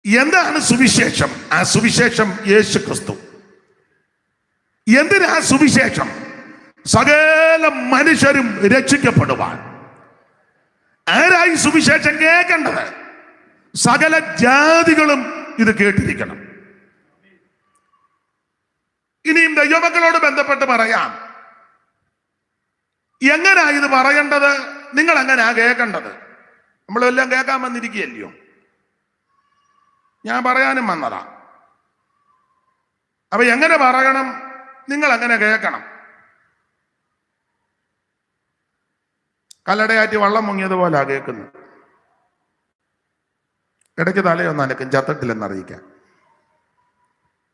എന്താണ് സുവിശേഷം? ആ സുവിശേഷം യേശു ക്രിസ്തു. എന്തിനാ സുവിശേഷം? സകല മനുഷ്യരും രക്ഷിക്കപ്പെടുവാൻ. ആരായി സുവിശേഷം കേൾക്കേണ്ടത്? സകല ജാതികളും ഇത് കേട്ടിരിക്കണം. ഇനിയും ദൈവമക്കളോട് ബന്ധപ്പെട്ട് പറയാം, എങ്ങനാ ഇത് പറയേണ്ടത്? നിങ്ങൾ എങ്ങനാ കേൾക്കേണ്ടത്? നമ്മളെല്ലാം കേൾക്കാൻ വന്നിരിക്കുകയല്ലയോ? ഞാൻ പറയാനും വന്നതാ. അപ്പൊ എങ്ങനെ പറയണം? നിങ്ങൾ എങ്ങനെ കേൾക്കണം? കല്ലടയാറ്റി വള്ളം മുങ്ങിയതുപോലാ കേൾക്കുന്നത്. ഇടയ്ക്ക് തലയൊന്നും അനക്കും, ചത്തട്ടില്ലെന്നറിയിക്കാൻ.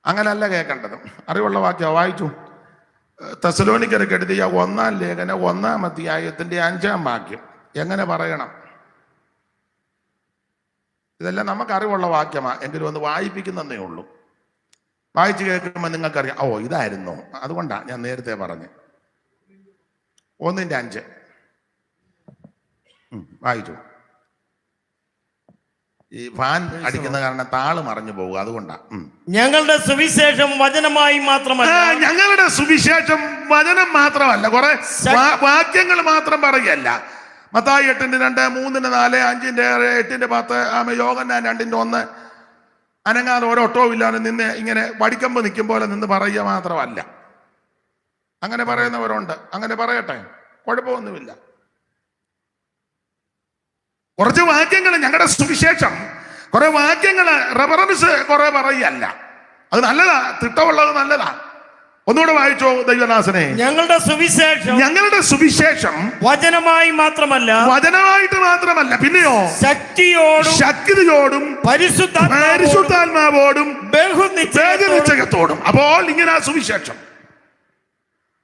അങ്ങനല്ല കേൾക്കേണ്ടത്. അറിവുള്ള വാക്യം വായിച്ചു. തെസ്സലോനിക്കർക്ക് എഴുതിയ 1-ാം ലേഖനം 1-ാം അധ്യായത്തിന്റെ 5-ാം വാക്യം എങ്ങനെ പറയണം? ഇതെല്ലാം നമുക്ക് അറിവുള്ള വാക്യമാ, എങ്കിലും ഒന്ന് വായിപ്പിക്കുന്നതേ ഉള്ളൂ. വായിച്ചു കേൾക്കുമ്പോൾ നിങ്ങൾക്കറിയാം, ഓ ഇതായിരുന്നു, അതുകൊണ്ടാ ഞാൻ നേരത്തെ പറഞ്ഞു. 1-ന്റെ 5 വായിച്ചു. ഈ ഫാൻ അടിക്കുന്ന കാരണം താള് മറിഞ്ഞു പോകും, അതുകൊണ്ടാ. ഞങ്ങളുടെ സുവിശേഷം വചനമായി മാത്രമല്ല. ഞങ്ങളുടെ സുവിശേഷം വചനം മാത്രമല്ല, കുറെ വാക്യങ്ങൾ മാത്രം പറയല്ല. മത്തായി 8:2, 3:4, 5:8, 10, യോഹന്നാൻ 2:1 അനങ്ങാതെ ഒരൊട്ടവും ഇല്ലാതെ നിന്ന് ഇങ്ങനെ വടിക്കമ്പ് നിൽക്കും പോലെ നിന്ന് പറയുക മാത്രമല്ല. അങ്ങനെ പറയുന്നവരുണ്ട്, അങ്ങനെ പറയട്ടെ, കുഴപ്പമൊന്നുമില്ല. കുറച്ച് വാക്യങ്ങൾ, ഞങ്ങളുടെ സുവിശേഷം കുറെ വാക്യങ്ങൾ റെഫറൻസ് കുറെ പറയല്ല. അത് നല്ലതാ, തിട്ടമുള്ളത് നല്ലതാ. ഒന്നുകൂടെ വായിച്ചോ ദൈവദാസനെ. ഞങ്ങളുടെ സുവിശേഷം വചനമായി മാത്രമല്ല, വചനമായിട്ട് മാത്രമല്ല, പിന്നെയോ ശക്തിയോടും പരിശുദ്ധാത്മാവോടും ബഹുനിശ്ചയത്തോടും. അപ്പോൾ ഇങ്ങനെ സുവിശേഷം,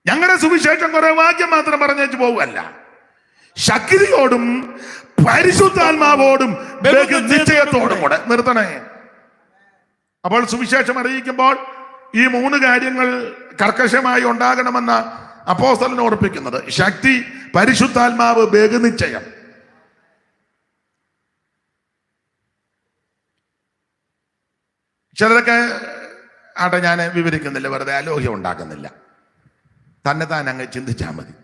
ഞങ്ങളുടെ സുവിശേഷം കുറെ വാക്യം മാത്രം പറഞ്ഞു പോവല്ല, ശക്തിയോടും പരിശുദ്ധാത്മാവോടും നിശ്ചയത്തോടും കൂടെ. നിർത്തണേ. അപ്പോൾ സുവിശേഷം അറിയിക്കുമ്പോൾ ഈ 3 കാര്യങ്ങൾ കർക്കശമായി ഉണ്ടാകണമെന്ന അപ്പോസ്തലൻ ഓർപ്പിക്കുന്നത്. ശക്തി, പരിശുദ്ധാത്മാവ്, ബഹുനിശ്ചയം. ചിലരൊക്കെ ആട്ടെ, ഞാൻ വിവരിക്കുന്നില്ല, വെറുതെ അലോഹ്യം ഉണ്ടാക്കുന്നില്ല, തന്നെത്താൻ അങ്ങ് ചിന്തിച്ചാൽ മതി.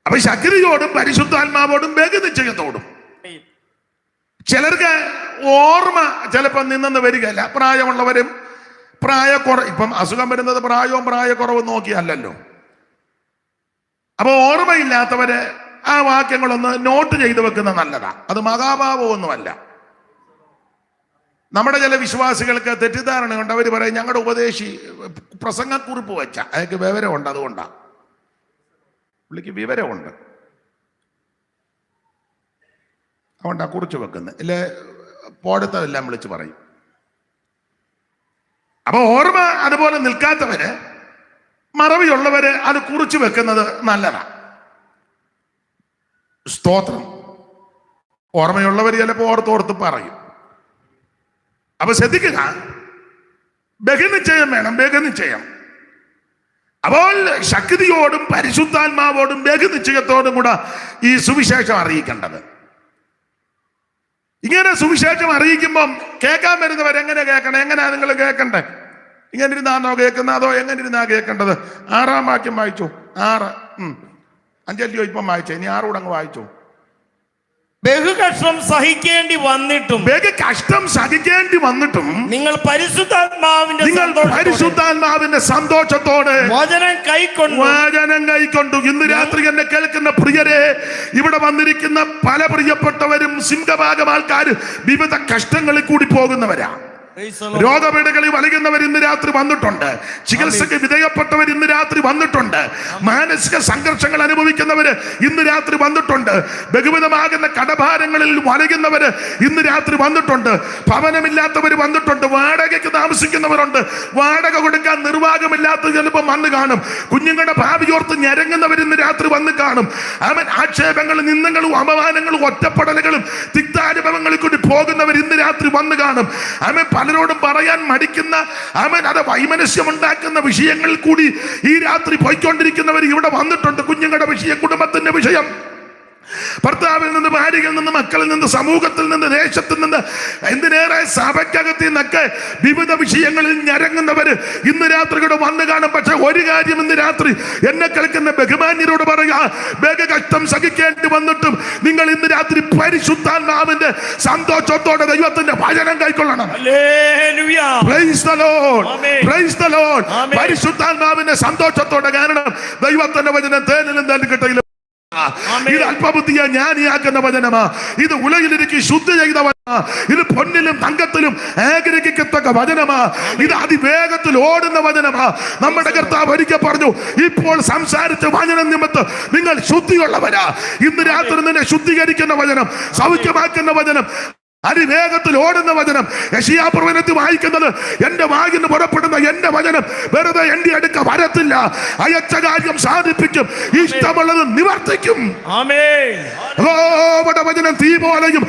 അപ്പൊ ശക്തിയോടും പരിശുദ്ധാത്മാവോടും ബഹുനിശ്ചയത്തോടും. ചിലർക്ക് ഓർമ്മ ചിലപ്പോൾ നിന്നെന്ന് വരികയില്ല. പ്രായമുള്ളവരും ഇപ്പം അസുഖം വരുന്നത് പ്രായവും പ്രായക്കുറവും നോക്കിയല്ലോ. അപ്പൊ ഓർമ്മയില്ലാത്തവര് ആ വാക്യങ്ങളൊന്ന് നോട്ട് ചെയ്തു വെക്കുന്നത് നല്ലതാ. അത് മഹാഭാവമൊന്നുമല്ല. നമ്മുടെ ചില വിശ്വാസികൾക്ക് തെറ്റിദ്ധാരണയുണ്ട്. അവർ പറയും ഞങ്ങളുടെ ഉപദേശി പ്രസംഗക്കുറിപ്പ് വെച്ച അയാൾക്ക് വിവരമുണ്ട്, അതുകൊണ്ടാ. പുള്ളിക്ക് വിവരമുണ്ട്, അതുകൊണ്ടാ കുറിച്ച് വെക്കുന്നത്. ഇല്ലേ പോടത്തെല്ലാം വിളിച്ച് പറയും. അപ്പൊ ഓർമ്മ അതുപോലെ നിൽക്കാത്തവര്, മറവിയുള്ളവര് അത് കുറിച്ച് വെക്കുന്നത് നല്ലതാ. സ്തോത്രം. ഓർമ്മയുള്ളവർ ചിലപ്പോൾ ഓർത്തോർത്ത് പറയും. അപ്പൊ ശ്രദ്ധിക്കുക, ബഹുനിശ്ചയം വേണം, ബഹുനിശ്ചയം. അപ്പോൾ ശക്തിയോടും പരിശുദ്ധാത്മാവോടും ബഹുനിശ്ചയത്തോടും കൂടെ ഈ സുവിശേഷം അറിയിക്കേണ്ടത്. ഇങ്ങനെ സുവിശേഷം അറിയിക്കുമ്പം കേൾക്കാൻ വരുന്നവരെങ്ങനെ കേൾക്കണം? എങ്ങനെയാ നിങ്ങൾ കേൾക്കണ്ടേ? ഇങ്ങനെ ഇരുന്നാണോ കേൾക്കുന്നത്, അതോ എങ്ങനെ ഇരുന്നാ കേൾക്കേണ്ടത്? 6-ാം വാക്യം വായിച്ചു. 6, 5 ഇപ്പം വായിച്ചേ, ഇനി 6 കൂടെ അങ്ങ് വായിച്ചു. ബഹുകഷ്ടം സഹിക്കേണ്ടി വന്നിട്ടും നിങ്ങൾ പരിശുദ്ധാത്മാവിന്റെ സന്തോഷത്തോടെ വചനം കൈക്കൊണ്ടു. ഇന്ന് രാത്രി എന്നെ കേൾക്കുന്ന പ്രിയരെ, ഇവിടെ വന്നിരിക്കുന്ന പല പ്രിയപ്പെട്ടവരും സിംഹഭാഗം ആൾക്കാർ വിവിധ കഷ്ടങ്ങളിൽ കൂടി പോകുന്നവരാ. രോഗപീഠകളിൽ വലയുന്നവർ ഇന്ന് രാത്രി വന്നിട്ടുണ്ട്. ചികിത്സയ്ക്ക് വിധേയപ്പെട്ടവർ ഇന്ന് രാത്രി വന്നിട്ടുണ്ട്. മാനസിക സംഘർഷങ്ങൾ അനുഭവിക്കുന്നവര് ഇന്ന് രാത്രി വന്നിട്ടുണ്ട്. ബഹുവിധമാകുന്ന കടഭാരങ്ങളിൽ വലയുന്നവര് ഇന്ന് രാത്രി വന്നിട്ടുണ്ട്. ഭവനമില്ലാത്തവർ വന്നിട്ടുണ്ട്. വാടകയ്ക്ക് താമസിക്കുന്നവരുണ്ട്. വാടക കൊടുക്കാൻ നിർവാഹമില്ലാത്ത ചിലപ്പോൾ വന്ന് കാണും. കുഞ്ഞുങ്ങളുടെ ഭാവിയോർത്ത് ഞരങ്ങുന്നവർ ഇന്ന് രാത്രി വന്ന് കാണും. അവൻ ആക്ഷേപങ്ങളും നിന്ദങ്ങളും അപമാനങ്ങളും ഒറ്റപ്പെടലുകളും തിക്താനുഭവങ്ങളിൽ കൂടി പോകുന്നവർ ഇന്ന് രാത്രി വന്ന് കാണും. അവൻ പലരോടും പറയാൻ മടിക്കുന്ന, അവൻ അത് വൈമനസ്യമുണ്ടാക്കുന്ന വിഷയങ്ങളിൽ കൂടി ഈ രാത്രി പോയിക്കൊണ്ടിരിക്കുന്നവർ ഇവിടെ വന്നിട്ടുണ്ട്. കുഞ്ഞുങ്ങളുടെ വിഷയം, കുടുംബത്തിന്റെ വിഷയം, ഭർത്താവിൽ നിന്ന്, ഭാര്യയിൽ നിന്ന്, മക്കളിൽ നിന്ന്, സമൂഹത്തിൽ നിന്ന്, ദേശത്തിൽ നിന്ന്, എന്തിനേറെ സഭയ്ക്കകത്തിൽ നിന്നൊക്കെ വിവിധ വിഷയങ്ങളിൽ ഞരങ്ങുന്നവര് ഇന്ന് രാത്രി കൂടെ വന്നു കാണും. പക്ഷെ ഒരു കാര്യം ഇന്ന് രാത്രി എന്നെ കേൾക്കുന്ന ബഹുമാന്യരോട് പറയുക, കഷ്ടം സഹിക്കേണ്ടി വന്നിട്ടും നിങ്ങൾ ഇന്ന് രാത്രി പരിശുദ്ധാത്മാവിന്റെ സന്തോഷത്തോടെ ദൈവത്തിന്റെ വചനം കൈക്കൊള്ളണം. Praise the Lord. Praise the Lord. പരിശുദ്ധാത്മാവിന്റെ സന്തോഷത്തോടെ. കാരണം ദൈവത്തിന്റെ വചനം തേനിലും തേനിക്കട്ടയിലും ഇത് അല്പബുദ്ധിയാ ജ്ഞാനിയാക്കുന്ന വചനമാ. ഇത് ഉലകിലിരിക്കി ശുദ്ധി ചെയ്ത വചനമാ. ഇത് പൊന്നിലും തങ്കത്തിലും ആഗ്രഹിക്കത്തക്ക വചനമാ. ഇത് അതിവേഗത്തിൽ ഓടുന്ന വചനമാ. നമ്മുടെ കർത്താവ് ഒരിക്കൽ പറഞ്ഞു, ഇപ്പോൾ സംസാരിച്ച വചനം നിമിത്തം നിങ്ങൾ ശുദ്ധിയുള്ളവരാ. ഇന്ന് രാത്രി നിന്നെ ശുദ്ധീകരിക്കുന്ന വചനം, സൗഖ്യമാക്കുന്ന വചനം, അതിവേഗത്തിൽ ഓടുന്ന വചനം. യെശയ്യാപ്രവചനത്തിൽ വായിക്കുന്നത്, എന്റെ വായിന്ന് പുറപ്പെടുന്ന എന്റെ വചനം വെറുതെ എന്റെ അടുക്ക വരത്തില്ല, അയച്ച കാര്യം സാധിപ്പിക്കും, ഇഷ്ടമുള്ളത് നിവർത്തിക്കും. വചനം തീ പോലെയും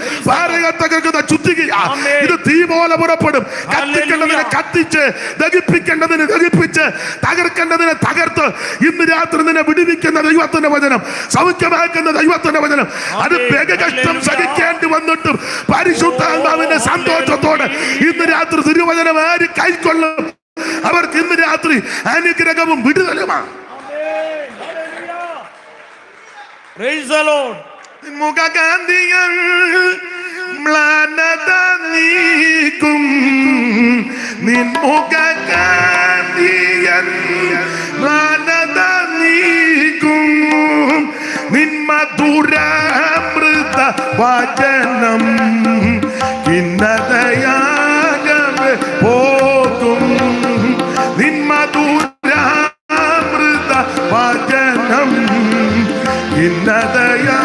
തകർക്കുന്ന ചുറ്റികയാ. ഇത് തീ പോലെ പുറപ്പെടും. കത്തിക്കേണ്ടതിനെ കത്തിച്ച്, ദഹിപ്പിക്കേണ്ടതിന് ദഹിപ്പിച്ച്, തകർക്കേണ്ടതിനെ തകർത്ത് ഇന്ന് രാത്രി നിന്നെ വിടുവിക്കുന്ന ദൈവത്തിന്റെ വചനം, സൗഖ്യമാക്കുന്ന ദൈവത്തിന്റെ വചനം. അത് ബഹുകഷ്ടം സഹിക്കേണ്ടി വന്നിട്ടും പരിശുദ്ധാത്മാവിന്റെ സന്തോഷത്തോടെ ഇന്ന് രാത്രി തിരുവചനം ആര് കൈക്കൊള്ളും അവർക്ക് ഇന്ന് രാത്രി അനുഗ്രഹവും വിടുതലുമാണ്. മുഖകാന്തികൾ മ്ലാനത നീക്കും, നിൻമുഖകാന്തിയൻ മ്ലാനത നീക്കും, നിൻ മധുരാമൃത വചനം കിന്നതയാകവെ പോകും, നിൻ മധുരാമൃത വചനം കിന്നതയാകവെ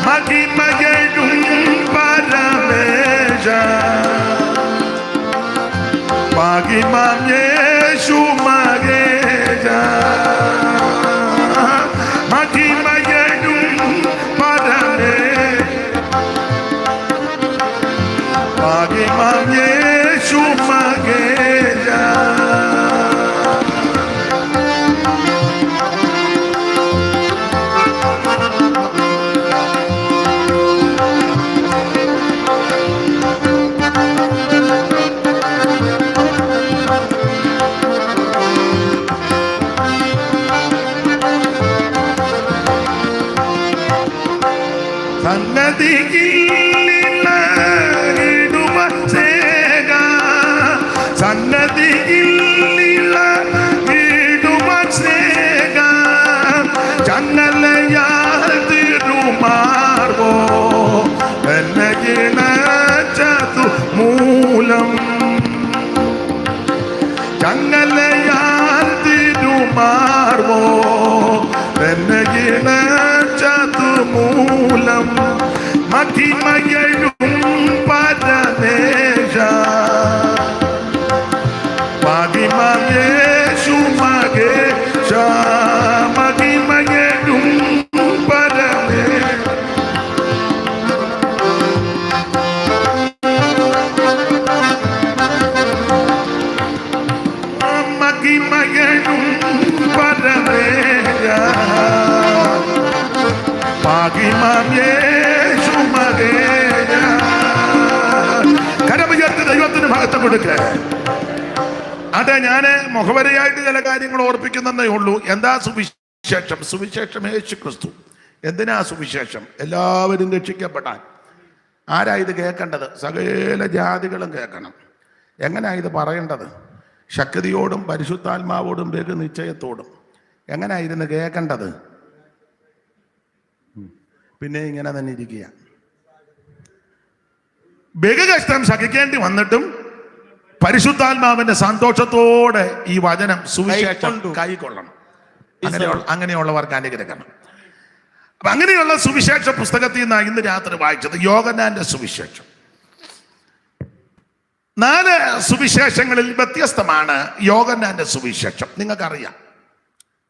മഹിമയും പരമേശ മഹിമം യേശു മഹേശ മഹിമയും പരമേശ മഹിമം യേശു മഹേശ. ചങ്ങലയാൽ തിരുമാർവോ ചതുമൂലം മഹിമയും പരമേശ മഹിമം യേശു മഹേശ മഹിമയും പരമേശ. കരമുയർത്തി ദൈവത്തിന് മഹത്വം കൊടുക്കുക. അതെ, ഞാന് മുഖവരയായിട്ട് ചില കാര്യങ്ങൾ ഓർപ്പിക്കുന്നതേ ഉള്ളൂ. എന്താ സുവിശേഷം? സുവിശേഷം യേശു ക്രിസ്തു. എന്തിനാ സുവിശേഷം? എല്ലാവരും രക്ഷിക്കപ്പെടാൻ. ആരാ ഇത് കേൾക്കേണ്ടത്? സകല ജാതികളും കേൾക്കണം. എങ്ങനെയാ ഇത് പറയേണ്ടത്? ശക്തിയോടും പരിശുദ്ധാത്മാവോടും ബഹു നിശ്ചയത്തോടും. എങ്ങനെയായിരുന്നു കേൾക്കേണ്ടത്? പിന്നെ ഇങ്ങനെ തന്നെ ഇരിക്കുക. ബഹുകഷ്ടം സഹിക്കേണ്ടി വന്നിട്ടും പരിശുദ്ധാത്മാവിന്റെ സന്തോഷത്തോടെ ഈ വചനം സുവിശേഷം കൈക്കൊള്ളണം. അങ്ങനെയുള്ളവർക്ക് അനുഗ്രഹിക്കണം. അപ്പൊ അങ്ങനെയുള്ള സുവിശേഷ പുസ്തകത്തിൽ നിന്നാണ് ഇന്ന് രാത്രി വായിച്ചത് യോഹന്നാന്റെ സുവിശേഷം. 4 സുവിശേഷങ്ങളിൽ വ്യത്യസ്തമാണ് യോഹന്നാന്റെ സുവിശേഷം. നിങ്ങൾക്കറിയാം,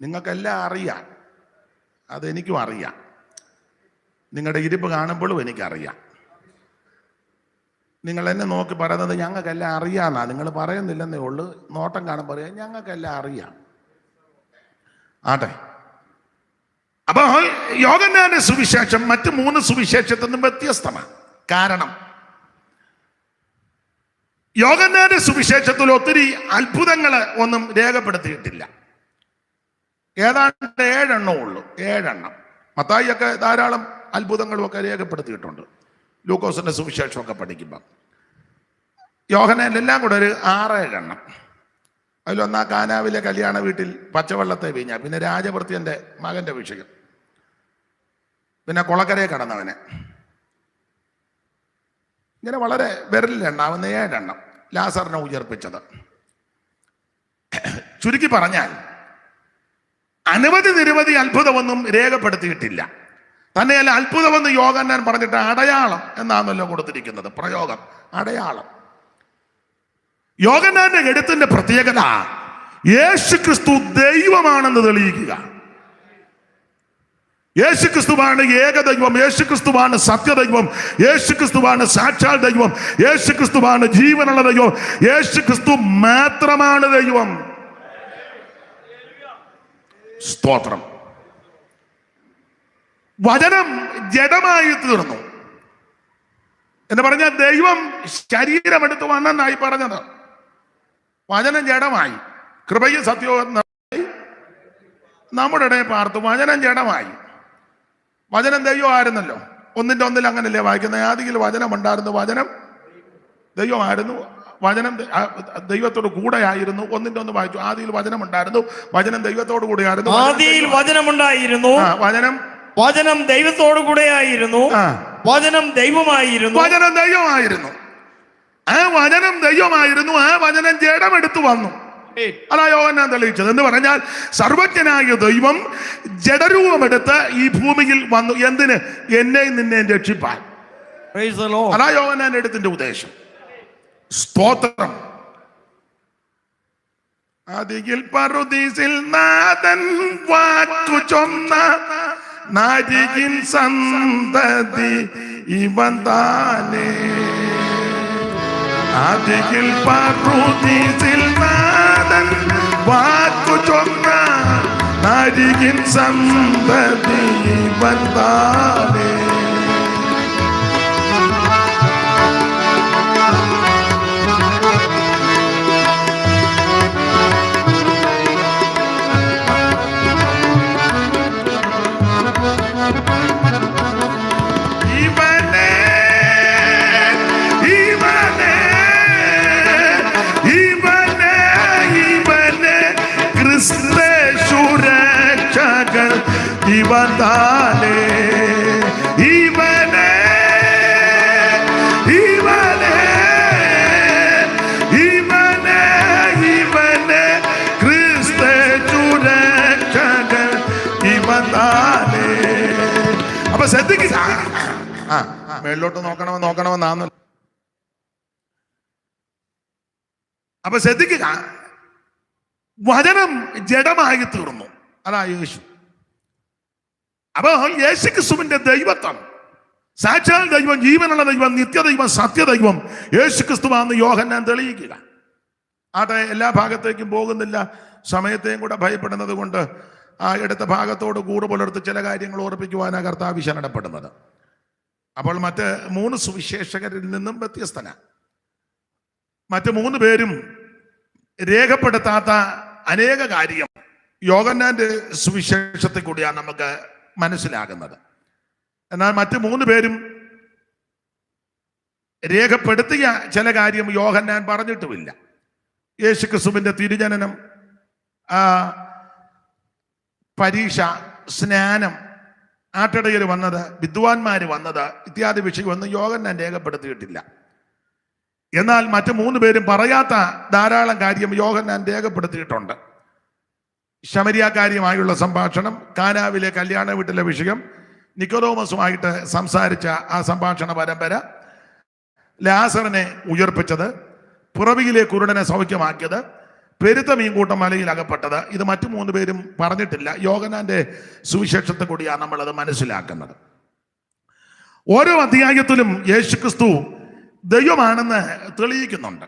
നിങ്ങൾക്കെല്ലാം അറിയാം, അതെനിക്കും അറിയാം. നിങ്ങളുടെ ഇരിപ്പ് കാണുമ്പോഴും എനിക്കറിയാം. നിങ്ങൾ എന്നെ നോക്കി പറയുന്നത് ഞങ്ങൾക്കെല്ലാം അറിയാമെന്നാ. നിങ്ങൾ പറയുന്നില്ലെന്നേ ഉള്ളൂ. നോട്ടം കാണുമ്പോൾ പറയാം ഞങ്ങൾക്കെല്ലാം അറിയാം. ആട്ടെ. അപ്പൊ യോഹന്നാന്റെ സുവിശേഷം മറ്റു 3 സുവിശേഷത്തിൽ നിന്നും വ്യത്യസ്തമാണ്. കാരണം യോഹന്നാന്റെ സുവിശേഷത്തിൽ ഒത്തിരി അത്ഭുതങ്ങൾ ഒന്നും രേഖപ്പെടുത്തിയിട്ടില്ല. ഏതാണ്ട് 7 എണ്ണം ഉള്ളൂ. 7 എണ്ണം. മത്തായിയൊക്കെ ധാരാളം അത്ഭുതങ്ങളും ഒക്കെ രേഖപ്പെടുത്തിയിട്ടുണ്ട്. ലൂക്കോസിന്റെ സുവിശേഷമൊക്കെ പഠിക്കുമ്പോൾ യോഹന്നാനിലെല്ലാം കൂടെ ഒരു 6-7 എണ്ണം. അതിലൊന്നാ കാനാവിലെ കല്യാണ വീട്ടിൽ പച്ചവെള്ളത്തെ വീഞ്ഞ, പിന്നെ രാജഭൃത്യന്റെ മകന്റെ വിഷയം, പിന്നെ കുളക്കരയെ കടന്നവനെ, ഇങ്ങനെ വളരെ വിരലിലെണ്ണാവുന്ന 7 എണ്ണം. ലാസറിനെ ഉയർപ്പിച്ചത്. ചുരുക്കി പറഞ്ഞാൽ നിരവധി അത്ഭുതമൊന്നും രേഖപ്പെടുത്തിയിട്ടില്ല. തന്നെയല്ല, അത്ഭുതമെന്ന് യോഹന്നാൻ പറഞ്ഞിട്ട് അടയാളം എന്നാണല്ലോ കൊടുത്തിരിക്കുന്നത്. പ്രയോഗം അടയാളം. യോഹന്നാന്റെ എഴുത്തിന്റെ പ്രത്യേകത യേശുക്രിസ്തു ദൈവമാണെന്ന് തെളിയിക്കുക. യേശുക്രിസ്തുവാണ് ഏകദൈവം, യേശുക്രിസ്തുവാണ് സത്യദൈവം, യേശുക്രിസ്തുവാണ് സാക്ഷാൽ ദൈവം, യേശുക്രിസ്തുവാണ് ജീവനുള്ള ദൈവം, യേശുക്രിസ്തു മാത്രമാണ് ദൈവം. സ്തോത്രം. വചനം ജഡമായി തീർന്നു എന്ന് പറഞ്ഞാൽ ദൈവം ശരീരമെടുത്ത് വന്നെന്നായി പറഞ്ഞത്. വചനം ജഡമായി, കൃപയും സത്യവും നമ്മുടെ ഇടയിൽ പാർത്തു. വചനം ജഡമായി. വചനം ദൈവമായിരുന്നല്ലോ. 1:1 അങ്ങനല്ലേ വായിക്കുന്നത്? ആദിയിൽ വചനം ഉണ്ടായിരുന്നു, വചനം ദൈവമായിരുന്നു, വചനം ദൈവത്തോട് കൂടെയായിരുന്നു. 1:1 വായിച്ചു. ആദിയിൽ വചനം ഉണ്ടായിരുന്നു, വചനം ദൈവത്തോട് കൂടെയായിരുന്നു. ആദിയിൽ വചനമുണ്ടായിരുന്നു, വചനം ദൈവത്തോടു കൂടെയായിരുന്നു, വചനം ദൈവമായിരുന്നു. വചനം ദൈവമായിരുന്നു. ആ വചനം ദൈവമായിരുന്നു. ആ വചനം ജഡമെടുത്തു വന്നു. അതാ യോഹന്നാൻ തെളിയിച്ചത്. എന്ന് പറഞ്ഞാൽ സർവജ്ഞനായ ദൈവം ജഡരൂപമെടുത്ത് ഈ ഭൂമിയിൽ വന്നു. എന്തിന്? എന്നെയും നിന്നെയും രക്ഷിപ്പാൻ. അതാ യോഹന്നാൻ എഴുത്തിന്റെ ഉദ്ദേശം. സ്തോത്രം. ആദിയിൽ പറുദീസിൽ നാഥൻ വാക്കു ചൊന്ന നാരികിൻ സന്തതി ഇവൻ താനേ. ആദിയിൽ പറുദീസിൽ നാഥൻ വാക്കു ചൊന്ന നാരികിൻ സന്തതി ഇവൻ താനേ. ഇവനെ ഇവനെ ഇവനെ ഇവനെ ഇവനെ ക്രിസ്തു രക്ഷകൻ ഇവനാലേ. അപ്പൊ ശ്രദ്ധിക്കുക. മേളിലോട്ട് നോക്കണമെന്നാണ്. അപ്പൊ ശ്രദ്ധിക്കുക. വചനം ജഡമായി തീർന്നു. അതാ യേശു. അപ്പൊ യേശുക്രിസ്തുവിന്റെ ദൈവത്വം, സാക്ഷാൽ ദൈവം, ജീവനുള്ള ദൈവം, നിത്യദൈവം, സത്യദൈവം യേശുക്രിസ്തുവാണെന്ന് യോഹന്നാൻ തെളിയിക്കുക. ആട്ടെ, എല്ലാ ഭാഗത്തേക്കും പോകുന്നില്ല. സമയത്തെയും കൂടെ ഭയപ്പെടുന്നത് കൊണ്ട് ആ എടുത്ത ഭാഗത്തോട് കൂറ് പുലർത്തി ചില കാര്യങ്ങൾ ഓർപ്പിക്കുവാനാണ് കർത്താവ് ശരണപ്പെടുന്നത്. അപ്പോൾ മറ്റ് 3 സുവിശേഷകരിൽ നിന്നും വ്യത്യസ്തനാണ്. മറ്റ് 3 പേരും രേഖപ്പെടുത്താത്ത അനേക കാര്യം യോഹന്നാന്റെ സുവിശേഷത്തിൽ കൂടിയാണ് നമുക്ക് മനസ്സിലാകുന്നത്. എന്നാൽ മറ്റ് 3 പേരും രേഖപ്പെടുത്തിയ ചില കാര്യം യോഹന്നാൻ പറഞ്ഞിട്ടുമില്ല. യേശുക്രിസ്തുവിന്റെ തിരുജനനം, പരീക്ഷ, സ്നാനം, ആട്ടിടയിൽ വന്നത്, വിദ്വാൻമാര് വന്നത് ഇത്യാദി വിഷയമൊന്നും യോഹന്നാൻ രേഖപ്പെടുത്തിയിട്ടില്ല. എന്നാൽ മറ്റ് 3 പേരും പറയാത്ത ധാരാളം കാര്യം യോഹന്നാൻ രേഖപ്പെടുത്തിയിട്ടുണ്ട്. ശമരിയാക്കാരിയുമായുള്ള സംഭാഷണം, കാനാവിലെ കല്യാണ വീട്ടിലെ വിഷയം, നിക്കോദോമസുമായിട്ട് സംസാരിച്ച ആ സംഭാഷണ പരമ്പര, ലാസറിനെ ഉയർപ്പിച്ചത്, പുറവിയിലെ കുരുടനെ സൗഖ്യമാക്കിയത്, പെരുത്ത മീൻകൂട്ടം മലയിൽ അകപ്പെട്ടത്, ഇത് മറ്റു 3 പേരും പറഞ്ഞിട്ടില്ല. യോഹന്നാന്റെ സുവിശേഷത്തെ കൂടിയാണ് നമ്മളത് മനസ്സിലാക്കുന്നത്. ഓരോ അധ്യായത്തിലും യേശുക്രിസ്തു ദൈവമാണെന്ന് തെളിയിക്കുന്നുണ്ട്.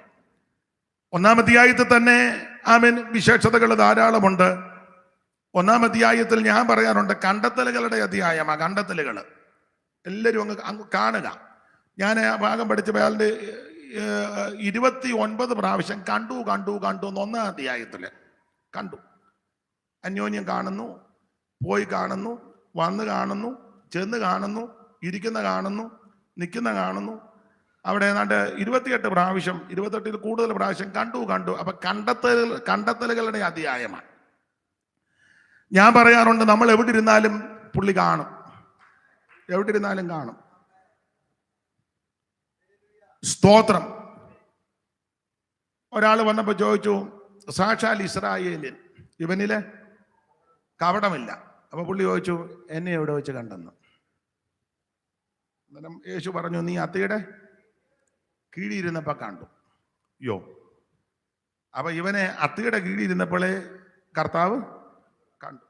1-ാം അധ്യായത്തിൽ തന്നെ ആമേൻ വിശേഷതകൾ ധാരാളമുണ്ട്. 1-ാം അധ്യായത്തിൽ ഞാൻ പറയാറുണ്ട് കണ്ടെത്തലുകളുടെ അധ്യായമാണ്. കണ്ടെത്തലുകൾ എല്ലാവരും അങ്ങ് കാണുക. ഞാൻ ആ ഭാഗം പഠിച്ചപ്പോൾ അയാളുടെ 29 പ്രാവശ്യം കണ്ടു കണ്ടു കണ്ടു എന്ന് 1-ാം അധ്യായത്തിൽ കണ്ടു. അന്യോന്യം കാണുന്നു, പോയി കാണുന്നു, വന്ന് കാണുന്നു, ചെന്ന് കാണുന്നു, ഇരിക്കുന്ന കാണുന്നു, നിൽക്കുന്ന കാണുന്നു. അവിടെ ഏതാണ്ട് 28 പ്രാവശ്യം, 28-ൽ കൂടുതൽ പ്രാവശ്യം കണ്ടു കണ്ടു. അപ്പൊ കണ്ടെത്തലുകളുടെ അധ്യായമാണ്. ഞാൻ പറയാറുണ്ട്, നമ്മൾ എവിടെ ഇരുന്നാലും പുള്ളി കാണും, എവിടെ ഇരുന്നാലും കാണും. സ്തോത്രം. ഒരാൾ വന്നപ്പോൾ ചോദിച്ചു, സാക്ഷാൽ ഇസ്രായേലിൻ, ഇവനിലെ കപടമില്ല. അപ്പൊ പുള്ളി ചോദിച്ചു, എന്നെ എവിടെ വെച്ച് കണ്ടെന്ന്. അന്നേരം യേശു പറഞ്ഞു, നീ അത്തിയുടെ കീഴിയിരുന്നപ്പോ കണ്ടു. യോ, അപ്പൊ ഇവനെ അത്തിയുടെ കീഴിയിരുന്നപ്പോഴേ കർത്താവ് കണ്ടു.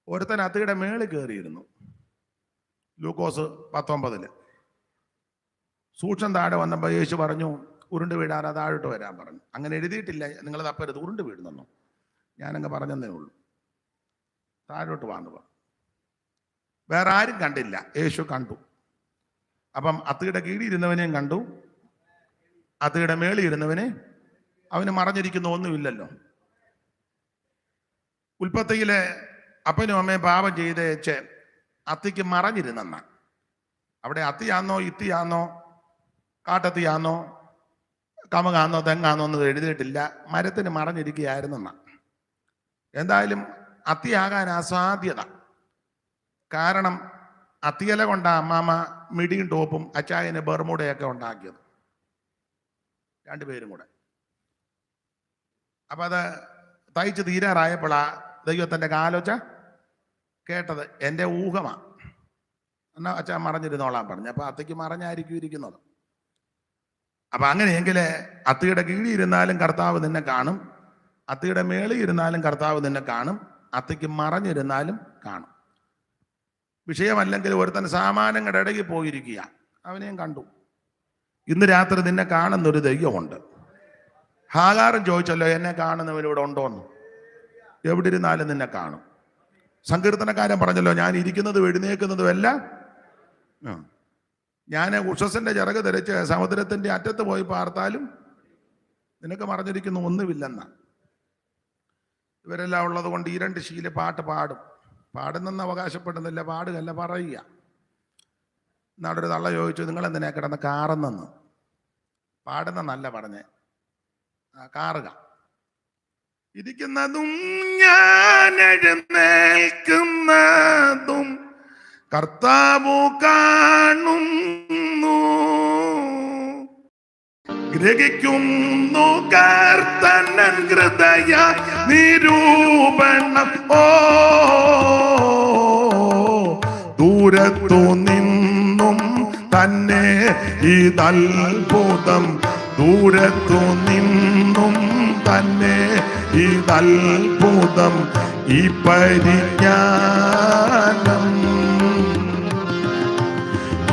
ഒരുത്തൻ അത്തിയുടെ മേളിൽ കയറിയിരുന്നു. ലൂക്കോസ് 19 സൂക്ഷ്മം താഴെ വന്നപ്പോൾ യേശു പറഞ്ഞു, ഉരുണ്ട് വീഴാതെ താഴോട്ട് വരാൻ പറഞ്ഞു. അങ്ങനെ എഴുതിയിട്ടില്ല, നിങ്ങൾ തപ്പരുത്, ഉരുണ്ട് വീഴുന്നു. ഞാനങ്ങ് പറഞ്ഞതേ ഉള്ളൂ, താഴോട്ട് വാന്ന് പറഞ്ഞു. വേറെ ആരും കണ്ടില്ല, യേശു കണ്ടു. അപ്പം അത്തിയുടെ കീഴിയിരുന്നവനെയും കണ്ടു, അത്തിയുടെ മേളിൽ ഇരുന്നവനെ, അവന് മറഞ്ഞിരിക്കുന്ന ഒന്നുമില്ലല്ലോ. ഉൽപ്പത്തിയിലെ അപ്പനും അമ്മയും പാപം ചെയ്തേച്ച് അത്തിക്ക് മറഞ്ഞിരുന്നെന്ന. അവിടെ അത്തിയാന്നോ ഇത്തിയാന്നോ കാട്ടത്തിയാന്നോ കമുകാന്നോ തെങ്ങാന്നോ ഒന്നും എഴുതിയിട്ടില്ല, മരത്തിന് മറഞ്ഞിരിക്കുകയായിരുന്നെന്ന. എന്തായാലും അത്തിയാകാൻ അസാധ്യത. കാരണം അത്തിയില കൊണ്ടാ അമ്മാമ്മ മിടിയും ടോപ്പും അച്ചായന് ബർമുടയൊക്കെ ഉണ്ടാക്കിയത്, രണ്ടുപേരും കൂടെ. അപ്പൊ അത് തയ്ച്ച് തീരാറായപ്പോഴാ ദൈവത്തിൻ്റെ കാലോച്ച കേട്ടത്. എൻ്റെ ഊഹമാണ്. എന്നാ അച്ഛൻ മറഞ്ഞിരുന്നോളാൻ പറഞ്ഞു. അപ്പൊ അത്തിക്ക് മറഞ്ഞായിരിക്കും ഇരിക്കുന്നത്. അപ്പൊ അങ്ങനെയെങ്കിൽ അത്തിയുടെ കീഴിൽ ഇരുന്നാലും കർത്താവ് നിന്നെ കാണും, അത്തിയുടെ മേളിൽ ഇരുന്നാലും കർത്താവ് നിന്നെ കാണും, അത്തിക്ക് മറഞ്ഞിരുന്നാലും കാണും. വിഷയമല്ലെങ്കിൽ ഒരുത്തൻ സാമാനങ്ങളുടെ ഇടയിൽ പോയിരിക്കുക, അവനെയും കണ്ടു. ഇന്ന് രാത്രി നിന്നെ കാണുന്നൊരു ദൈവമുണ്ട്. ഹാഗാറും ചോദിച്ചല്ലോ, എന്നെ കാണുന്നവരിവിടെ ഉണ്ടോന്ന്. എവിടെ ഇരുന്നാലും നിന്നെ കാണും. സങ്കീർത്തനക്കാരൻ പറഞ്ഞല്ലോ, ഞാൻ ഇരിക്കുന്നതും എഴുന്നേക്കുന്നതും എല്ലാം ഞാൻ ഉഷസിന്റെ ചിറക് ധരിച്ച് സമുദ്രത്തിന്റെ അറ്റത്ത് പോയി പാർത്താലും നിനക്ക് മറഞ്ഞിരിക്കുന്ന ഒന്നുമില്ലെന്ന. ഇവരെല്ലാം ഉള്ളത് കൊണ്ട് ഈ 2 ശീല പാട്ട് പാടും. പാടുന്നെന്ന് അവകാശപ്പെടുന്നില്ല, പാടുകല്ല, പറയുക. എന്നാടൊരു തള്ള ചോദിച്ചു, നിങ്ങൾ എന്തിനാ കിടന്ന് കാറുന്നെന്ന്. പാടുന്നെന്നല്ല പറഞ്ഞേ, കാറുക. ഇരിക്കുന്നതും ഞാൻ എഴുന്നേൽക്കുന്നതും കർത്താവു കാണുന്നു, ഗ്രഹിക്കുന്നു കർത്തനൻ ഹൃദയ നിരൂപണം. ഓ ദൂരത്തു നിന്നും തന്നെ ഇതത്ഭുതം, ദൂരത്തു നിന്നും തന്നെ ഇതത്ഭുതം, ഈ പരിജ്ഞാനം,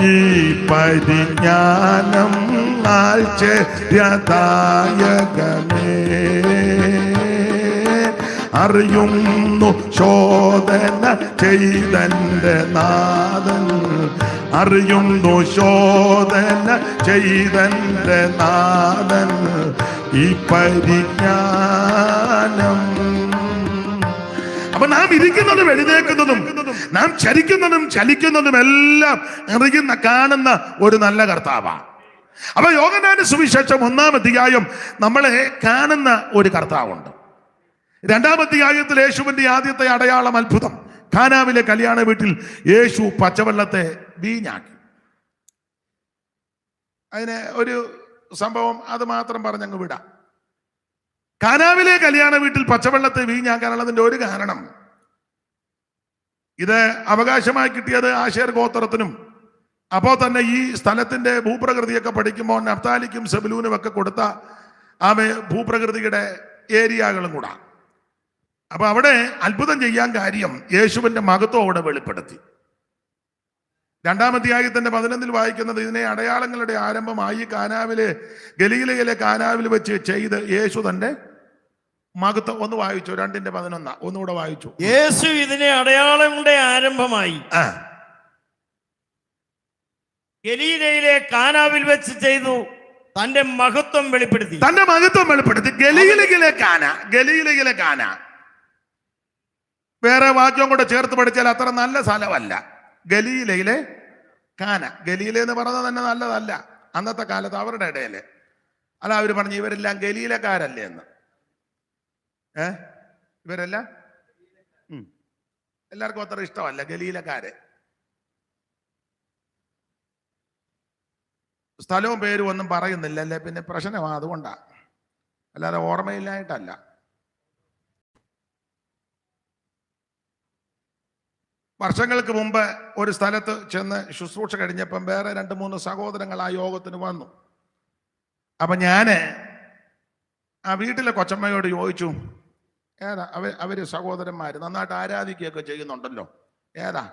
ഈ പരിജ്ഞാനം ആശ്ചര്യദായകമേ. അറിയുന്നു ശോധന ചെയ്തന്റെ നാഥൻ, അറിയുന്നു ശോധന ചെയ്തന്റെ നാഥൻ, ഈ പരിജ്ഞാനം. അപ്പൊ നാം ഇരിക്കുന്നതും എഴുന്നേൽക്കുന്നതും നാം ചരിക്കുന്നതും ചലിക്കുന്നതും എല്ലാം അറിയുന്ന കാണുന്ന ഒരു നല്ല കർത്താവാണ്. അപ്പൊ യോഹന്നാന്റെ സുവിശേഷം 1-ാം അധ്യായം നമ്മളെ കാണുന്ന ഒരു കർത്താവുണ്ട്. 2-ാം അധ്യായത്തിൽ യേശുവിന്റെ ആദ്യത്തെ അടയാളം അത്ഭുതം. കാനാവിലെ കല്യാണ വീട്ടിൽ യേശു പച്ചവെള്ളത്തെ വീഞ്ഞാക്കി. അതിന് ഒരു സംഭവം അത് മാത്രം പറഞ്ഞങ്ങ് വിടാം. കാനാവിലെ കല്യാണ വീട്ടിൽ പച്ചവെള്ളത്തെ വീഞ്ഞാക്കാനുള്ളതിന്റെ ഒരു കാരണം, ഇത് അവകാശമായി കിട്ടിയത് ആശേർ ഗോത്രത്തിനും, അപ്പോൾ തന്നെ ഈ സ്ഥലത്തിന്റെ ഭൂപ്രകൃതിയൊക്കെ പഠിക്കുമ്പോൾ നഫ്താലിക്കും സെബുലൂനും ഒക്കെ കൊടുത്ത ആ ഭൂപ്രകൃതിയുടെ ഏരിയകളും കൂടാ. അപ്പൊ അവിടെ അത്ഭുതം ചെയ്യാൻ കാര്യം യേശുവിന്റെ മഹത്വം അവിടെ വെളിപ്പെടുത്തി. 2-ാം അധ്യായത്തിന്റെ 11-ൽ വായിക്കുന്നത്, ഇതിനെ അടയാളങ്ങളുടെ ആരംഭമായി കാനാവിലെ ഗലീലയിലെ കാനാവിൽ വെച്ച് ചെയ്ത് യേശു തന്റെ മഹത്വം. ഒന്ന് വായിച്ചു, 2:11 ഒന്നുകൂടെ വായിച്ചു. യേശു ഇതിനെ അടയാളങ്ങളുടെ ആരംഭമായി ഗലീലയിലെ കാനാവിൽ വെച്ച് ചെയ്തു തന്റെ മഹത്വം വെളിപ്പെടുത്തി. ഗലീലയിലെ കാന വേറെ വാക്യം കൂടെ ചേർത്ത് പഠിച്ചാൽ അത്ര നല്ല സ്ഥലമല്ല. ഗലീലയിലെ കാന, ഗലീല എന്ന് പറയുന്നത് തന്നെ നല്ലതല്ല അന്നത്തെ കാലത്ത് അവരുടെ ഇടയില്. അല്ല, അവര് പറഞ്ഞു ഇവരെല്ലാം ഗലീലക്കാരല്ലേ എന്ന്. ഇവരെല്ലാം എല്ലാവർക്കും അത്ര ഇഷ്ടമല്ല ഗലീലക്കാരെ. സ്ഥലവും പേരും ഒന്നും പറയുന്നില്ല അല്ലേ, പിന്നെ പ്രശ്നമാണ്. അതുകൊണ്ടാ, അല്ലാതെ ഓർമ്മയില്ലായിട്ടല്ല. വർഷങ്ങൾക്ക് മുമ്പ് ഒരു സ്ഥലത്ത് ചെന്ന് ശുശ്രൂഷ കഴിഞ്ഞപ്പം വേറെ 2-3 സഹോദരങ്ങൾ ആ യോഗത്തിന് വന്നു. അപ്പൊ ഞാന് ആ വീട്ടിലെ കൊച്ചമ്മയോട് ചോദിച്ചു, ഏതാ അവര് സഹോദരന്മാര് നന്നായിട്ട് ആരാധിക്കുകയൊക്കെ ചെയ്യുന്നുണ്ടല്ലോ, ഏതാ?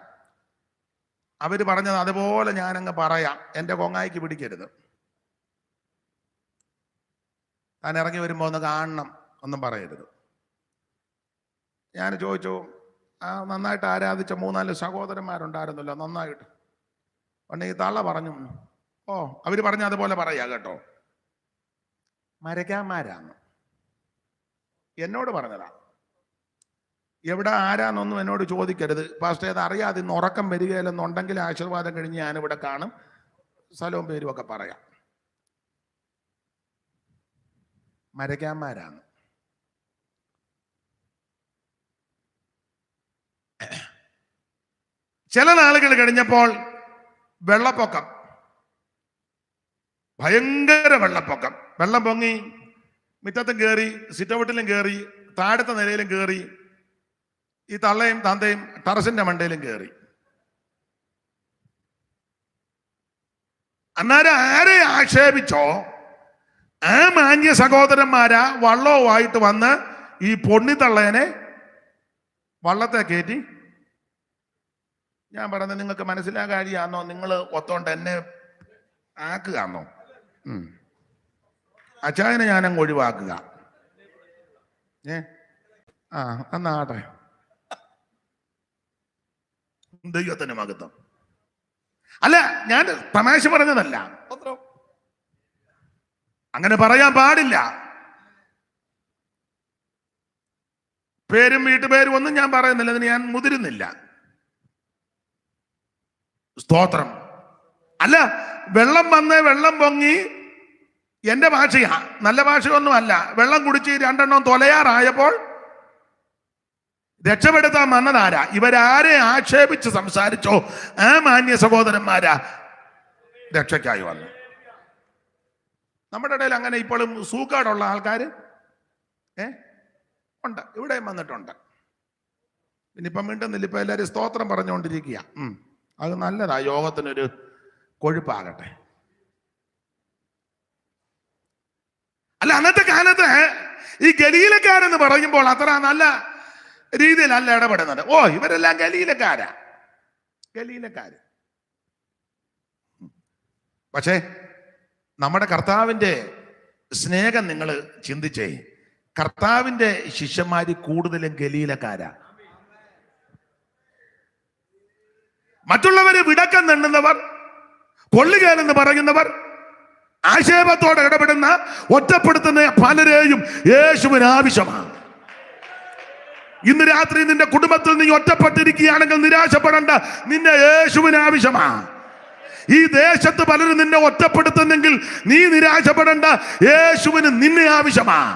അവര് പറഞ്ഞത് അതുപോലെ ഞാനങ്ങ് പറയാം, എൻ്റെ കൊങ്ങായിക്ക് പിടിക്കരുത്, താൻ ഇറങ്ങി വരുമ്പോൾ ഒന്ന് കാണണം ഒന്നും പറയരുത്. ഞാൻ ചോദിച്ചു, നന്നായിട്ട് ആരാധിച്ച 3-4 സഹോദരന്മാരുണ്ടായിരുന്നല്ലോ, നന്നായിട്ട്. പണ്ട് ഈ തള്ള പറഞ്ഞു, ഓ അവര് പറഞ്ഞ അതുപോലെ പറയാ കേട്ടോ, മരക്കാന്മാരാന്ന് എന്നോട് പറഞ്ഞതാ. എവിടെ ആരാന്നൊന്നും എന്നോട് ചോദിക്കരുത് പാസ്റ്റർ, അത് അറിയാതെ ഇന്ന് ഉറക്കം വരികയില്ലെന്നുണ്ടെങ്കിൽ ആശീർവാദം കഴിഞ്ഞ് ഞാനിവിടെ കാണും, സ്ഥലവും പേരും ഒക്കെ പറയാം. മരക്കാന്മാരാണ്. ചില നാളുകൾ കഴിഞ്ഞപ്പോൾ വെള്ളപ്പൊക്കം, ഭയങ്കര വെള്ളപ്പൊക്കം. വെള്ളം പൊങ്ങി മുറ്റത്തും കയറി, സിറ്റൗട്ടിലും കയറി, താഴത്തെ നിലയിലും കയറി, ഈ തള്ളയും തന്തയും ടെറസിന്റെ മണ്ടയിലും കയറി. അന്നേരം ആരെ ആക്ഷേപിച്ചോ ആ മാന്യ സഹോദരന്മാരാ വള്ളവുമായിട്ട് വന്ന് ഈ പൊണ്ണിത്തള്ളേനെ വള്ളത്തെ കയറ്റി. ഞാൻ പറഞ്ഞത് നിങ്ങൾക്ക് മനസ്സിലാകാഴിയാന്നോ, നിങ്ങൾ ഒത്തോണ്ട് എന്നെ ആക്കുകയാന്നോ? അച്ചായനെ ഞാനങ്ങ് ഒഴിവാക്കുക. എന്നാട്ടെ, ദൈവത്തിന് മഹത്വം. അല്ല, ഞാൻ തമാശ പറഞ്ഞതല്ല, അങ്ങനെ പറയാൻ പാടില്ല. പേരും വീട്ടുപേരും ഒന്നും ഞാൻ പറയുന്നില്ല, അതിന് ഞാൻ മുതിരുന്നില്ല. സ്തോത്രം. അല്ല, വെള്ളം വന്ന് വെള്ളം പൊങ്ങി, എന്റെ ഭാഷയാ, നല്ല ഭാഷയൊന്നും അല്ല. വെള്ളം കുടിച്ച് 2 തൊലയാറായപ്പോൾ രക്ഷപ്പെടുത്താൻ വന്നതാരാ? ഇവരാരെ ആക്ഷേപിച്ച് സംസാരിച്ചോ ആ മാന്യ സഹോദരന്മാരാ രക്ഷയ്ക്കായി വന്നു. നമ്മുടെ ഇടയിൽ അങ്ങനെ ഇപ്പോഴും സൂക്കാടുള്ള ആൾക്കാർ ഉണ്ട്, ഇവിടെയും വന്നിട്ടുണ്ട്. പിന്നെ ഇപ്പം മിണ്ടുന്നില്ല, ഇപ്പൊ എല്ലാവരും സ്തോത്രം പറഞ്ഞുകൊണ്ടിരിക്കുക. അത് നല്ലതാ, യോഗത്തിനൊരു കൊഴുപ്പാകട്ടെ. അല്ല, അന്നത്തെ കാലത്ത് ഈ ഗലീലക്കാരെന്ന് പറയുമ്പോൾ അത്ര നല്ല രീതിയിലല്ല ഇടപെടുന്നത്. ഓ ഇവരെല്ലാം ഗലീലക്കാരാ. പക്ഷേ നമ്മുടെ കർത്താവിൻ്റെ സ്നേഹം നിങ്ങൾ ചിന്തിച്ചേ, കർത്താവിൻ്റെ ശിഷ്യന്മാര് കൂടുതലും ഗലീലക്കാരാ. മറ്റുള്ളവരെ വിടക്കം നിന്നുന്നവർ, കൊള്ളുകയെന്ന് പറയുന്നവർ, ആക്ഷേപത്തോടെ ഇടപെടുന്ന, ഒറ്റപ്പെടുത്തുന്ന പലരെയും യേശുവിന് ആവശ്യമാണ്. ഇന്ന് രാത്രി നിന്റെ കുടുംബത്തിൽ നീ ഒറ്റപ്പെട്ടിരിക്കുകയാണെങ്കിൽ നിരാശപ്പെടേണ്ട, നിന്നെ യേശുവിന് ആവശ്യമാണ്. ഈ ദേശത്ത് പലരും നിന്നെ ഒറ്റപ്പെടുത്തുന്നെങ്കിൽ നീ നിരാശപ്പെടേണ്ട, യേശുവിന് നിന്നെ ആവശ്യമാണ്.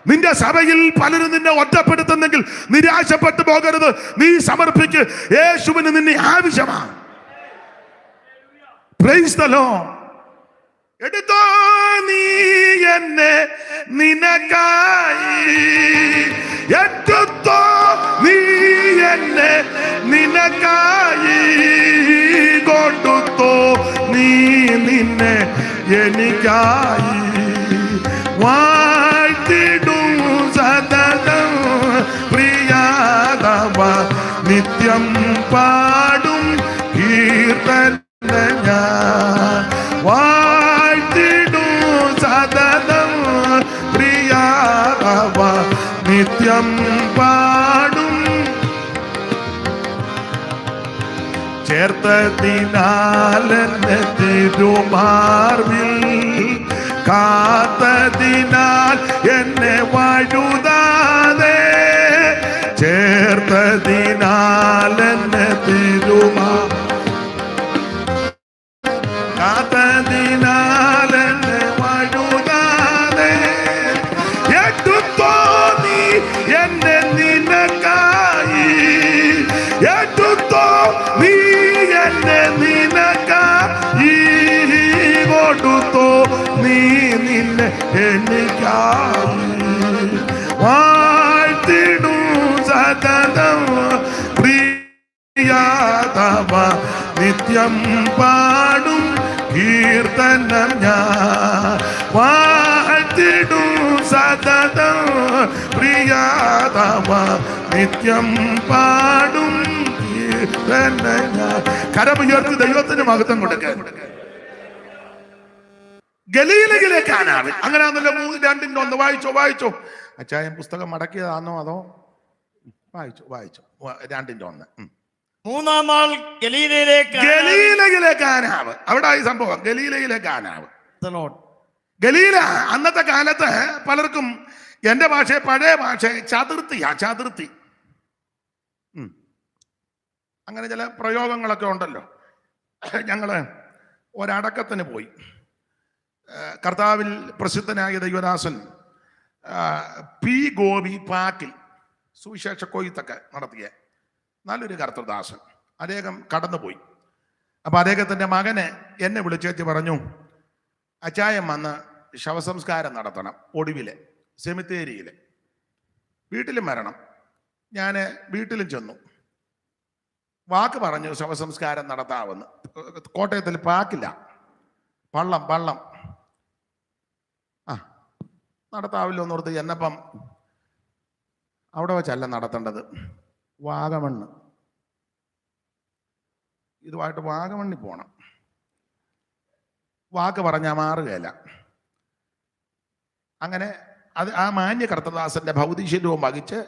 നിന്റെ സഭയിൽ പലരും നിന്നെ ഒറ്റപ്പെടുത്തുന്നെങ്കിൽ നിരാശപ്പെട്ടു പോകരുത്, നീ സമർപ്പിക്ക്, യേശുവിന് നിന്നെ ആവശ്യമാണ്. Price the Lord. എടുത്തോ നീ എന്നെ നിനക്കായി, എടുത്തോ നീ എന്നെ നിനക്കായി, കൊടുത്തോ നീ നിന്നെ എനിക്കായി, വാഴ്ത്തിടും സദനം പ്രിയാതവ, നിത്യം പാടും കീർത്തന ഞാൻ, വാഴ്ത്തിടും സദനം പ്രിയാതവ, നിത്യം പാടും. ചേർത്തതിനാൽ എന്നെ തിരുമാർവിൽ, കാത്തതിനാൽ എന്നെ വഴുതാതെ, ചേർത്തതിനാൽ എന്നെ കാത്തതിനാൽ എന്നെ വഴുതാതെ, എടുത്തോ നീ എന്നെ നിനക്കായി, എടുത്തോ നീ എന്നെ നിനക്കായി, കൊടുത്തോ നീ നിന്നെ എനിക്കായി. വാഴ്ത്തിടും സതതം പ്രിയാതവ, നിത്യം പാടും കീർത്തനം ഞാൻ. വാഴ്ത്തിടും സതതം പ്രിയാതവ, നിത്യം പാടും കീർത്തനം ഞാൻ. കരമുയർത്തി ദൈവത്തിന് മഹത്വം കൊടുക്കാൻ. ഗലീലയിലെ കാനാവിൽ, അങ്ങനെയാണല്ലോ 3:2 വായിച്ചോ. അച്ചായൻ പുസ്തകം മടക്കിയതാണോ അതോ വായിച്ചോ 2:1. 3-ാം നാൾ ഗലീലയിലെ കാനാവ്. അവിടെ ഈ സംഭവം ഗലീലയിലെ കാനാവ്. ഗലീല അന്നത്തെ കാലത്ത് പലർക്കും, എന്റെ ഭാഷ പഴയ ഭാഷ ചതുർത്ഥി, അങ്ങനെ ചില പ്രയോഗങ്ങളൊക്കെ ഉണ്ടല്ലോ. ഞങ്ങള് ഒരടക്കത്തിന് പോയി. കർത്താവിൽ പ്രസിദ്ധനായ ദൈവദാസൻ പി ഗോപി പാക്കിൽ സുവിശേഷ കൊയ്ത്തൊക്കെ നടത്തിയ നല്ലൊരു കർത്തൃദാസൻ. അദ്ദേഹം കടന്നുപോയി. അപ്പൊ അദ്ദേഹത്തിന്റെ മകനെ എന്നെ വിളിച്ചേച്ച് പറഞ്ഞു, അച്ചായം വന്ന് ശവസംസ്കാരം നടത്തണം. ഒടുവിലെ സെമിത്തേരിയിലെ വീട്ടിലും വരണം. ഞാൻ വീട്ടിലും ചെന്നു. വാക്ക് പറഞ്ഞു ശവസംസ്കാരം നടത്താമെന്ന്. കോട്ടയത്തിൽ പാക്കില്ല, പള്ളം നടത്താവില്ലോ എന്നോർത്ത് എന്നപ്പം അവിടെ വെച്ചല്ല നടത്തേണ്ടത്, വാഗമണ്ണ്. ഇതുമായിട്ട് വാഗമണ്ണിൽ പോകണം. വാക്ക് പറഞ്ഞാൽ മാറുകയില്ല. അങ്ങനെ ആ മാന്യ കർത്തദാസന്റെ ഭൗതികശരീരവും വഹിച്ച്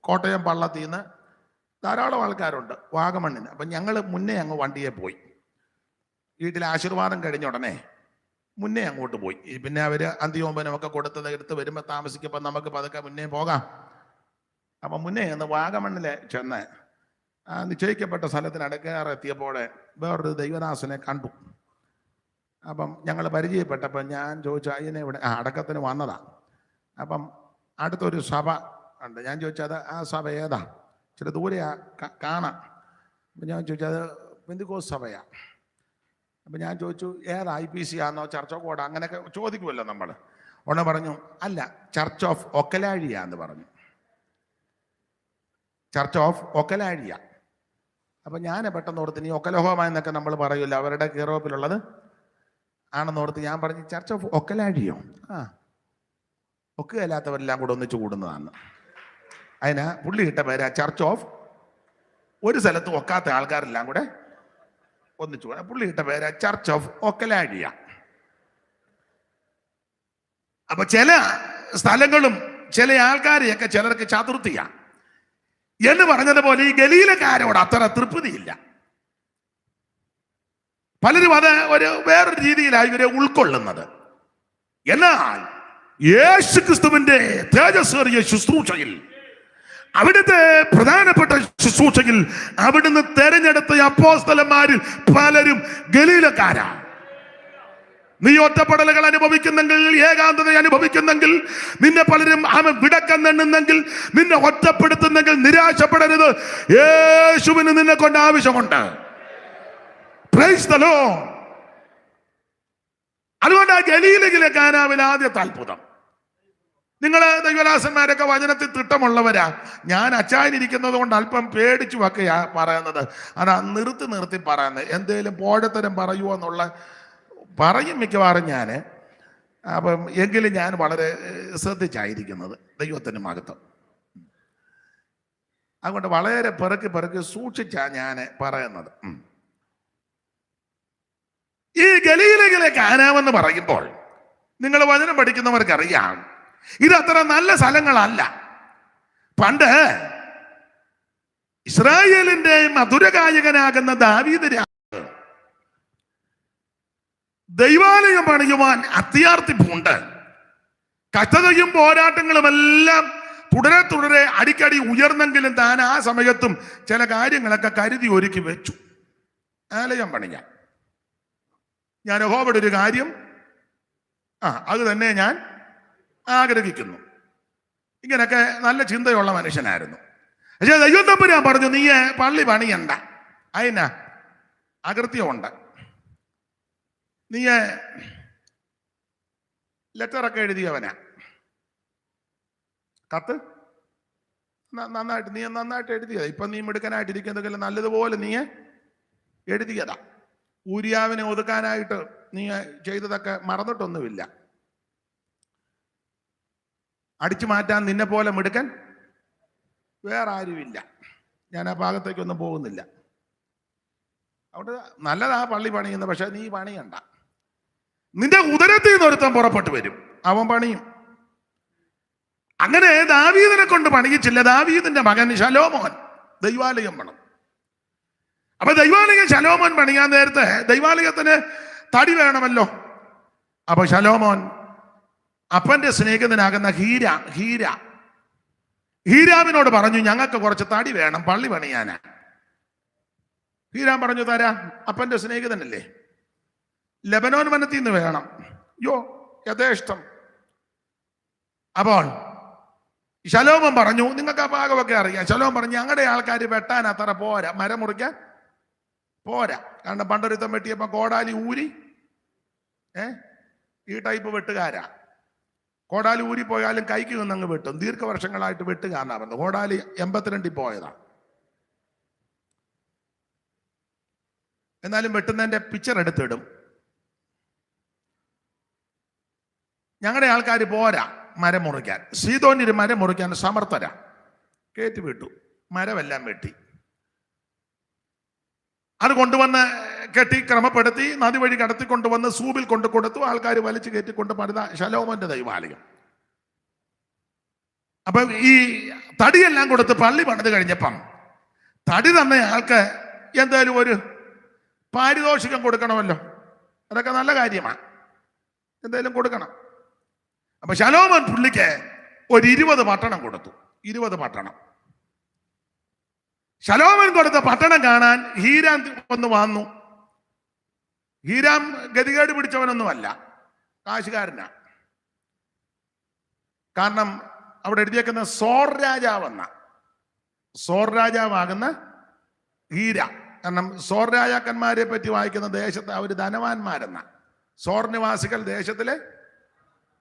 കോട്ടയം പള്ളത്തിൽ നിന്ന് ധാരാളം ആൾക്കാരുണ്ട് വാഗമണ്ണിന്. അപ്പം ഞങ്ങൾ മുന്നേ അങ്ങ് വണ്ടിയെ പോയി. വീട്ടിൽ ആശീർവാദം കഴിഞ്ഞ ഉടനെ മുന്നേ അങ്ങോട്ട് പോയി. പിന്നെ അവർ അന്ത്യോപനമൊക്കെ കൊടുത്തത് എടുത്ത് വരുമ്പോൾ താമസിക്കുമ്പോൾ നമുക്ക് പതുക്കെ മുന്നേ പോകാം. അപ്പം മുന്നേ ഒന്ന് വാഗമണ്ണിലെ ചെന്ന് നിശ്ചയിക്കപ്പെട്ട സ്ഥലത്തിന് അടുക്കേറെത്തിയപ്പോൾ വേറൊരു ദൈവദാസനെ കണ്ടു. അപ്പം ഞങ്ങൾ പരിചയപ്പെട്ടപ്പോൾ ഞാൻ ചോദിച്ചു, അതിനെ ഇവിടെ അടക്കത്തിന് വന്നതാ. അപ്പം അടുത്തൊരു സഭ ഉണ്ട്. ഞാൻ ചോദിച്ചത് ആ സഭ ഏതാ? ചില ദൂരെയാ കാണാം. അപ്പം ഞാൻ ചോദിച്ചത് പെന്തിക്കോസ് സഭയാ. അപ്പം ഞാൻ ചോദിച്ചു ഏതാ, IPC ആണോ ചർച്ച് ഓഫ് ഗോഡ് അങ്ങനെയൊക്കെ ചോദിക്കുമല്ലോ നമ്മൾ. ഉടനെ പറഞ്ഞു അല്ല, ചർച്ച് ഓഫ് ഒക്കലാഴിയ എന്ന് പറഞ്ഞു. ചർച്ച് ഓഫ് ഒക്കലാഴിയ. അപ്പം ഞാൻ പെട്ടെന്ന് ഓർത്ത്, ഇനി ഒക്കലഹോമ എന്നൊക്കെ നമ്മൾ പറയുമല്ലോ, അവരുടെ കീറോപ്പിലുള്ളത് ആണെന്നോർത്ത് ഞാൻ പറഞ്ഞു ചർച്ച് ഓഫ് ഒക്കലാഴിയോ? ഒക്കുകയില്ലാത്തവരെല്ലാം കൂടെ ഒന്നിച്ചു കൂടുന്നതാണ്. അതിന് പുള്ളി ഇട്ട പേരാ ചർച്ച് ഓഫ്, ഒരു സ്ഥലത്ത് ഒക്കാത്ത ആൾക്കാരെല്ലാം കൂടെ ഒന്നിച്ചു. പുള്ളി ഇട്ട പേരാ ചർച്ച് ഓഫ് ഒക്കലാഴിയ. അപ്പൊ ചില സ്ഥലങ്ങളും ചില ആൾക്കാരെയൊക്കെ ചിലർക്ക് ചതുർത്ഥിയ എന്ന് പറഞ്ഞതുപോലെ ഈ ഗലീലക്കാരോട് അത്ര തൃപ്തിയില്ല. പലരും അത് വേറൊരു രീതിയിലാണ് ഇവരെ ഉൾക്കൊള്ളുന്നത്. എന്നാൽ യേശു ക്രിസ്തുവിന്റെ തേജസ്സേറിയ ശുശ്രൂഷയിൽ, അവിടുത്തെ പ്രധാനപ്പെട്ട ശുശ്രൂഷയിൽ അവിടുന്ന് തെരഞ്ഞെടുത്ത അപ്പോസ്തലന്മാരിൽ പലരും ഗലീലക്കാരാ. നീ ഒറ്റപ്പെടലുകൾ അനുഭവിക്കുന്നെങ്കിൽ, ഏകാന്തത അനുഭവിക്കുന്നെങ്കിൽ, നിന്നെ പലരും വിടക്കെന്നെണ്ണുന്നെങ്കിൽ, നിന്നെ ഒറ്റപ്പെടുത്തുന്നെങ്കിൽ നിരാശപ്പെടരുത്. യേശുവിന് നിന്നെ കൊണ്ട് ആവശ്യമുണ്ട്. Price the Lord. അതുകൊണ്ട് ആ ഗലീലയിലെ കാനാവിലെ ആദ്യത്തെ അത്ഭുതം. നിങ്ങൾ ദൈവദാസന്മാരൊക്കെ വചനത്തിൽ തിട്ടമുള്ളവരാ. ഞാൻ അച്ചായനിരിക്കുന്നത് കൊണ്ട് അല്പം പേടിച്ചു വക്കെയാ പറയുന്നത്. അതാ നിർത്തി പറയുന്നത്. എന്തേലും പോഴത്തരം പറയുമോ എന്നുള്ള പറയും മിക്കവാറും ഞാൻ. അപ്പം എങ്കിലും ഞാൻ വളരെ ശ്രദ്ധിച്ചായിരിക്കുന്നത്. ദൈവത്തിന് മഹത്വം. അതുകൊണ്ട് വളരെ പെറുക്കി സൂക്ഷിച്ചാ ഞാൻ പറയുന്നത്. ഈ ഗലീലയിലെ കാനാവെന്ന് പറയുമ്പോൾ നിങ്ങൾ വചനം പഠിക്കുന്നവർക്കറിയാം, ഇത് അത്ര നല്ല സ്ഥലങ്ങളല്ല. പണ്ട് ഇസ്രായേലിന്റെ മധുരഗായകനാകുന്ന ദാവീദ് രാജാവ് ദൈവാലയം പണിയുവാൻ അത്യാർത്തി പൂണ്ട്. കഷ്ടതയും പോരാട്ടങ്ങളും എല്ലാം തുടരെ അടിക്കടി ഉയർന്നെങ്കിലും താൻ ആ സമയത്തും ചില കാര്യങ്ങളൊക്കെ കരുതി ഒരുക്കി വെച്ചു. ആലയം പണിയാൻ ഞാൻ യഹോവയുടെ ഒരു കാര്യം അത് തന്നെ ഞാൻ ആഗ്രഹിക്കുന്നു. ഇങ്ങനൊക്കെ നല്ല ചിന്തയുള്ള മനുഷ്യനായിരുന്നു. പക്ഷെ ദൈവം തമ്പുരാൻ പറഞ്ഞു, നീ പള്ളി പണിയണ്ട, അതിനാ അകൃത്യമുണ്ട്. നീ ലെറ്ററൊക്കെ എഴുതിയവനാ, കത്ത് നന്നായിട്ട് എഴുതിയതാ. ഇപ്പൊ നീ മിടുക്കനായിട്ടിരിക്കുന്നെങ്കിലും നല്ലതുപോലെ നീ എഴുതിയതാ. ഊരിയാവിനെ ഒതുക്കാനായിട്ട് നീ ചെയ്തതൊക്കെ മറന്നിട്ടൊന്നുമില്ല. അടിച്ചു മാറ്റാൻ നിന്നെ പോലെ മിടുക്കൻ വേറെ ആരുമില്ല. ഞാൻ ആ ഭാഗത്തേക്കൊന്നും പോകുന്നില്ല. അവിടെ നല്ലതാ പള്ളി പണിയുന്നത്, പക്ഷെ നീ പണിയണ്ട. നിന്റെ ഉദരത്തിൽ നിന്ന് ഒരുത്തൻ പുറപ്പെട്ടു വരും, അവൻ പണിയും. അങ്ങനെ ദാവീദിനെ കൊണ്ട് പണിയിച്ചില്ല. ദാവീദിന്റെ മകൻ ശലോമോൻ ദൈവാലയം പണിതു. അപ്പൊ ദൈവാലയം ശലോമോൻ പണിയാൻ നേരത്തെ ദൈവാലയത്തിന് തടി വേണമല്ലോ. അപ്പൊ ശലോമോൻ അപ്പന്റെ സ്നേഹിതനാകുന്ന ഹീരാമിനോട് പറഞ്ഞു, ഞങ്ങൾക്ക് കുറച്ച് തടി വേണം പള്ളി പണിയാനാ. ഹീരാം പറഞ്ഞു, തരാം, അപ്പന്റെ സ്നേഹിതനല്ലേ, ലെബനോൻ വനത്തിൽ നിന്ന് വേണം. യഥേഷ്ടം. അപ്പോൾ ശലോമോൻ പറഞ്ഞു, നിങ്ങൾക്ക് ആ ഭാഗമൊക്കെ അറിയാം. ശലോമോൻ പറഞ്ഞു, ഞങ്ങളുടെ ആൾക്കാർ വെട്ടാൻ അത്ര പോരാ, മരം മുറിക്കാൻ പോരാ. കാരണം പണ്ടൊരുത്തം വെട്ടിയപ്പോ കോടാലി ഊരി ഈ ടൈപ്പ് വെട്ടുകാരാ. കോടാലി ഊരി പോയാലും കൈക്ക് നിന്നങ്ങ് വെട്ടും. ദീർഘവർഷങ്ങളായിട്ട് വെട്ടുകാരനാ പറഞ്ഞു. കോടാലി 82 പോയതാ. എന്നാലും വെട്ടുന്നതിന്റെ പിക്ചർ എടുത്തിടും. ഞങ്ങളുടെ ആൾക്കാർ പോരാ മരം മുറിക്കാൻ. സീതോന്യര് മരം മുറിക്കാൻ സമർത്ഥരാ. കയറ്റി വിട്ടു, മരമെല്ലാം വെട്ടി. അത് കൊണ്ടുവന്ന് കെട്ടി ക്രമപ്പെടുത്തി നദി വഴി കടത്തിക്കൊണ്ടുവന്ന് സൂബിൽ കൊണ്ട് കൊടുത്തു. ആൾക്കാർ വലിച്ചു കയറ്റിക്കൊണ്ട് പണിത ശലോമോന്റെ ദൈവാലയം. അപ്പൊ ഈ തടിയെല്ലാം കൊടുത്ത് പള്ളി പണിത് കഴിഞ്ഞപ്പം തടി തന്നെ ആൾക്ക് എന്തായാലും ഒരു പാരിതോഷികം കൊടുക്കണമല്ലോ. അതൊക്കെ നല്ല കാര്യമാണ്, എന്തായാലും കൊടുക്കണം. അപ്പൊ ശലോമോൻ പുള്ളിക്ക് ഒരു 20 പട്ടണം കൊടുത്തു. 20 പട്ടണം. ശലോമോൻ കൊടുത്ത പട്ടണം കാണാൻ ഹീരാം ഒന്ന് വന്നു. ഹീരാം ഗതികേട് പിടിച്ചവനൊന്നുമല്ല, കാശുകാരനാ. കാരണം അവിടെ എഴുതിയേക്കുന്ന സോർ രാജാവാകുന്ന ഹീര. കാരണം സോർ രാജാക്കന്മാരെ പറ്റി വായിക്കുന്ന ദേശത്ത് അവർ ധനവാന്മാരെന്ന. സോർ നിവാസികൾ ദേശത്തിലെ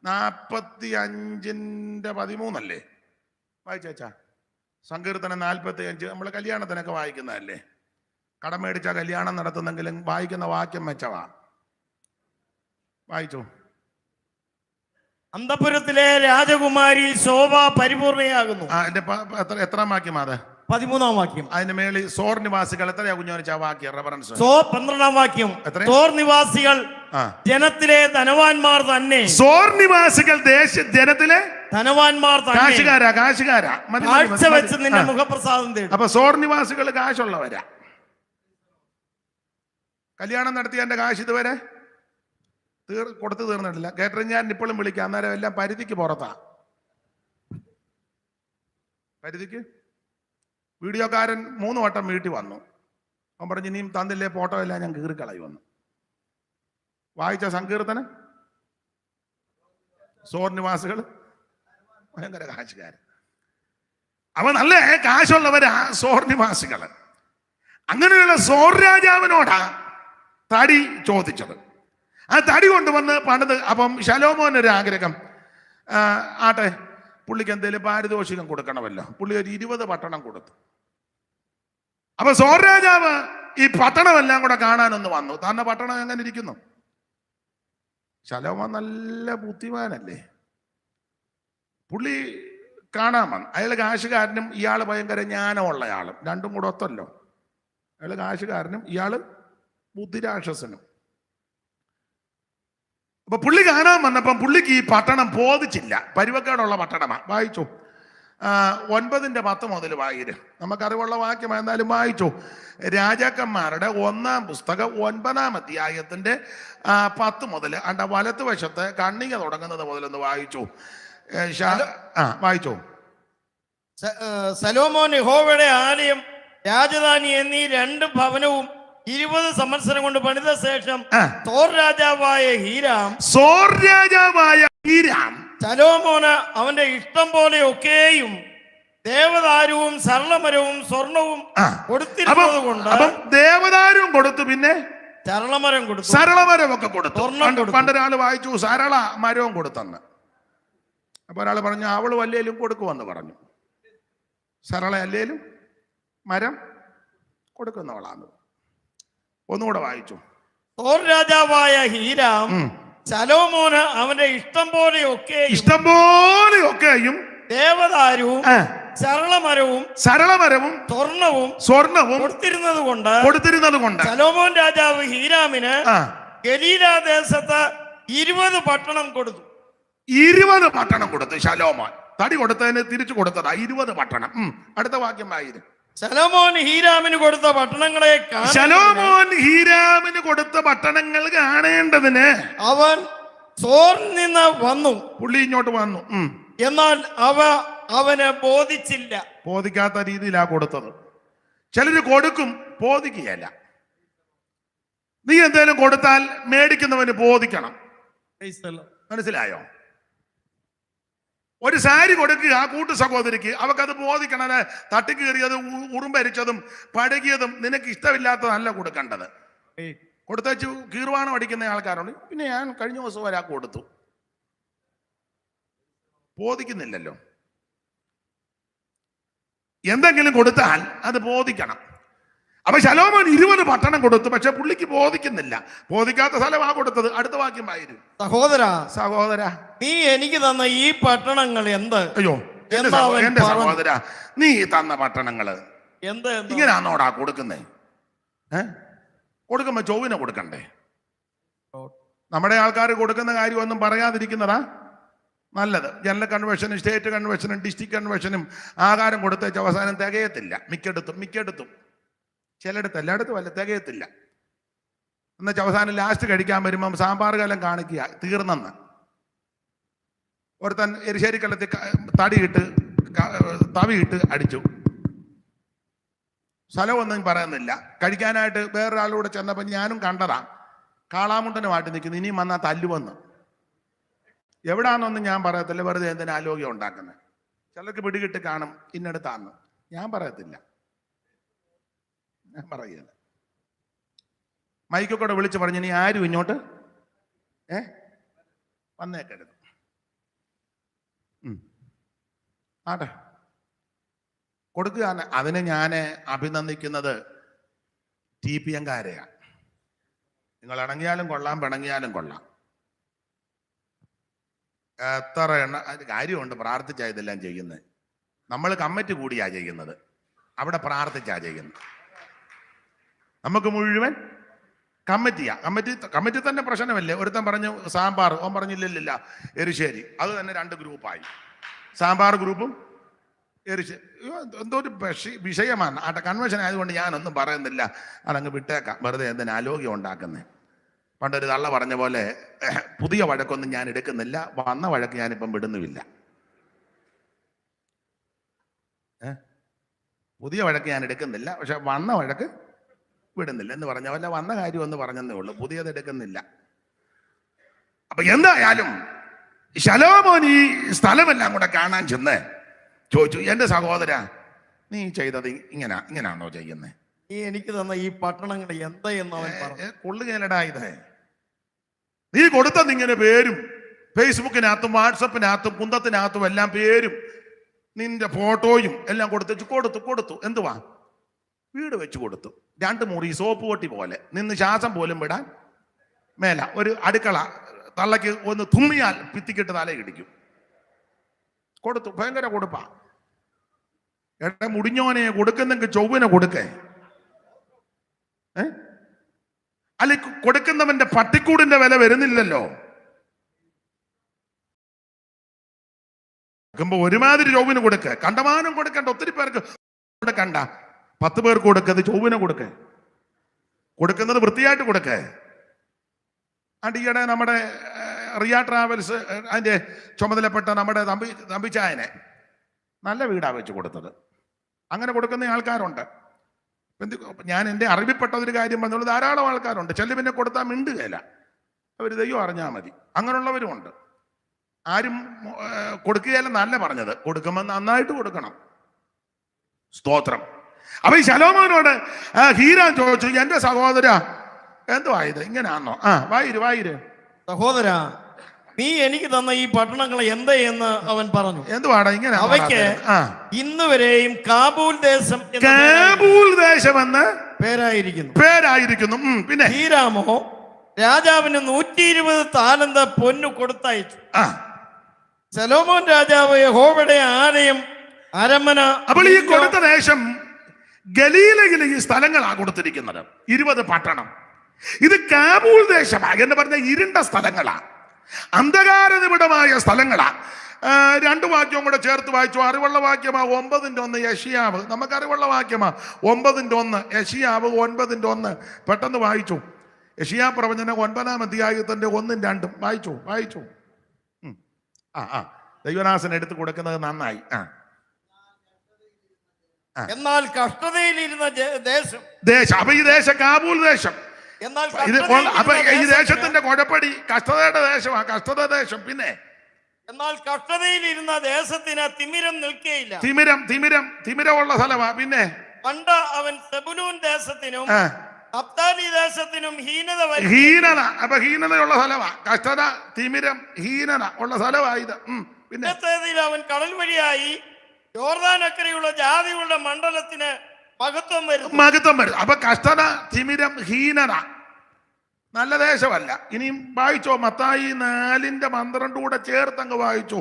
45:13 വായിച്ചാ. സങ്കീർത്തനം 45 നമ്മൾ കല്യാണത്തിനൊക്കെ വായിക്കുന്നതല്ലേ. കടം മേടിച്ച കല്യാണം നടത്തുന്നെങ്കിലും വായിക്കുന്ന വാക്യം മെച്ചവാ. വായിച്ചു. അന്തപുരത്തിലെ രാജകുമാരി ശോഭ പരിപൂർണയാകുന്നു. എത്രാം വാക്യം അത്? 13-ാം വാക്യം. അതിന്റെ മേളിൽ സോർ നിവാസികൾ എത്രയാ കുഞ്ഞോനിച്ച വാക്യം റെഫറൻസ്? 12-ാം വാക്യം. സോർ നിവാസികൾ ജനത്തിലെ ധനവാന്മാർ തന്നെ. സോർ നിവാസികൾ ജനത്തിലെ ധനവാന്മാർ കാശുകാരാ. കാഴ്ച വെച്ച് നിന്റെ മുഖപ്രസാദം തേടും. അപ്പൊ സോർ നിവാസികൾ കാശുള്ളവരാ. കല്യാണം നടത്തിയ എന്റെ കാശ് ഇതുവരെ കൊടുത്തു തീർന്നിട്ടില്ല. കേട്ടറിഞ്ഞ് ഞാൻ ഇപ്പോഴും വിളിക്കാം. അന്നേരം എല്ലാം പരിധിക്ക് പുറത്താ. പരിധിക്ക് വീഡിയോക്കാരൻ 3 വട്ടം വീട്ടിൽ വന്നു. അവൻ പറഞ്ഞു, ഇനിയും തന്നില്ലേ ഫോട്ടോ എല്ലാം ഞാൻ കീറിക്കളയി വന്നു. വായിച്ച സങ്കീർത്തനം സോർ നിവാസികൾ ഭയങ്കര കാശുകാരൻ. അവ നല്ല കാശുള്ളവരാ സോർ നിവാസികൾ. അങ്ങനെയുള്ള സോർ രാജാവിനോടാ തടി ചോദിച്ചത്. ആ തടി കൊണ്ടുവന്ന് പണിത്. അപ്പം ശലോമോനൊരു ആഗ്രഹം, ആട്ടെ പുള്ളിക്ക് എന്തെങ്കിലും പാരിതോഷികം കൊടുക്കണമല്ലോ. പുള്ളി ഒരു 20 പട്ടണം കൊടുത്തു. അപ്പൊ സോർ രാജാവ് ഈ പട്ടണമെല്ലാം കൂടെ കാണാനൊന്ന് വന്നു. തന്നെ പട്ടണം എങ്ങനെ ഇരിക്കുന്നു? ശലോമോൻ നല്ല ബുദ്ധിമാനല്ലേ. പുള്ളി കാണാൻ വന്നു. അയാൾ കാശുകാരനും ഇയാള് ഭയങ്കര ജ്ഞാനമുള്ള ആളും, രണ്ടും കൂടെ ഒത്തല്ലോ. അയാൾ കാശുകാരനും ഇയാള് ബുദ്ധിരാക്ഷസനും. അപ്പൊ പുള്ളി കാണാൻ വന്നപ്പം പുള്ളിക്ക് ഈ പട്ടണം ബോധിച്ചില്ല. പരുവക്കേടുള്ള പട്ടണമാ. വായിച്ചു. 9:10 മുതൽ വായിര്. നമുക്കറിവുള്ള വാക്യം എന്തായാലും വായിച്ചു. രാജാക്കന്മാരുടെ 1-ാം പുസ്തകം 9-ാം അധ്യായത്തിന്റെ 10 മുതൽ വലത്ത് വശത്ത് കണ്ണിക തുടങ്ങുന്നത് മുതലൊന്ന് വായിച്ചു. വായിച്ചോ. സലോമോൻ യഹോവയുടെ ആലയം, രാജധാനി എന്നീ 2 ഭവനവും 20 സംവത്സരം കൊണ്ട് പണിത ശേഷം സോർ രാജാവായ ഹീരാം സലോമോന് അവന്റെ ഇഷ്ടം പോലെ ഒക്കെയും ദേവദാരുവും സരളമരവും സ്വർണവും കൊടുത്തിരുന്നത് കൊണ്ട് ദേവദാരുവും കൊടുത്തു, പിന്നെ സരളമരം ഒക്കെ കൊടുത്തു. പണ്ടൊരാള് വായിച്ചു സരള മരവും കൊടുത്തെന്ന്. അപ്പൊ ഒരാൾ പറഞ്ഞു അവള് വല്ലേലും കൊടുക്കുമെന്ന് പറഞ്ഞു. സരള അല്ലേലും മരം കൊടുക്കുന്നവളാണ്. ഒന്നുകൂടെ വായിച്ചു. സോർ രാജാവായ ഹീരാം സലോമോന് അവന്റെ ഇഷ്ടം പോലെയൊക്കെയും ദേവദാരുവും സരളമരവും സ്വർണവും കൊടുത്തിരുന്നത് കൊണ്ട് സലോമോൻ രാജാവ് ഹീരാമിന് ഗലീലാ ദേശത്ത് 20 പട്ടണം കൊടുത്തു. 20 പട്ടണം കൊടുത്തു. ശലോമോൻ തടി കൊടുത്തതിന് തിരിച്ചു കൊടുത്തതാ 20 പട്ടണം. അടുത്ത വാക്യം വായിരും. ശലോമോൻ ഹീരാമിന് കൊടുത്ത പട്ടണങ്ങൾ കാണേണ്ടതിന് അവൻ സോറിൽ നിന്ന് വന്നു. പുള്ളി ഇങ്ങോട്ട് വന്നു. എന്നാൽ അവന് ബോധിച്ചില്ല. ബോധിക്കാത്ത രീതിയിലാ കൊടുത്തത്. ചിലര് കൊടുക്കും, ബോധിക്കുകയല്ല. നീ എന്തേലും കൊടുത്താൽ മേടിക്കുന്നവന് ബോധിക്കണം. മനസ്സിലായോ? ഒരു സാരി കൊടുക്കുക ആ കൂട്ടു സഹോദരിക്ക്, അവക്കത് ബോധിക്കണം. തട്ടിക്കീറിയതും ഉറുമ്പരിച്ചതും പഴകിയതും നിനക്ക് ഇഷ്ടമില്ലാത്തതല്ല കൊടുക്കേണ്ടത്. കൊടുത്തച്ചു കീർവാണം അടിക്കുന്ന ആൾക്കാരുണ്ട്. പിന്നെ ഞാൻ കഴിഞ്ഞ ദിവസം ഒരാൾക്ക് കൊടുത്തു, ബോധിക്കുന്നില്ലല്ലോ. എന്തെങ്കിലും കൊടുത്താൽ അത് ബോധിക്കണം. അപ്പൊ ശലോമോൻ 20 പട്ടണം കൊടുത്തു, പക്ഷെ പുള്ളിക്ക് ബോധിക്കുന്നില്ല. ബോധിക്കാത്ത സ്ഥലമാ കൊടുത്തത്. അടുത്ത വാക്യം ആയിരുന്നു. സഹോദര നീ എനിക്ക് തന്ന ഈ പട്ടണങ്ങൾ എന്ത്? അയ്യോ എന്റെ സഹോദര, നീ തന്ന പട്ടണങ്ങള് ഇങ്ങനെയാണോടാ കൊടുക്കുന്നേ? കൊടുക്കുമ്പോ ചൊവ്വിനെ കൊടുക്കണ്ടേ? നമ്മുടെ ആൾക്കാർ കൊടുക്കുന്ന കാര്യമൊന്നും പറയാതിരിക്കുന്നതാ നല്ലത്. ജനറൽ കൺവെൻഷനും സ്റ്റേറ്റ് കൺവെൻഷനും ഡിസ്ട്രിക്ട് കൺവെൻഷനും ആഹാരം കൊടുത്തേച്ച് അവസാനം തികയത്തില്ല. മിക്കടുത്തും ചിലയിടത്ത്, എല്ലായിടത്തും അല്ല, തികയത്തില്ല. എന്നുവെച്ചാൽ അവസാനം ലാസ്റ്റ് കഴിക്കാൻ വരുമ്പം സാമ്പാർ കാലം കാണിക്കുക തീർന്നെന്ന്. ഒരുത്തൻ എരിശ്ശേരിക്കള്ളത്തിൽ തവിയിട്ട് അടിച്ചു. സ്ഥലമൊന്നും പറയുന്നില്ല. കഴിക്കാനായിട്ട് വേറൊരാളൂടെ ചെന്നപ്പോൾ ഞാനും കണ്ടതാ, കാളാമുണ്ടനുമായിട്ട് നിൽക്കുന്നു. ഇനിയും വന്നാൽ തല്ലുവന്ന്. എവിടാന്നൊന്നും ഞാൻ പറയത്തില്ല, വെറുതെ എന്തിനാ ആലോക്യം ഉണ്ടാക്കുന്നത്. ചിലർക്ക് പിടികിട്ട് കാണും ഇന്നടുത്താന്ന്. ഞാൻ പറയത്തില്ല, ഞാൻ പറയുകയില്ല. മൈക്കൊക്കെ വിളിച്ച് പറഞ്ഞു ഇനി ആരും ഇങ്ങോട്ട് വന്നേക്കരുത്. ആട്ടെ, കൊടുക്കുക. അതിന് ഞാൻ അഭിനന്ദിക്കുന്നത് TPM-കാരെയാണ്. നിങ്ങൾ ഇണങ്ങിയാലും കൊള്ളാം, പിണങ്ങിയാലും കൊള്ളാം. എത്ര കാര്യമുണ്ട് പ്രാർത്ഥിച്ചാ ഇതെല്ലാം ചെയ്യുന്നത്. നമ്മൾ കമ്മിറ്റി കൂടിയാ ചെയ്യുന്നത്, അവിടെ പ്രാർത്ഥിച്ചാ ചെയ്യുന്നത്. നമുക്ക് മുഴുവൻ കമ്മിറ്റിയാ. കമ്മിറ്റി തന്നെ പ്രശ്നമല്ലേ. ഒരുത്തൻ പറഞ്ഞു സാമ്പാർ, ഓൻ പറഞ്ഞില്ല എരിശ്ശേരി. അത് തന്നെ 2 ഗ്രൂപ്പായി. സാമ്പാർ ഗ്രൂപ്പും എന്തോ ഒരു വിഷയമാണ്. കൺവെൻഷൻ ആയതുകൊണ്ട് ഞാനൊന്നും പറയുന്നില്ല, അതങ്ങ് വിട്ടേക്കാം. വെറുതെ എന്തിനാ ആലോക്യം ഉണ്ടാക്കുന്നത്. പണ്ടൊരു തള്ള പറഞ്ഞ പോലെ പുതിയ വഴക്കൊന്നും ഞാൻ എടുക്കുന്നില്ല, വന്ന വഴക്ക് ഞാനിപ്പം വിടുന്നുമില്ല. പുതിയ വഴക്ക് ഞാൻ എടുക്കുന്നില്ല, പക്ഷെ വന്ന വഴക്ക് വിടുന്നില്ല എന്ന് പറഞ്ഞ പോലെ വന്ന കാര്യം ഒന്ന് പറഞ്ഞതേ ഉള്ളൂ, പുതിയത് എടുക്കുന്നില്ല. അപ്പൊ എന്തായാലും ശലോമോൻ ഈ സ്ഥലമെല്ലാം കൂടെ കാണാൻ ചെന്ന് ചോദിച്ചു, എന്റെ സഹോദര നീ ചെയ്തത് ഇങ്ങനാണോ ചെയ്യുന്നത്? നീ എനിക്ക് തന്ന ഈ പട്ടണങ്ങൾ എന്താ കൊള്ളുകേലടാ ഇത്. നീ കൊടുത്തത് ഇങ്ങനെ പേരും ഫേസ്ബുക്കിനകത്തും വാട്സപ്പിനകത്തും കുന്തത്തിനകത്തും എല്ലാം പേരും നിന്റെ ഫോട്ടോയും എല്ലാം കൊടുത്തു. എന്തുവാ? വീട് വെച്ച് കൊടുത്തു. 2 മുറി സോപ്പ് പൊട്ടി പോലെ നിന്ന് ശ്വാസം പോലും വിടാൻ മേല. ഒരു അടുക്കള തള്ളക്ക് ഒന്ന് തുമ്മിയാൽ ഭിത്തിക്കിട്ട് തല ഇടിക്കും. കൊടുത്തു. ഭയങ്കര കൊടുപ്പാ. മുടിഞ്ഞോനെ കൊടുക്കുന്നെങ്കിൽ ചൊവ്വിനെ കൊടുക്കേ. അല്ലെ കൊടുക്കുന്നവന്റെ പട്ടിക്കൂടിന്റെ വില വരുന്നില്ലല്ലോ. കൊടുക്കുമ്പോ ഒരുമാതിരി ചൊവ്വിന് കൊടുക്ക, കണ്ടമാനം കൊടുക്കണ്ട, ഒത്തിരി പേർക്ക് കൊടുക്കണ്ട, 10 പേർക്ക് കൊടുക്കുന്നത് ചൊവ്വിനെ കൊടുക്കുന്നത് വൃത്തിയായിട്ട് കൊടുക്കേ. അടിയടെ നമ്മുടെ റിയ ട്രാവൽസ് അതിന്റെ ചുമതലപ്പെട്ട നമ്മുടെ തമ്പിച്ചായനെ നല്ല വീടാ വെച്ച് കൊടുത്തത്. അങ്ങനെ കൊടുക്കുന്ന ആൾക്കാരുണ്ട്. ഞാൻ എൻ്റെ അറിവിൽപ്പെട്ടതൊരു കാര്യം പറഞ്ഞോളൂ, ധാരാളം ആൾക്കാരുണ്ട്. ചെല്ലു പിന്നെ കൊടുത്താൽ മിണ്ടുകയില്ല, അവർ ദൈവം അറിഞ്ഞാൽ മതി, അങ്ങനെയുള്ളവരുമുണ്ട്. ആരും കൊടുക്കുകയല്ല നല്ല പറഞ്ഞത്, കൊടുക്കുമ്പോൾ നന്നായിട്ട് കൊടുക്കണം. സ്തോത്രം. അപ്പൊ ഈ ശലോമോനോട് ഹീരാൻ ചോദിച്ചു, എന്റെ സഹോദര എന്തുവാ ഇത് ഇങ്ങനെയാണോ? വായിര് സഹോദര, നീ എനിക്ക് തന്ന ഈ പട്ടണങ്ങൾ എന്ന് അവൻ പറഞ്ഞു. എന്തുവാടാ ഇങ്ങനെ? അവയ്ക്ക് ഇന്നുവരെയും കാബൂൽ ദേശം എന്ന് പേരായിരിക്കുന്നു. പിന്നെ ഹീരാമോ രാജാവിന് 120 താലന്ത് പൊന്നു കൊടുത്തയച്ചു. ശലോമോൻ രാജാവ് യഹോവയുടെ ആലയം, അരമന. അപ്പോൾ ഈ കൊടുത്ത ദേശം ഗലീലയിലെ ഈ സ്ഥലങ്ങളാണ് കൊടുത്തിരിക്കുന്നത്, 20 പട്ടണം. ഇത് കാബൂൾ ദേശമാ എന്ന് പറഞ്ഞ ഇരുണ്ട സ്ഥലങ്ങളാ, അന്ധകാര നിബിഡമായ സ്ഥലങ്ങളാ. 2 വാക്യവും കൂടെ ചേർത്ത് വായിച്ചു. അറിവുള്ള വാക്യമാ 9:1 യെശയ്യാവ്. നമുക്ക് അറിവുള്ള വാക്യമാ 9:1 യെശയ്യാവ് 9:1. പെട്ടെന്ന് വായിച്ചു. യെശയ്യാ പ്രവചനം 9-ാം അധ്യായത്തിന്റെ 1-2 വായിച്ചു. ദൈവദാസൻ എടുത്തു കൊടുക്കുന്നത് നന്നായി. എന്നാൽ കഷ്ടതയിലിരുന്ന ദേശം. അപ്പൊ ഈ ദേശം കാബൂൾ ദേശം. അപ്പൊ ഈ ദേശത്തിന്റെ കുഴപ്പടി കഷ്ടതയുടെ ദേശമാണ്, കഷ്ടത ദേശം. പിന്നെ എന്നാൽ കഷ്ടതയിലിരുന്ന ദേശത്തിന് തിമിരം നിൽക്കുകയില്ല. തിമിരമുള്ള സ്ഥലമാ. പിന്നെ പണ്ട് അവൻ സെബുലൂൻ ദേശത്തിനും നഫ്താലി ദേശത്തിനും ഹീനത. അപ്പൊ ഹീനതയുള്ള സ്ഥലമാ, കഷ്ടത, തിമിരം, ഹീനത ഉള്ള സ്ഥലമാ ഇത്. പിന്നെ അവൻ കടൽ വഴിയായി യോർദാൻ അക്കരെയുള്ള ജാതികളുടെ മണ്ഡലത്തിന് മഹത്വം വരും. അപ്പൊ കഷ്ടത, തിമിരം, ഹീനത നല്ല ദേശമല്ല. ഇനിയും വായിച്ചോ, മത്തായി 4:12 കൂടെ ചേർത്തങ്ങ് വായിച്ചു.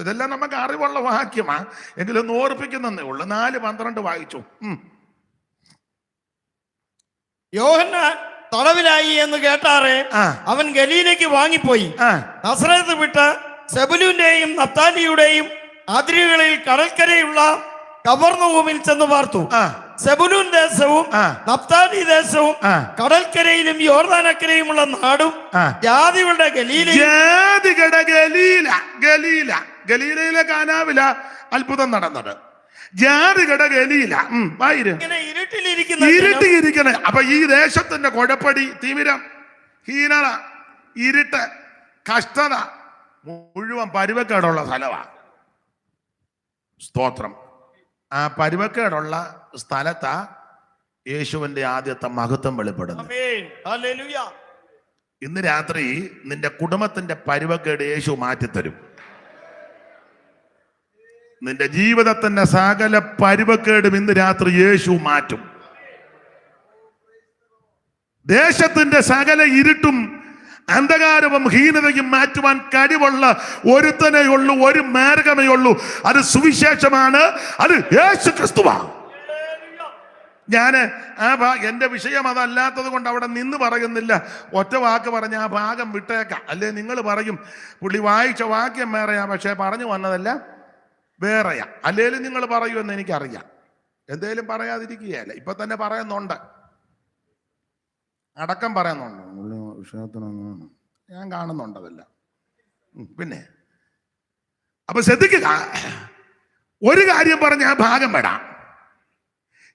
ഇതെല്ലാം നമുക്ക് അറിവുള്ള വാക്യമാ, എങ്കിലും ഓർപ്പിക്കുന്നേ ഉള്ളു. 4:12 വായിച്ചു. യോഹന്നാൻ തടവിലായി എന്ന് കേട്ടാറെ അവൻ ഗലീലയ്ക്ക് വാങ്ങിപ്പോയി. നസറേത്ത് വിട്ട് സെബുലൂന്റെയും നഫ്താലിയുടെയും അതിരുകളിൽ കടൽക്കരയുള്ള കവർന്നഭൂമിൽ ചെന്ന് പാർത്തു. സെബുലൂൻ ദേശവും നഫ്താലി ദേശവും കടൽക്കരയിലും യോർദാനക്കരയുമുള്ള നാടും ജാതികളുടെ ഗലീലയിലെ കാനാവില അത്ഭുതം നടന്നത്. ജാതികളുടെ ഗലീല ഇരുട്ടിയിരിക്കണ. അപ്പൊ ഈ ദേശത്തിന്റെ കുഴപ്പടി, തിമിരം, ഹീനത, ഇരുട്ട്, കഷ്ടത മുഴുവൻ പരുവക്കേടുള്ള സ്ഥലമാണ്. സ്തോത്രം. ആ പരുവക്കേടുള്ള സ്ഥലത്താ യേശുവിന്റെ ആദ്യത്തെ മഹത്വം വെളിപ്പെടുന്നു. ഇന്ന് രാത്രി നിന്റെ കുടുംബത്തിന്റെ പരുവക്കേട് യേശു മാറ്റിത്തരും. നിന്റെ ജീവിതത്തിന്റെ സകല പരുവക്കേടും ഇന്ന് രാത്രി യേശു മാറ്റും. ദേശത്തിന്റെ സകല ഇരുട്ടും അന്ധകാരവും ഹീനതയും മാറ്റുവാൻ കഴിവുള്ള ഒരുത്തനേ ഉള്ളൂ, ഒരു മാർഗമേ ഉള്ളൂ. അത് സുവിശേഷമാണ്, അത് യേശു ക്രിസ്തുവാണ്. ഞാന് എന്റെ വിഷയം അതല്ലാത്തത് കൊണ്ട് അവിടെ നിന്ന് പറയുന്നില്ല. ഒറ്റ വാക്ക് പറഞ്ഞ ആ ഭാഗം വിട്ടേക്കാം. അല്ലേ നിങ്ങൾ പറയും പുള്ളി വായിച്ച വാക്യം വേറെയാ, പക്ഷെ പറഞ്ഞു വന്നതല്ല വേറെയാ. അല്ലേലും നിങ്ങൾ പറയുമെന്ന് എനിക്കറിയാം. എന്തേലും പറയാതിരിക്കുകയല്ല. ഇപ്പൊ തന്നെ പറയുന്നുണ്ട്, അടക്കം പറയുന്നുണ്ട്. വിഷയത്തിനൊന്നും ഞാൻ കാണുന്നുണ്ടതല്ല. പിന്നെ അപ്പൊ ശ്രദ്ധിക്കുക, ഒരു കാര്യം പറഞ്ഞ് ആ ഭാഗം വിടാം.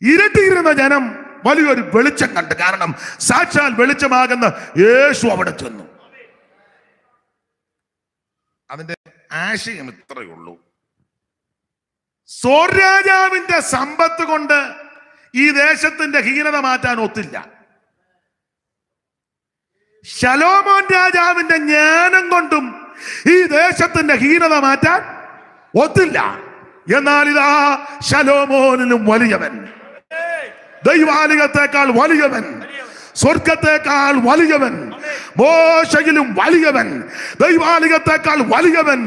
ഇരട്ടിയിരുന്ന ജനം വലിയൊരു വെളിച്ചം കണ്ടു. കാരണം സാക്ഷാൽ വെളിച്ചമാകുന്ന യേശു അവിടെ ചെന്നു. അതിന്റെ ആശയം ഇത്രയേ ഉള്ളൂ. സോർ രാജാവിന്റെ സമ്പത്ത് കൊണ്ട് ഈ ദേശത്തിന്റെ ഹീനത മാറ്റാൻ ഒത്തില്ല. ശലോമോൻ രാജാവിന്റെ ജ്ഞാനം കൊണ്ടും ഈ ദേശത്തിന്റെ ഹീനത മാറ്റാൻ ഒത്തില്ല. എന്നാൽ ഇതാ ശലോമോനിലും വലിയവൻ, ദൈവാലയത്തെക്കാൾ വലിയവൻ, സ്വർഗത്തെക്കാൾ വലിയവൻ, മോശയിലും വലിയവൻ, ദൈവാലയത്തെക്കാൾ വലിയവൻ,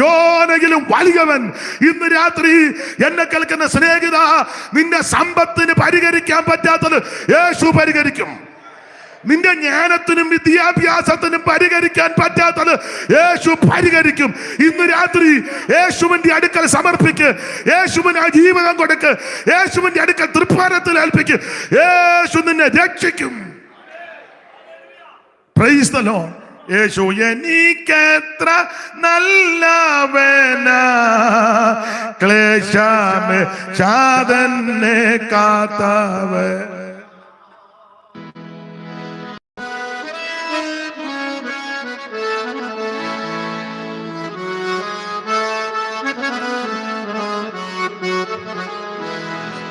യോനയിലും വലിയവൻ. ഇന്ന് രാത്രി എന്നെ കേൾക്കുന്ന സ്നേഹിത, നിന്റെ സമ്പത്തിന് പരിഹരിക്കാൻ പറ്റാത്തത് യേശു പരിഹരിക്കും. നിന്റെ ജ്ഞാനത്തിനും വിദ്യാഭ്യാസത്തിനും പരിഹരിക്കാൻ പറ്റാത്തത് യേശു പരിഹരിക്കും. ഇന്ന് രാത്രി യേശുവിന്റെ അടുക്കൽ സമർപ്പിക്ക്. യേശുവിന് ആ ജീവിതം കൊടുക്ക്. യേശുവിന്റെ അടുക്കൽ തൃപ്പാരത്തിൽ ഏൽപ്പിക്ക്. യേശു നിന്നെ രക്ഷിക്കും. Praise the Lord. യേശു എനിക്കെത്ര നല്ലവനാ, ക്ലേശമേ ശാതന്നെ കാത്തവൻ.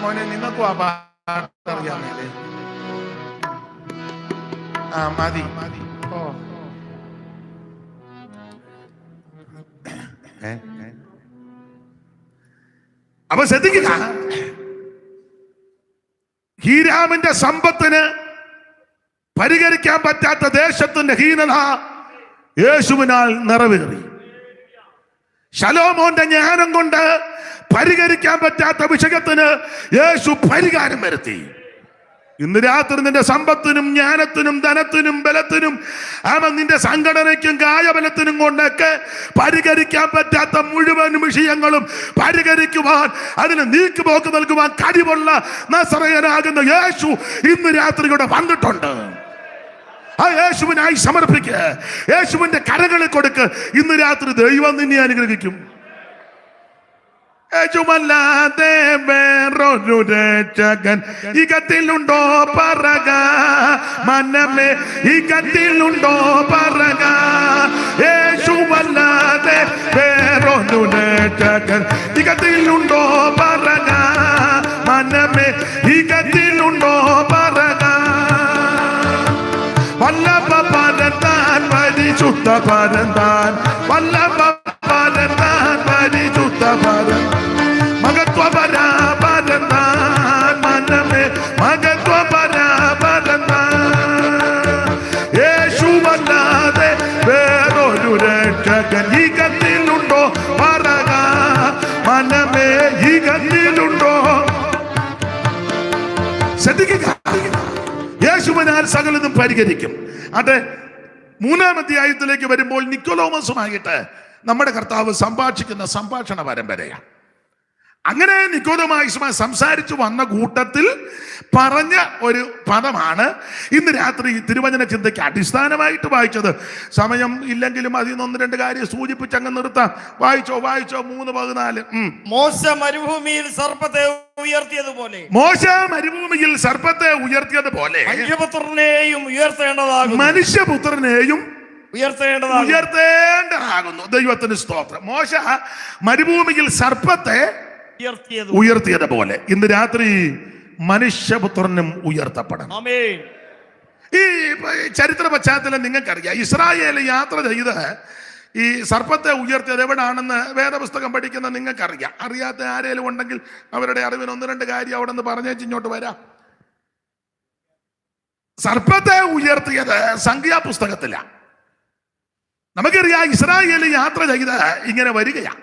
മോനെ നിങ്ങൾക്കും ആ പാട്ടറിയാമല്ലേ? ആ മതി. ഓ അപ്പൊ ശ്രദ്ധിക്കുക, ഹീരാമിന്റെ സമ്പത്തിന് പരിഹരിക്കാൻ പറ്റാത്ത ദേശത്തിന്റെ ഹീനത യേശുവിനാൽ നിറവേറി. ശലോമോന്റെ ജ്ഞാനം കൊണ്ട് പരിഹരിക്കാൻ പറ്റാത്ത വിഷയത്തിന് യേശു പരിഹാരം വരുത്തി. ഇന്ന് രാത്രി നിന്റെ സമ്പത്തിനും ജ്ഞാനത്തിനും ധനത്തിനും ബലത്തിനും നിന്റെ സംഘടനയ്ക്കും കായബലത്തിനും കൊണ്ടൊക്കെ പരിഹരിക്കാൻ പറ്റാത്ത മുഴുവൻ വിഷയങ്ങളും പരിഹരിക്കുവാൻ, അതിന് നീക്കുപോക്ക് നൽകുവാൻ കഴിവുള്ള നസറയനാകുന്ന യേശു ഇന്ന് രാത്രി ഇവിടെ വന്നിട്ടുണ്ട്. ആ യേശുവിനായി സമർപ്പിക്കുക. യേശുവിന്റെ കരങ്ങളിൽ കൊടുക്ക്. ഇന്ന് രാത്രി ദൈവം നിന്നെ അനുഗ്രഹിക്കും. യേശുവല്ലാതെ വേറൊരു രക്ഷകൻ ഇകത്തിലുണ്ടോ പറക മനമേ, ഇകത്തിലുണ്ടോ പറക. യേശുവല്ലാതെ വേറൊരു രക്ഷകൻ ഇകത്തിലുണ്ടോ പറക മനമേ, ഇകത്തിലുണ്ടോ പറക. വല്ലഭ പരന്താൻ പരിശുദ്ധ പരന്താൻ, വല്ലഭ പരന്താൻ പരിശുദ്ധ പരന്താൻ, മകത്വപരാപരന്താൻ മനമേ, മകത്വപരാപരന്താൻ. യേശുവല്ലാതെ വേറൊരു രക്ഷകൻ ഇകത്തിലുണ്ടോ പറക മനമേ, ഇകത്തിലുണ്ടോ. ശ്രദ്ധിക്കുക, യേശുവിനാൽ സകലതും പരിഹരിക്കും. അത് 3-ാം അധ്യായത്തിലേക്ക് വരുമ്പോൾ നിക്കോദോമസുമായിട്ട് നമ്മുടെ കർത്താവ് സംഭാഷിക്കുന്ന സംഭാഷണ പരമ്പരയാണ്. അങ്ങനെ നിക്കോദോമായുമായി സംസാരിച്ചു വന്ന കൂട്ടത്തിൽ പറഞ്ഞ ഒരു പദമാണ് ഇന്ന് രാത്രി തിരുവചന ചിന്തയ്ക്ക് അടിസ്ഥാനമായിട്ട് വായിച്ചത്. സമയം ഇല്ലെങ്കിലും അതിൽ നിന്ന് 1-2 കാര്യം സൂചിപ്പിച്ച് അങ്ങ് നിർത്താം. വായിച്ചോ 3:14. മോശ മരുഭൂമിയിൽ സർപ്പത്തെ ഉയർത്തിയതുപോലെ, മോശ മരുഭൂമിയിൽ സർപ്പത്തെ ഉയർത്തിയതുപോലെ മനുഷ്യപുത്രനെയും ഉയർത്തേണ്ടതാകുന്നു. മനുഷ്യപുത്രനെയും ഉയർത്തേണ്ടതാകുന്നു. ദൈവത്തിന് സ്തോത്രം. മോശ മരുഭൂമിയിൽ സർപ്പത്തെ ഉയർത്തിയതുപോലെ ഇന്ന് രാത്രി മനുഷ്യപുത്രനും ഉയർത്തപ്പെടണം. ആമേൻ. ഈ ചരിത്ര പശ്ചാത്തലം നിങ്ങൾക്കറിയാം. ഇസ്രായേൽ യാത്ര ചെയ്ത് ഈ സർപ്പത്തെ ഉയർത്തിയത് എവിടാണെന്ന് വേദപുസ്തകം പഠിക്കുന്ന നിങ്ങൾക്കറിയാം. അറിയാത്ത ആരേലും ഉണ്ടെങ്കിൽ അവരുടെ അറിവിന് 1-2 കാര്യം അവിടെ നിന്ന് പറഞ്ഞേച്ച് ഇങ്ങോട്ട് വരാം. സർപ്പത്തെ ഉയർത്തിയത് സംഖ്യാപുസ്തകത്തിലാണ്. നമുക്കറിയാം ഇസ്രായേൽ യാത്ര ചെയ്ത് ഇങ്ങനെ വരികയാണ്.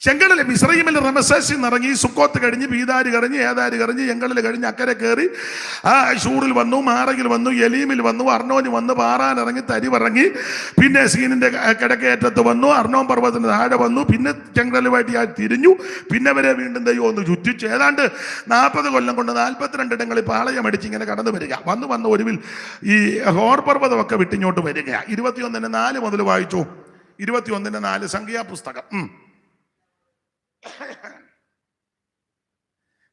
ചെങ്കടൽ മിസ്രയീമിൽ റമസേസിൽ നിറങ്ങി, സുക്കോത്ത് കഴിഞ്ഞ്, പീദാര് കഴിഞ്ഞ്, ഏതാര് കഴിഞ്ഞ്, ചെങ്കടൽ കഴിഞ്ഞ് അക്കരെ കയറി ഷൂറിൽ വന്നു, മാറയിൽ വന്നു, എലീമിൽ വന്നു, അർണോന് വന്നു, പാറാൻ ഇറങ്ങി, തരിവിറങ്ങി, പിന്നെ സീനിന്റെ കിടക്കയറ്റത്ത് വന്നു, അർണോൻ പർവ്വതത്തിന് താഴെ വന്നു, പിന്നെ ചെങ്കടലുമായിട്ട് ഞാൻ തിരിഞ്ഞു, പിന്നെ വരെ വീണ്ടും ദൈവം ഒന്ന് ചുറ്റിച്ച് ഏതാണ്ട് 40 കൊല്ലം കൊണ്ട് 42 ഇടങ്ങളിൽ പാളയം അടിച്ച് ഇങ്ങനെ കടന്നു വരിക. വന്ന് ഒടുവിൽ ഈ ഹോർ പർവ്വതമൊക്കെ വിട്ടിങ്ങോട്ട് വരിക. 21:4 മുതൽ വായിച്ചു. 21:4 സംഖ്യാപുസ്തകം.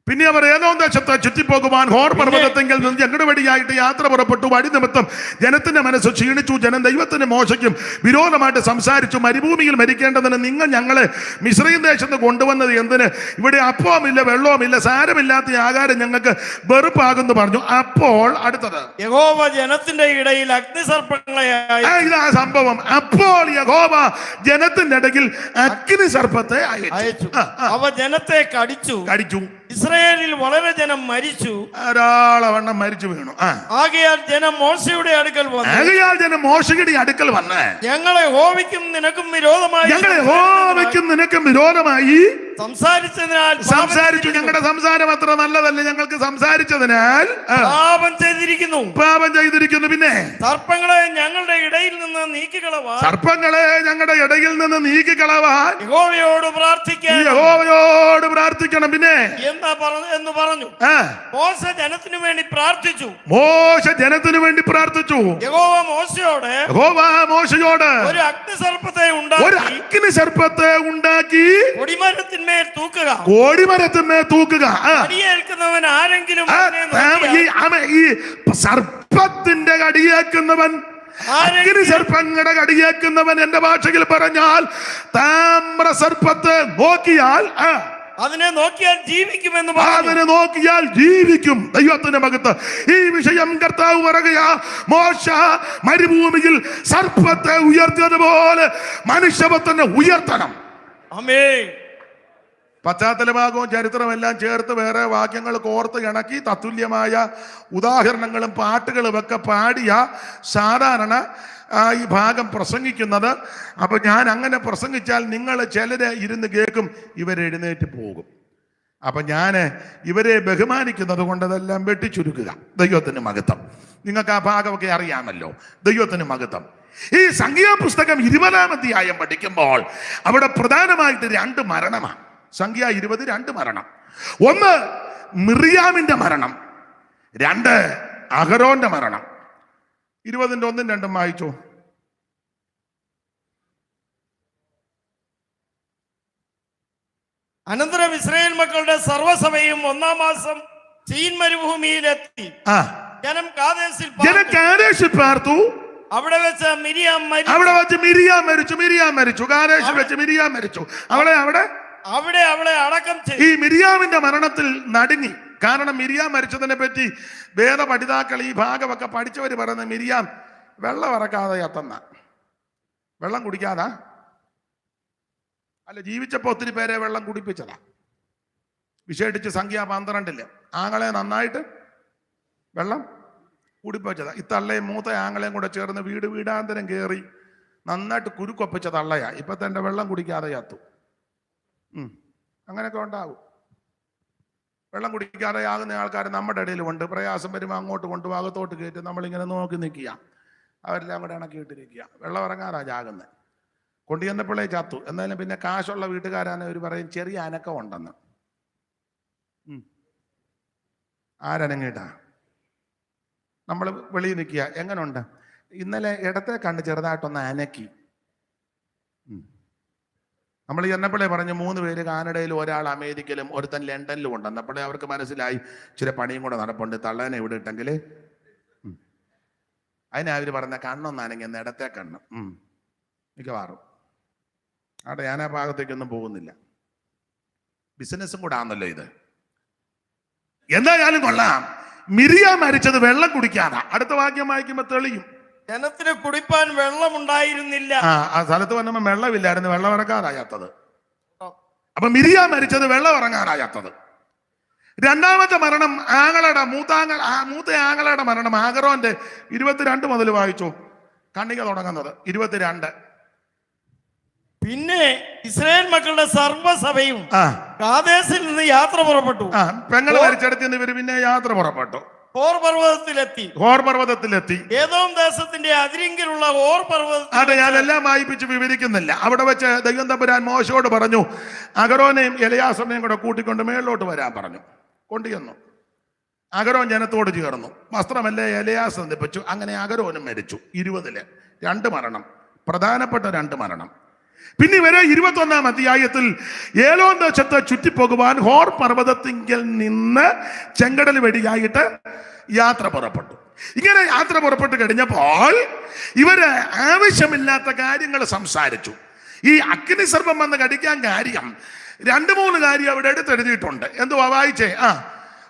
പിന്നെ അവർ ഏതോം ദേശത്ത് ചുറ്റിപ്പോകുവാൻ ഹോർ പർവ്വതത്തെങ്കിൽ നിന്ന് ഞങ്ങളുടെ വഴിയായിട്ട് യാത്ര പുറപ്പെട്ടു. വഴി നിമിത്തം ജനത്തിന്റെ മനസ്സ് ക്ഷീണിച്ചു. ജനം ദൈവത്തിന്റെ മോശയ്ക്കും വിരോധമായിട്ട് സംസാരിച്ചു. മരുഭൂമിയിൽ മരിക്കേണ്ടതിന് നിങ്ങൾ ഞങ്ങളെ മിസ്രയീം ദേശത്ത് കൊണ്ടുവന്നത് എന്തിന്? ഇവിടെ അപ്പവുമില്ല, വെള്ളവുമില്ല, സാരമില്ലാത്ത ആഹാരം ഞങ്ങൾക്ക് വെറുപ്പാകുന്നു പറഞ്ഞു. അപ്പോൾ അടുത്തത്, യഹോവ ജനത്തിന്റെ ഇടയിൽ അഗ്നിസർപ്പങ്ങളെ ഇതാ സംഭവം. അപ്പോൾ യഹോവ ജനത്തിന്റെ ഇടയിൽ അഗ്നിസർപ്പത്തെ അയച്ചു. അവ ജനത്തെ കടിച്ചു. ഇസ്രായേലിൽ വളരെ ജനം മരിച്ചു, ധാരാളവണ്ണം മരിച്ചു വീണു. ആകയാൽ ജനം മോശയുടെ അടുക്കൽ വന്ന് ഞങ്ങളെ യഹോവയ്ക്കും നിനക്കും വിരോധമായി സംസാരിച്ചു. ഞങ്ങളുടെ സംസാരം അത്ര നല്ലതല്ല, ഞങ്ങൾക്ക് സംസാരിച്ചതിനാൽ പാപം ചെയ്തിരിക്കുന്നു. പിന്നെ സർപ്പങ്ങളെ ഞങ്ങളുടെ ഇടയിൽ നിന്ന് നീക്കിക്കളവാൻ യഹോവയോട് പ്രാർത്ഥിക്കണം. പിന്നെ എന്ന് പറഞ്ഞു. മോശ ജനത്തിനു വേണ്ടി പ്രാർത്ഥിച്ചു. യഹോവ മോശയോട് ഒരു അഗ്നിസർപ്പത്തെ ഉണ്ടാക്കി കൊടിമരത്തിന്മേൽ തൂക്കുക. അടിയേൽക്കുന്നവൻ ആരെങ്കിലും ഈ സർപ്പത്തിന്റെ കടിയേക്കുന്നവൻ, സർപ്പങ്ങളുടെ കടിയേക്കുന്നവൻ, എന്റെ ഭാഷയിൽ പറഞ്ഞാൽ താമ്ര സർപ്പത്തെ നോക്കിയാൽ അതിനെ നോക്കിയാൽ ജീവിക്കും. ദൈവത്തിന്റെ മകത്ത് ഈ വിഷയം കർത്താവ് പറയുകയാ, മോശ മരുഭൂമിയിൽ സർപ്പത്തെ ഉയർത്തിയതുപോലെ മനുഷ്യപുത്രനെ ഉയർത്തണം. ആമേൻ. പശ്ചാത്തല ഭാഗവും ചരിത്രമെല്ലാം ചേർത്ത് വേറെ വാക്യങ്ങൾ കോർത്ത് ഇണക്കി തത്തുല്യമായ ഉദാഹരണങ്ങളും പാട്ടുകളും ഒക്കെ പാടിയ സാധാരണ ഈ ഭാഗം പ്രസംഗിക്കുന്നത്. അപ്പൊ ഞാൻ അങ്ങനെ പ്രസംഗിച്ചാൽ നിങ്ങൾ ചിലര് ഇരുന്ന് കേൾക്കും, ഇവരെഴുന്നേറ്റ് പോകും. അപ്പൊ ഞാൻ ഇവരെ ബഹുമാനിക്കുന്നത് കൊണ്ട് അതെല്ലാം വെട്ടിച്ചുരുക്കുക. ദൈവത്തിന് മഹത്വം. നിങ്ങൾക്ക് ആ ഭാഗമൊക്കെ അറിയാമല്ലോ. ദൈവത്തിന് മഹത്വം. ഈ സംഖ്യാപുസ്തകം 20-ാം അധ്യായം പഠിക്കുമ്പോൾ അവിടെ പ്രധാനമായിട്ട് 2 മരണമാണ്. സംഖ്യ 20 2 മരണം. 1 മിറിയാമിന്റെ മരണം, 2 അഹരോന്റെ മരണം. 20-ന്റെ 1-ഉം 2-ഉം വായിച്ചോ. അനന്തരം ഇസ്രായേൽ മക്കളുടെ സർവ്വസഭയും 1-ാം മാസം സീൻ മരുഭൂമിയിലെത്തി. ജനം കാദേശിൽ പാർത്തു. അവിടെ വെച്ച് മിരിയാം മരിച്ചു. കാദേശിൽ വെച്ച് മിരിയാം മരിച്ചു. അവളെ അടക്കം ചെയ്തു. ഈ മിരിയാമിന്റെ മരണത്തിൽ നടുങ്ങി. കാരണം മിരിയാം മരിച്ചതിനെ പറ്റി വേദപഠിതാക്കൾ ഈ ഭാഗമൊക്കെ പഠിച്ചവർ പറയുന്നത് മിരിയാം വെള്ളം ഇറക്കാതെ എത്തുന്ന, വെള്ളം കുടിക്കാതാ അല്ല, ജീവിച്ചപ്പോ ഒത്തിരി പേരെ വെള്ളം കുടിപ്പിച്ചതാ. വിശേഷിച്ച് സംഖ്യ 12-ല് ആങ്ങളെ നന്നായിട്ട് വെള്ളം കുടിപ്പിച്ചതാ. ഈ തള്ളയും മൂത്ത ആങ്ങളെയും കൂടെ ചേർന്ന് വീടാന്തരം കയറി നന്നായിട്ട് കുരുക്കൊപ്പിച്ച തള്ളയാ. ഇപ്പൊ തന്നെ വെള്ളം കുടിക്കാതെ ചത്തു. അങ്ങനെയൊക്കെ ഉണ്ടാകും. വെള്ളം കുടിക്കാതെ ആകുന്ന ആൾക്കാർ നമ്മുടെ ഇടയിലുമുണ്ട്. പ്രയാസം വരുമ്പോൾ അങ്ങോട്ട് കൊണ്ടുപോകും, അകത്തോട്ട് കയറ്റി നമ്മളിങ്ങനെ നോക്കി നിൽക്കുക. അവരെല്ലാം കൂടെ ഇണക്കിയിട്ടിരിക്കുക. വെള്ളം ഇറങ്ങാറാ ജാകുന്നത്. കൊണ്ടു ചെന്നപ്പോഴേ ചത്തു. എന്നാലും പിന്നെ കാശുള്ള വീട്ടുകാരാണ് അവർ പറയും ചെറിയ അനക്കം ഉണ്ടെന്ന്. ആരനങ്ങിട്ടാ നമ്മൾ വെളിയിൽ നിൽക്കുക. എങ്ങനെയുണ്ട്? ഇന്നലെ ഇടത്തെ കണ്ട് ചെറുതായിട്ടൊന്ന് അനക്കി. നമ്മൾ ചെന്നപ്പോഴേ പറഞ്ഞു 3 പേര് കാനഡയിലും, ഒരാൾ അമേരിക്കയിലും, ഒരുത്തൻ ലണ്ടനിലും ഉണ്ട്. എന്നപ്പോഴേ അവർക്ക് മനസ്സിലായി ഇച്ചിരി പണിയും കൂടെ നടപ്പുണ്ട്, തള്ളേനെ ഇവിടെ ഇട്ടെങ്കിൽ. അതിനാ അവർ പറഞ്ഞ കണ്ണൊന്നാണെങ്കിൽ ഇടത്തെ കണ്ണ് മിക്കവാറും. അവിടെ ഞാൻ ആ ഭാഗത്തേക്കൊന്നും പോകുന്നില്ല. ബിസിനസ്സും കൂടെ ആണല്ലോ ഇത്. എന്തായാലും കൊള്ളാം. മിരിയാം മരിച്ചത് വെള്ളം കുടിക്കാതാ. അടുത്ത വാക്യം വായിക്കുമ്പോ തെളിയും. ജനത്തിന് കുടിപ്പാൻ വെള്ളമുണ്ടായിരുന്നില്ല. ആ സ്ഥലത്ത് വന്നപ്പോ വെള്ളമില്ലായിരുന്നു, വെള്ളം ഇറങ്ങാറായാത്തത്. അപ്പൊ മിരിയാം മരിച്ചത് വെള്ളം ഇറങ്ങാറായാത്തത്. 2-ാമത്തെ മരണം ആങ്ങളുടെ മൂത്ത ആങ്ങളുടെ മരണം ആഗറോന്റെ 22 മുതൽ വായിച്ചു. കണ്ണിക തുടങ്ങുന്നത് 22. പിന്നെ ഇസ്രായേൽ മക്കളുടെ സർവ്വസഭയും കാദേശിൽ നിന്ന് യാത്ര പുറപ്പെട്ടു. പെങ്ങൾ മരിച്ചെടുത്ത് ഇവര് പിന്നെ യാത്ര പുറപ്പെട്ടു. ഹോർ പർവ്വതത്തിലെത്തി. ഏദോം ദേശത്തിന്റെ അതിരിങ്കിലുള്ള ഹോർ പർവ്വതത്തിൽ. അതെ, ഞാനെല്ലാം വായിപ്പിച്ച് വിവരിക്കുന്നില്ല. അവിടെ വെച്ച് ദൈവം തമ്പുരാൻ മോശയോട് പറഞ്ഞു, അഹരോനെയും എലയാസറിനെയും കൂടെ കൂട്ടിക്കൊണ്ട് മേളിലോട്ട് വരാൻ പറഞ്ഞു. കൊണ്ടുചെന്നു. അഹരോൻ ജനത്തോട് ചേർന്നു. വസ്ത്രമല്ലേ എലയാസർ നിപ്പിച്ചു. അങ്ങനെ അഹരോനും മരിച്ചു. 20-ല് 2 മരണം, പ്രധാനപ്പെട്ട 2 മരണം. പിന്നെ ഇവരെ 21-ാം അധ്യായത്തിൽ ഏലോൻ ദേശത്ത് ചുറ്റിപ്പോകുവാൻ ഹോർ പർവ്വതത്തിങ്കിൽ നിന്ന് ചെങ്കടൽ വഴിയായിട്ട് യാത്ര പുറപ്പെട്ടു. ഇങ്ങനെ യാത്ര പുറപ്പെട്ട് കഴിഞ്ഞപ്പോൾ ഇവര് ആവശ്യമില്ലാത്ത കാര്യങ്ങൾ സംസാരിച്ചു. ഈ അഗ്നിസർപ്പം വന്ന് കടിക്കാൻ കാര്യം 2-3 കാര്യം അവിടെ എടുത്തെഴുതിയിട്ടുണ്ട്. എന്തുവാ വായിച്ചേ?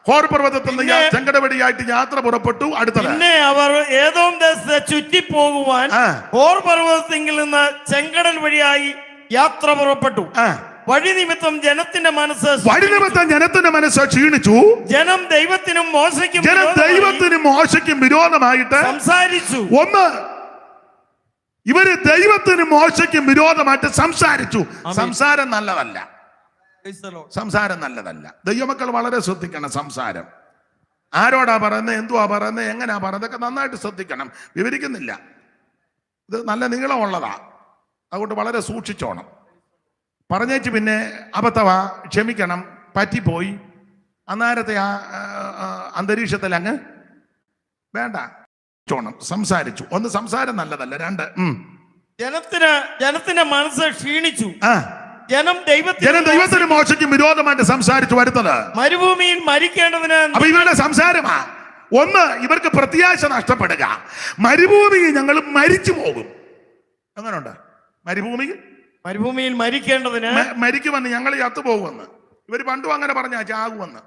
ഹോർ പർവ്വതത്തിൽ നിന്ന് ചെങ്കടവടിയായിട്ട് യാത്ര പുറപ്പെട്ടു. അടുത്തത് പിന്നെ അവർ ഏദോം ദേശത്തെ ചുറ്റിപ്പോകുവാൻ ഹോർ പർവ്വതത്തിൽ നിന്ന് ചെങ്കടൽ വഴിയായി യാത്ര പുറപ്പെട്ടു. വഴി നിമിത്തം ജനത്തിന്റെ മനസ്സ് ക്ഷീണിച്ചു. ജനം ദൈവത്തിനും മോശയ്ക്കും വിരോധമായിട്ട് സംസാരിച്ചു. ഇവര് ദൈവത്തിനും മോശയ്ക്കും വിരോധമായിട്ട് സംസാരിച്ചു. സംസാരം നല്ലതല്ല. സംസാരം നല്ലതല്ല. ദൈവമക്കൾ വളരെ ശ്രദ്ധിക്കണം. സംസാരം ആരോടാ പറയുന്നത്, എന്തുവാ പറയുന്നത്, എങ്ങനെയാ പറയുന്നത് ഒക്കെ നന്നായിട്ട് ശ്രദ്ധിക്കണം. വിവരിക്കുന്നില്ല, ഇത് നല്ല നീളമുള്ളതാ, അതുകൊണ്ട് വളരെ സൂക്ഷിച്ചോണം. പറഞ്ഞേച്ച് പിന്നെ അബദ്ധവാ, ക്ഷമിക്കണം, പറ്റിപ്പോയി, അന്നേരത്തെ ആ അന്തരീക്ഷത്തിൽ അങ്ങ് വേണ്ട. സംസാരിച്ചു. ഒന്ന്, സംസാരം നല്ലതല്ല. രണ്ട്, ജനത്തിന്റെ മനസ്സ് ക്ഷീണിച്ചു. ജനം ദൈവത്തിന് മോശയ്ക്കും വിരോധമായിട്ട് സംസാരിച്ചു വരുന്നത്. മരുഭൂമിയിൽ മരിക്കേണ്ടതിന്. അപ്പൊ ഇവരുടെ സംസാരമാ. ഒന്ന്, ഇവർക്ക് പ്രത്യാശ നഷ്ടപ്പെടുക. മരുഭൂമിയിൽ ഞങ്ങൾ മരിച്ചു പോകും. അങ്ങനെയുണ്ട്. മരുഭൂമിയിൽ മരിക്കേണ്ടതിന്, മരിക്കുമെന്ന്, ഞങ്ങൾ ചത്തുപോകുമെന്ന്. ഇവർ പണ്ടും അങ്ങനെ പറഞ്ഞാ ചാകുമെന്ന്.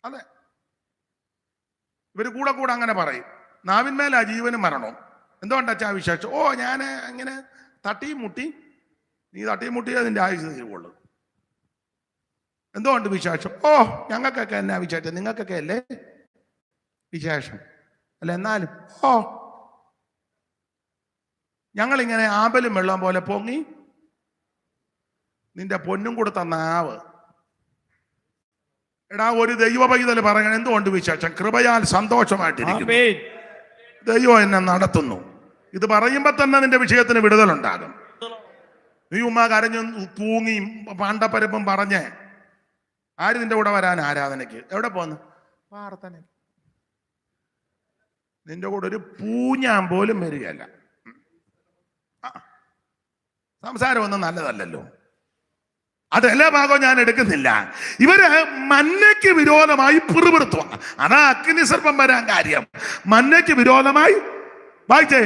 അതെ, ഇവര് കൂടെ കൂടെ അങ്ങനെ പറയും. നാവിന്മേലാ ജീവനും മരണവും. എന്തുകൊണ്ടാ വിശേഷം? ഓ, ഞാൻ ഇങ്ങനെ തട്ടിയും മുട്ടി. നീ തട്ടിയും മുട്ടിയേ അതിൻ്റെ ആയുസ് തീരുവുള്ളൂ. എന്തുകൊണ്ട് വിശേഷം? ഓ, ഞങ്ങൾക്കൊക്കെ എന്നാ വിശേഷം, നിങ്ങൾക്കൊക്കെ അല്ലേ വിശേഷം. അല്ല, എന്നാലും ഓ, ഞങ്ങളിങ്ങനെ ആമ്പലും വെള്ളം പോലെ പൊങ്ങി. നിന്റെ പൊന്നും കൊടുത്ത നാവ്. എടാ, ഒരു ദൈവ പൈതൽ പറയണം, എന്തുകൊണ്ട് വിശേഷം? കൃപയാൽ സന്തോഷമായിട്ടിരിക്കുന്നു, ദൈവം എന്നെ നടത്തുന്നു. ഇത് പറയുമ്പോ തന്നെ നിന്റെ വിഷയത്തിന് വിടുതലുണ്ടാകും. നീ ഉമ്മ കരഞ്ഞു തൂങ്ങി പാണ്ടപ്പരപ്പും പറഞ്ഞ് ആര് നിന്റെ കൂടെ വരാൻ ആരാധനയ്ക്ക്? എവിടെ പോന്ന്? പ്രാർത്ഥനയ്ക്ക്. നിന്റെ കൂടെ ഒരു പൂഞ്ഞാൻ പോലും വരികയല്ല. സംസാരമൊന്നും നല്ലതല്ലല്ലോ. അത് എല്ലാ ഭാഗവും ഞാൻ എടുക്കുന്നില്ല. ഇവര് മന്നയ്ക്ക് വിരോധമായി പിറുപിറുത്തു. അതാ അഗ്നിസർപ്പം വരാൻ കാര്യം. മന്നയ്ക്ക് വിരോധമായി വായിച്ചേ.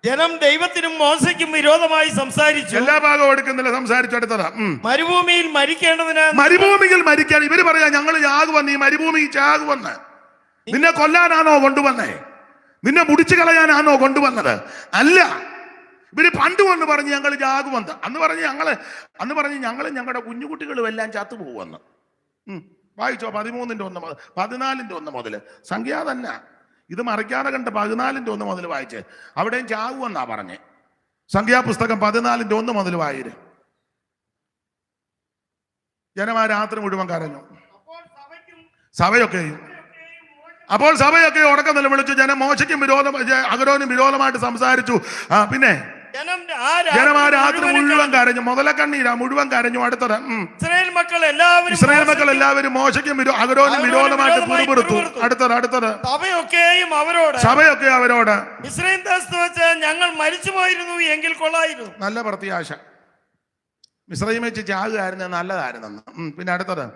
ജനം ദൈവത്തിനും മോശയ്ക്കും വിരോധമായി സംസാരിച്ചു. എല്ലാ ഭാഗവും എടുക്കുന്നില്ല, സംസാരിച്ചു. അടുത്തതാ, മരുഭൂമിയിൽ മരിക്കേണ്ടതിന്. മരുഭൂമിയിൽ മരിക്കാൻ ഇവര് പറയാ, ഞങ്ങൾ ചാകുവന്ന്, ഈ മരുഭൂമിയിൽ ചാകുവന്ന്. നിന്നെ കൊല്ലാനാണോ കൊണ്ടുവന്നേ? നിന്നെ മുടിച്ചു കളയാനാണോ കൊണ്ടുവന്നത്? അല്ല. ഇവര് പണ്ട് കൊണ്ട് പറഞ്ഞ് ഞങ്ങൾ ചാകുവന്ന്. അന്ന് പറഞ്ഞ് ഞങ്ങൾ ഞങ്ങളുടെ കുഞ്ഞുകുട്ടികളും എല്ലാം ചത്തുപോകുമെന്ന്. വായിച്ചോ, 13:1 14:1 മുതൽ. സംഖ്യ തന്നെ ഇത് മറിക്കാതെ കണ്ട് 14:1 മുതൽ വായിച്ച്. അവിടെയും ചാകുമെന്നാ പറഞ്ഞേ. സംഖ്യാപുസ്തകം 14:1 മുതൽ വായിര്. ജനമാ രാത്രി മുഴുവൻ കരഞ്ഞു. അപ്പോൾ സഭയൊക്കെ ഉറക്കം നിലവിളിച്ചു. ജനം മോശയ്ക്കും അഹരോനും വിരോധമായിട്ട് സംസാരിച്ചു. പിന്നെ ജനമാ രാത്രി മുഴുവൻ കരഞ്ഞു. മുതലക്കണ്ണീരാ, മുഴുവൻ കരഞ്ഞു. അടുത്തത്, ഇസ്രായേൽ മക്കൾ എല്ലാവരും മോശയ്ക്കും അഹരോനും വിരോധമായിട്ട് പിറുപിറുത്തു. അടുത്തത് സഭയൊക്കെ അവരോട് മിസ്രയീം ദേശത്ത് വെച്ച് ഞങ്ങൾ മരിച്ചുപോയിരുന്നു എങ്കിൽ കൊള്ളായിരുന്നു. നല്ല പ്രത്യാശ. മിസ്രയീം വെച്ച് ചാകുകയായിരുന്നു, നല്ലതായിരുന്നെന്ന്. പിന്നെ അടുത്തത്,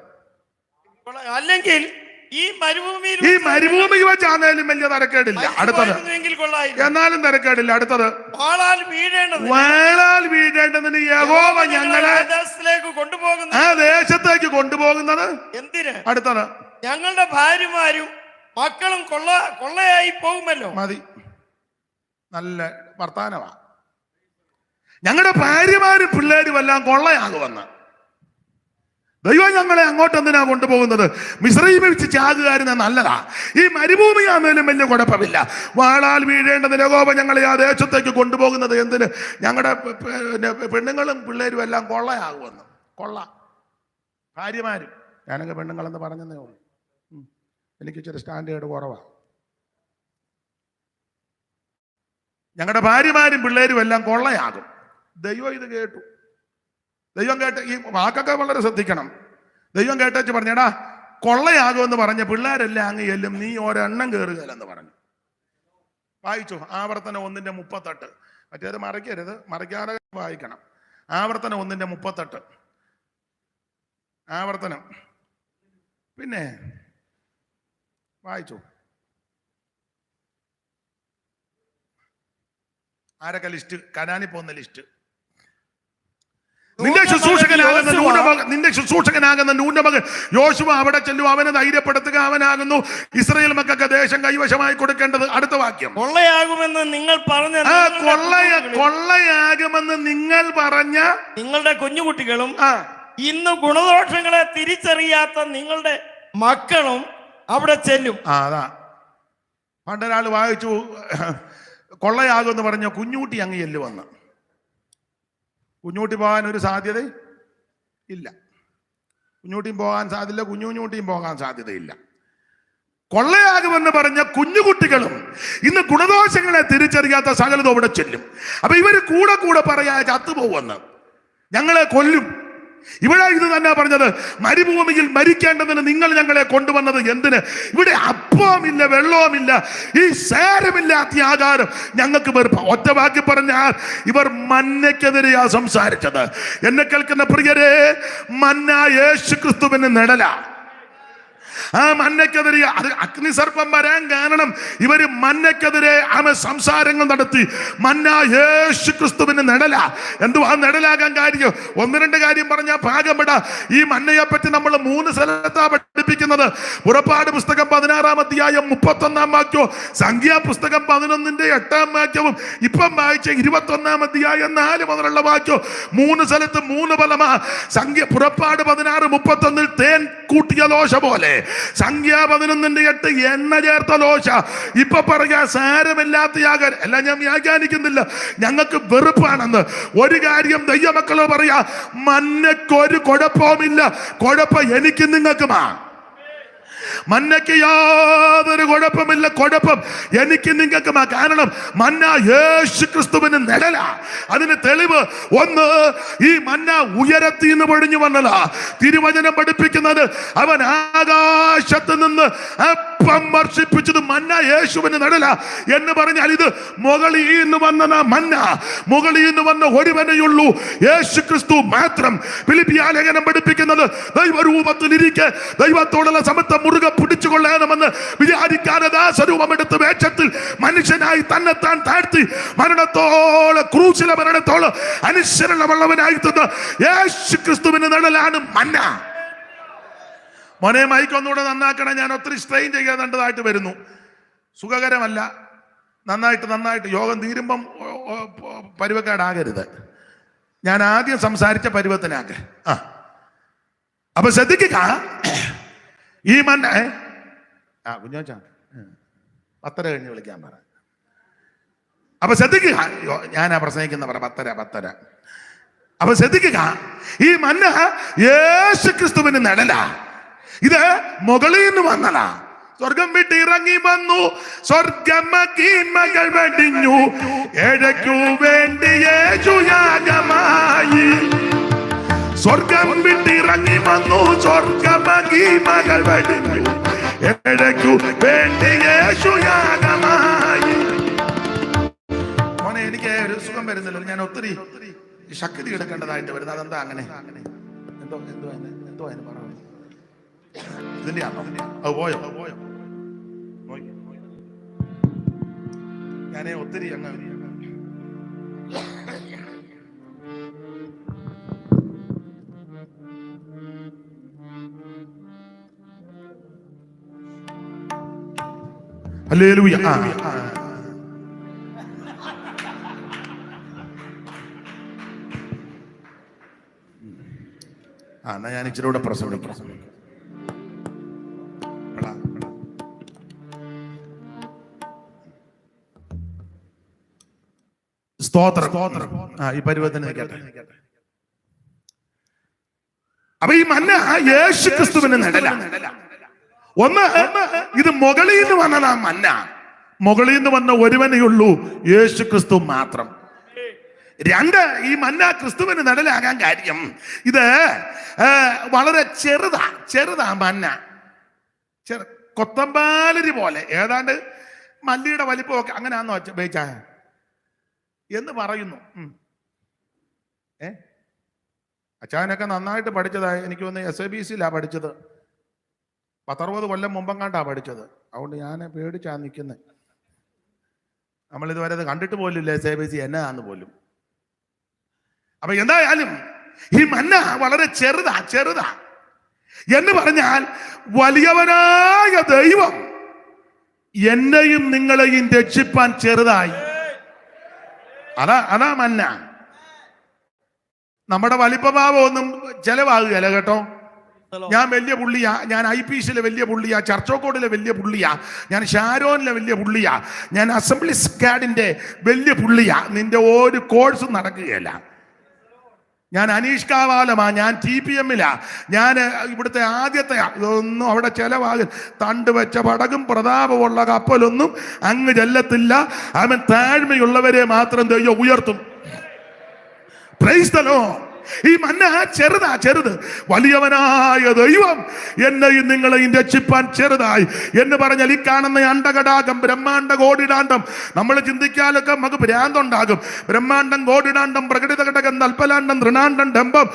അല്ലെങ്കിൽ ഈ മരുഭൂമി വെച്ചാന്നേലും വലിയ തരക്കേടില്ല. അടുത്തത്, എന്നാലും തരക്കേടില്ല. അടുത്തത്, വാളാൽ വീഴേണ്ടതിന് യഹോവ ഞങ്ങളെ ആ ദേശത്തേക്ക് കൊണ്ടുപോകുന്നത് എന്തിന്? അടുത്തത്, ഞങ്ങളുടെ ഭാര്യമാരും മക്കളും കൊള്ളയായി പോകുമല്ലോ. മതി, നല്ല വർത്താനമാ. ഞങ്ങളുടെ ഭാര്യമാരും പിള്ളേരും എല്ലാം കൊള്ളയാകുമെന്ന്. ദൈവം ഞങ്ങളെ അങ്ങോട്ട് എന്തിനാ കൊണ്ടുപോകുന്നത്? മിസ്രയീമിൽ വെച്ച് ചാകുകാരുന്ന നല്ലതാ. ഈ മരുഭൂമിയാന്നേലും വലിയ കുഴപ്പമില്ല. വാളാൽ വീഴേണ്ടതിന് യഹോവ ഞങ്ങളെ ആ ദേശത്തേക്ക് കൊണ്ടുപോകുന്നത് എന്തിന്? ഞങ്ങളുടെ പെണ്ണുങ്ങളും പിള്ളേരും എല്ലാം കൊള്ളയാകുമെന്ന്. കൊള്ള ഭാര്യമാരും. ഞാനൊക്കെ പെണ്ണുങ്ങളെന്ന് പറഞ്ഞതേ ഉള്ളൂ. എനിക്ക് ഇച്ചിരി സ്റ്റാൻഡേർഡ് കുറവാ. ഞങ്ങളുടെ ഭാര്യമാരും പിള്ളേരും എല്ലാം കൊള്ളയാകും. ദൈവം ഇത് കേട്ടു. ദൈവം കേട്ട് ഈ വാക്കൊക്കെ വളരെ ശ്രദ്ധിക്കണം. ദൈവം കേട്ടേച്ച് പറഞ്ഞടാ, കൊള്ളയാകുമെന്ന് പറഞ്ഞ പിള്ളേരെല്ലാം അങ്ങ് ചെല്ലും, നീ ഒരെണ്ണം കയറുകയല്ലെന്ന് പറഞ്ഞു. വായിച്ചു ആവർത്തനം 1:38. മറ്റേത് മറിക്കരുത്, മറിക്കാതെ വായിക്കണം. ആവർത്തനം 1:38. ആവർത്തനം. പിന്നെ വായിച്ചു. ആരൊക്കെ ലിസ്റ്റ്? കനാനി പോകുന്ന ലിസ്റ്റ്. നിന്റെ ശുശ്രൂഷകനാകുന്ന നൂന്യമകൻ യോശുവ അവിടെ ചെല്ലും, അവനെ ധൈര്യപ്പെടുത്തുക. അവനാകുന്നു ഇസ്രായേൽ മക്കൾക്ക് ദേശം കൈവശമായി കൊടുക്കേണ്ടത്. അടുത്ത വാക്യം, കൊള്ളയാകുമെന്ന് നിങ്ങൾ പറഞ്ഞ കൊള്ളയാകുമെന്ന് നിങ്ങൾ പറഞ്ഞ നിങ്ങളുടെ കുഞ്ഞുകുട്ടികളും ഇന്ന് ഗുണദോഷങ്ങളെ തിരിച്ചറിയാത്ത നിങ്ങളുടെ മക്കളും അവിടെ ചെല്ലും. അതാ പണ്ടൊരാൾ വായിച്ചു, കൊള്ളയാകുമെന്ന് പറഞ്ഞ കുഞ്ഞുകുട്ടി അങ്ങ് ചെല്ലുവന്ന്. കുഞ്ഞൂട്ടി പോകാൻ ഒരു സാധ്യത ഇല്ല. കുഞ്ഞൂട്ടിയും പോകാൻ സാധ്യത, കുഞ്ഞുകുഞ്ഞൂട്ടിയും പോകാൻ സാധ്യതയില്ല. കൊള്ളയാകുമെന്ന് പറഞ്ഞ കുഞ്ഞുകുട്ടികളും ഇന്ന് ഗുണദോഷങ്ങളെ തിരിച്ചറിയാത്ത സകലതും അവിടെ ചെല്ലും. അപ്പൊ ഇവര് കൂടെ കൂടെ പറയാ ചത്തുപോകുമെന്ന്, ഞങ്ങളെ കൊല്ലും. ഇവിടെ ഇത് തന്നെ പറഞ്ഞത്, മരുഭൂമിയിൽ മരിക്കേണ്ടതിന് നിങ്ങൾ ഞങ്ങളെ കൊണ്ടുവന്നത് എന്തിന്? ഇവിടെ അപ്പവുമില്ല, വെള്ളവുമില്ല, ഈ സാരമില്ലാത്ത ആകാരം ഞങ്ങൾക്ക് വെറുപ്പ്. ഒറ്റ വാക്കി പറഞ്ഞാൽ ഇവർ മന്നയ്ക്കെതിരെയാ സംസാരിച്ചത്. എന്നെ കേൾക്കുന്ന പ്രിയരെ, മന്ന യേശു ക്രിസ്തുവിന് നിഴല. ആ മന്നയ്ക്കെതിരെ അത് അഗ്നിസർപ്പം വരാൻ കാരണം ഇവര് മന്നയ്ക്കെതിരെ സംസാരങ്ങൾ നടത്തി. മന്ന യേശു ക്രിസ്തുവിന് നിഴല. എന്തുവാ നിഴലാകാൻ കാര്യം? ഒന്ന് രണ്ട് കാര്യം പറഞ്ഞാൽ ഭാഗമിട. ഈ മന്നയെ പറ്റി നമ്മൾ 3 സ്ഥലത്താ പഠിപ്പിക്കുന്നത്. പുറപ്പാട് പുസ്തകം 16-ാം അധ്യായം 31-ാം വാക്യവും, സംഖ്യാപുസ്തകം 11-ന്റെ 8-ാം വാക്യവും, ഇപ്പം വായിച്ച 21-ാം അധ്യായം 4 മുതലുള്ള വാക്യവും. 3 സ്ഥലത്ത് 3 ഫലമാ. പുറപ്പാട് 16:31 തേൻ കൂട്ടിയ ദോശ പോലെ, സംഖ്യ 11-ന്റെ 8 എണ്ണ ചേർത്ത ദോശ. ഇപ്പൊ പറയാ സാരമില്ലാത്ത യാഗം. എല്ലാം ഞാൻ വ്യാഖ്യാനിക്കുന്നില്ല, ഞങ്ങൾക്ക് വെറുപ്പാണെന്ന്. ഒരു കാര്യം ദൈവമക്കളോ പറയാ, മന്നയ്ക്കൊരു കുഴപ്പവുമില്ല, കുഴപ്പം എനിക്ക് നിങ്ങൾക്കുമാ. മന്നയ്ക്ക് യാതൊരു കുഴപ്പമില്ല, കുഴപ്പം എനിക്ക് നിങ്ങൾക്കുമാ. കാരണം മന്ന യേശു ക്രിസ്തുവിന് നിഴല. അതിന് തെളിവ് ഒന്ന്, ഈ മന്ന ഉയരത്തിൽ നിന്ന് പൊഴിഞ്ഞു വന്നതാ. തിരുവചനം പഠിപ്പിക്കുന്നത് അവൻ ആകാശത്ത് നിന്ന് അപ്പം വർഷിപ്പിച്ചത് മന്ന യേശുവിന് നിഴല എന്ന് പറഞ്ഞാൽ ഇത് മുകളിൽ നിന്ന് വന്ന മന്ന, മുകളിൽ നിന്ന് വന്ന ഒരുവനെയുള്ളൂ, യേശു ക്രിസ്തു മാത്രം. ഫിലിപ്പിയ ലേഖനം പഠിപ്പിക്കുന്നത് ദൈവരൂപത്തിലിരിക്കെ ദൈവത്തോടുള്ള സമത്വം മുറുകെ പിടിച്ചുകൊള്ളണമെന്ന് വിചാരിക്കാതെ ദാസരൂപമെടുത്ത് വേഷത്തിൽ മനുഷ്യനായി തന്നെത്താൻ താഴ്ത്തി മരണത്തോളം, ക്രൂശിലെ മരണത്തോളം അനുസരണമുള്ളവനായി തീർന്ന യേശു ക്രിസ്തുവിന് നിഴലാണ് മന്ന. മോനെ മൈക്കൊന്നുകൂടെ നന്നാക്കണം. ഞാൻ ഒത്തിരി സ്ട്രെയിൻ ചെയ്യാതേണ്ടതായിട്ട് വരുന്നു. സുഖകരമല്ല. നന്നായിട്ട് യോഗം തീരുമ്പം പരുവക്കേടാകരുത്. ഞാൻ ആദ്യം സംസാരിച്ച പരുവത്തിനാക്ക്. അപ്പൊ ശ്രദ്ധിക്കുക, ഈ മന്ന കുഞ്ഞോച്ചാ 10 കഴിഞ്ഞ് വിളിക്കാൻ പറ. അപ്പൊ ശ്രദ്ധിക്കുക, ഞാനാ പ്രസംഗിക്കുന്ന പറ 10. അപ്പൊ ശ്രദ്ധിക്കുക, ഈ മന്ന യേശു ക്രിസ്തുവിന് നിഴല. ഇത് മുകളിൽ നിന്ന് വന്നതാ. സ്വർഗം വിട്ട് ഇറങ്ങി വന്നു, സ്വർഗമകൾ വെടിഞ്ഞു, ഏഴയ്ക്കു വേണ്ടി യേശു യാഗമായി. സ്വർഗം വിട്ടിറങ്ങി വന്നു, സ്വർഗമകൾ വെടിഞ്ഞു, ഏഴയ്ക്കു വേണ്ടി യേശു യാഗമായി. മോനെ എനിക്ക് ഒരു സുഖം വരുന്നില്ല. ഞാൻ ഒത്തിരി ശക്തി എടുക്കേണ്ടതായിട്ട് വരുന്നത്. അതെന്താ അങ്ങനെ? എന്തോ അതിന് പറ. ഇതിന്റെ ആണോ? അത് പോയോ? ഞാനേ ഒത്തിരി അങ്ങ് ഹല്ലേലൂയ. എന്നാ ഞാൻ ഇച്ചിരി കൂടെ പ്രസംഗിക്കാം. സ്തോത്രം. ഈ പരുവത്തിന് നിൽക്കട്ടെ. അപ്പൊ ഈ മന്ന യേശു ക്രിസ്തുവിന് നിഴല. ഒന്ന്, ഇത് മുകളിൽ നിന്ന് വന്നതാ മന്ന. മുകളിൽ നിന്ന് വന്ന ഒരുവനെയുള്ളൂ, യേശു ക്രിസ്തു മാത്രം. 2, ഈ മന്ന ക്രിസ്തുവിന് നിഴലാകാൻ കാര്യം ഇത് വളരെ ചെറുതാ മന്ന. കൊത്തമ്പാലരി പോലെ, ഏതാണ്ട് മല്ലിയുടെ വലിപ്പമൊക്കെ അങ്ങനെയാണെന്നോ ബേച്ചാ എന്ന് പറയുന്നു. അച്ചായനൊക്കെ നന്നായിട്ട് പഠിച്ചതായി എനിക്ക് തോന്നുന്നു. SABCയിലാ പഠിച്ചത്. 10-60 കൊല്ലം മുമ്പെങ്ങാണ്ടാ പഠിച്ചത്. അതുകൊണ്ട് ഞാൻ പേടിച്ചാ നിൽക്കുന്നത്. നമ്മളിതുവരെ അത് കണ്ടിട്ട് പോലില്ല SABC എന്നാന്ന് പോലും. അപ്പൊ എന്തായാലും ഈ മന്ന വളരെ ചെറുതാ എന്ന് പറഞ്ഞാൽ വലിയവനായ ദൈവം എന്നെയും നിങ്ങളെയും രക്ഷിപ്പാൻ ചെറുതായി. അതാ മന്ന. നമ്മുടെ വലിപ്പഭാവം ഒന്നും ചെലവാകുകയല്ല കേട്ടോ. ഞാൻ വലിയ പുള്ളിയാ, ഞാൻ IPCയിലെ വലിയ പുള്ളിയാ, ചർച്ചോക്കോടിലെ വലിയ പുള്ളിയാ, ഞാൻ ഷാരോനിലെ വലിയ പുള്ളിയാ, ഞാൻ അസംബ്ലി സ്ക്വാഡിന്റെ വലിയ പുള്ളിയാ. നിന്റെ ഒരു കോഴ്സും നടക്കുകയല്ല. ഞാൻ അനീഷ് കാവാലമാ, ഞാൻ TPM-ലാ, ഞാൻ ഇവിടുത്തെ ആദ്യത്തെ. ഇതൊന്നും അവിടെ ചെലവാകും. തണ്ട് വെച്ച പടകും പ്രതാപമുള്ള കപ്പലൊന്നും അങ്ങ് ചെല്ലത്തില്ല. അവൻ താഴ്മയുള്ളവരെ മാത്രം ദൈവം ഉയർത്തും. Price the Lord. ഈ മന്ന ചെറുത്. വലിയവനായ ദൈവം എന്നെയും നിങ്ങളെയും രക്ഷിപ്പാൻ ചെറുതായി എന്ന് പറഞ്ഞാൽ ഈ കാണുന്ന അണ്ടകടാകം, ബ്രഹ്മാണ്ട കോടിടാണ്ടം, നമ്മൾ ചിന്തിക്കാലൊക്കെ നമുക്ക് ഭ്രാന്തുണ്ടാകും. ബ്രഹ്മാണ്ടം, കോടിടാണ്ടം, പ്രകടിത ഘടകം, തൽപ്പലാണ്ടം, തൃണാണ്ടം, ഡംബം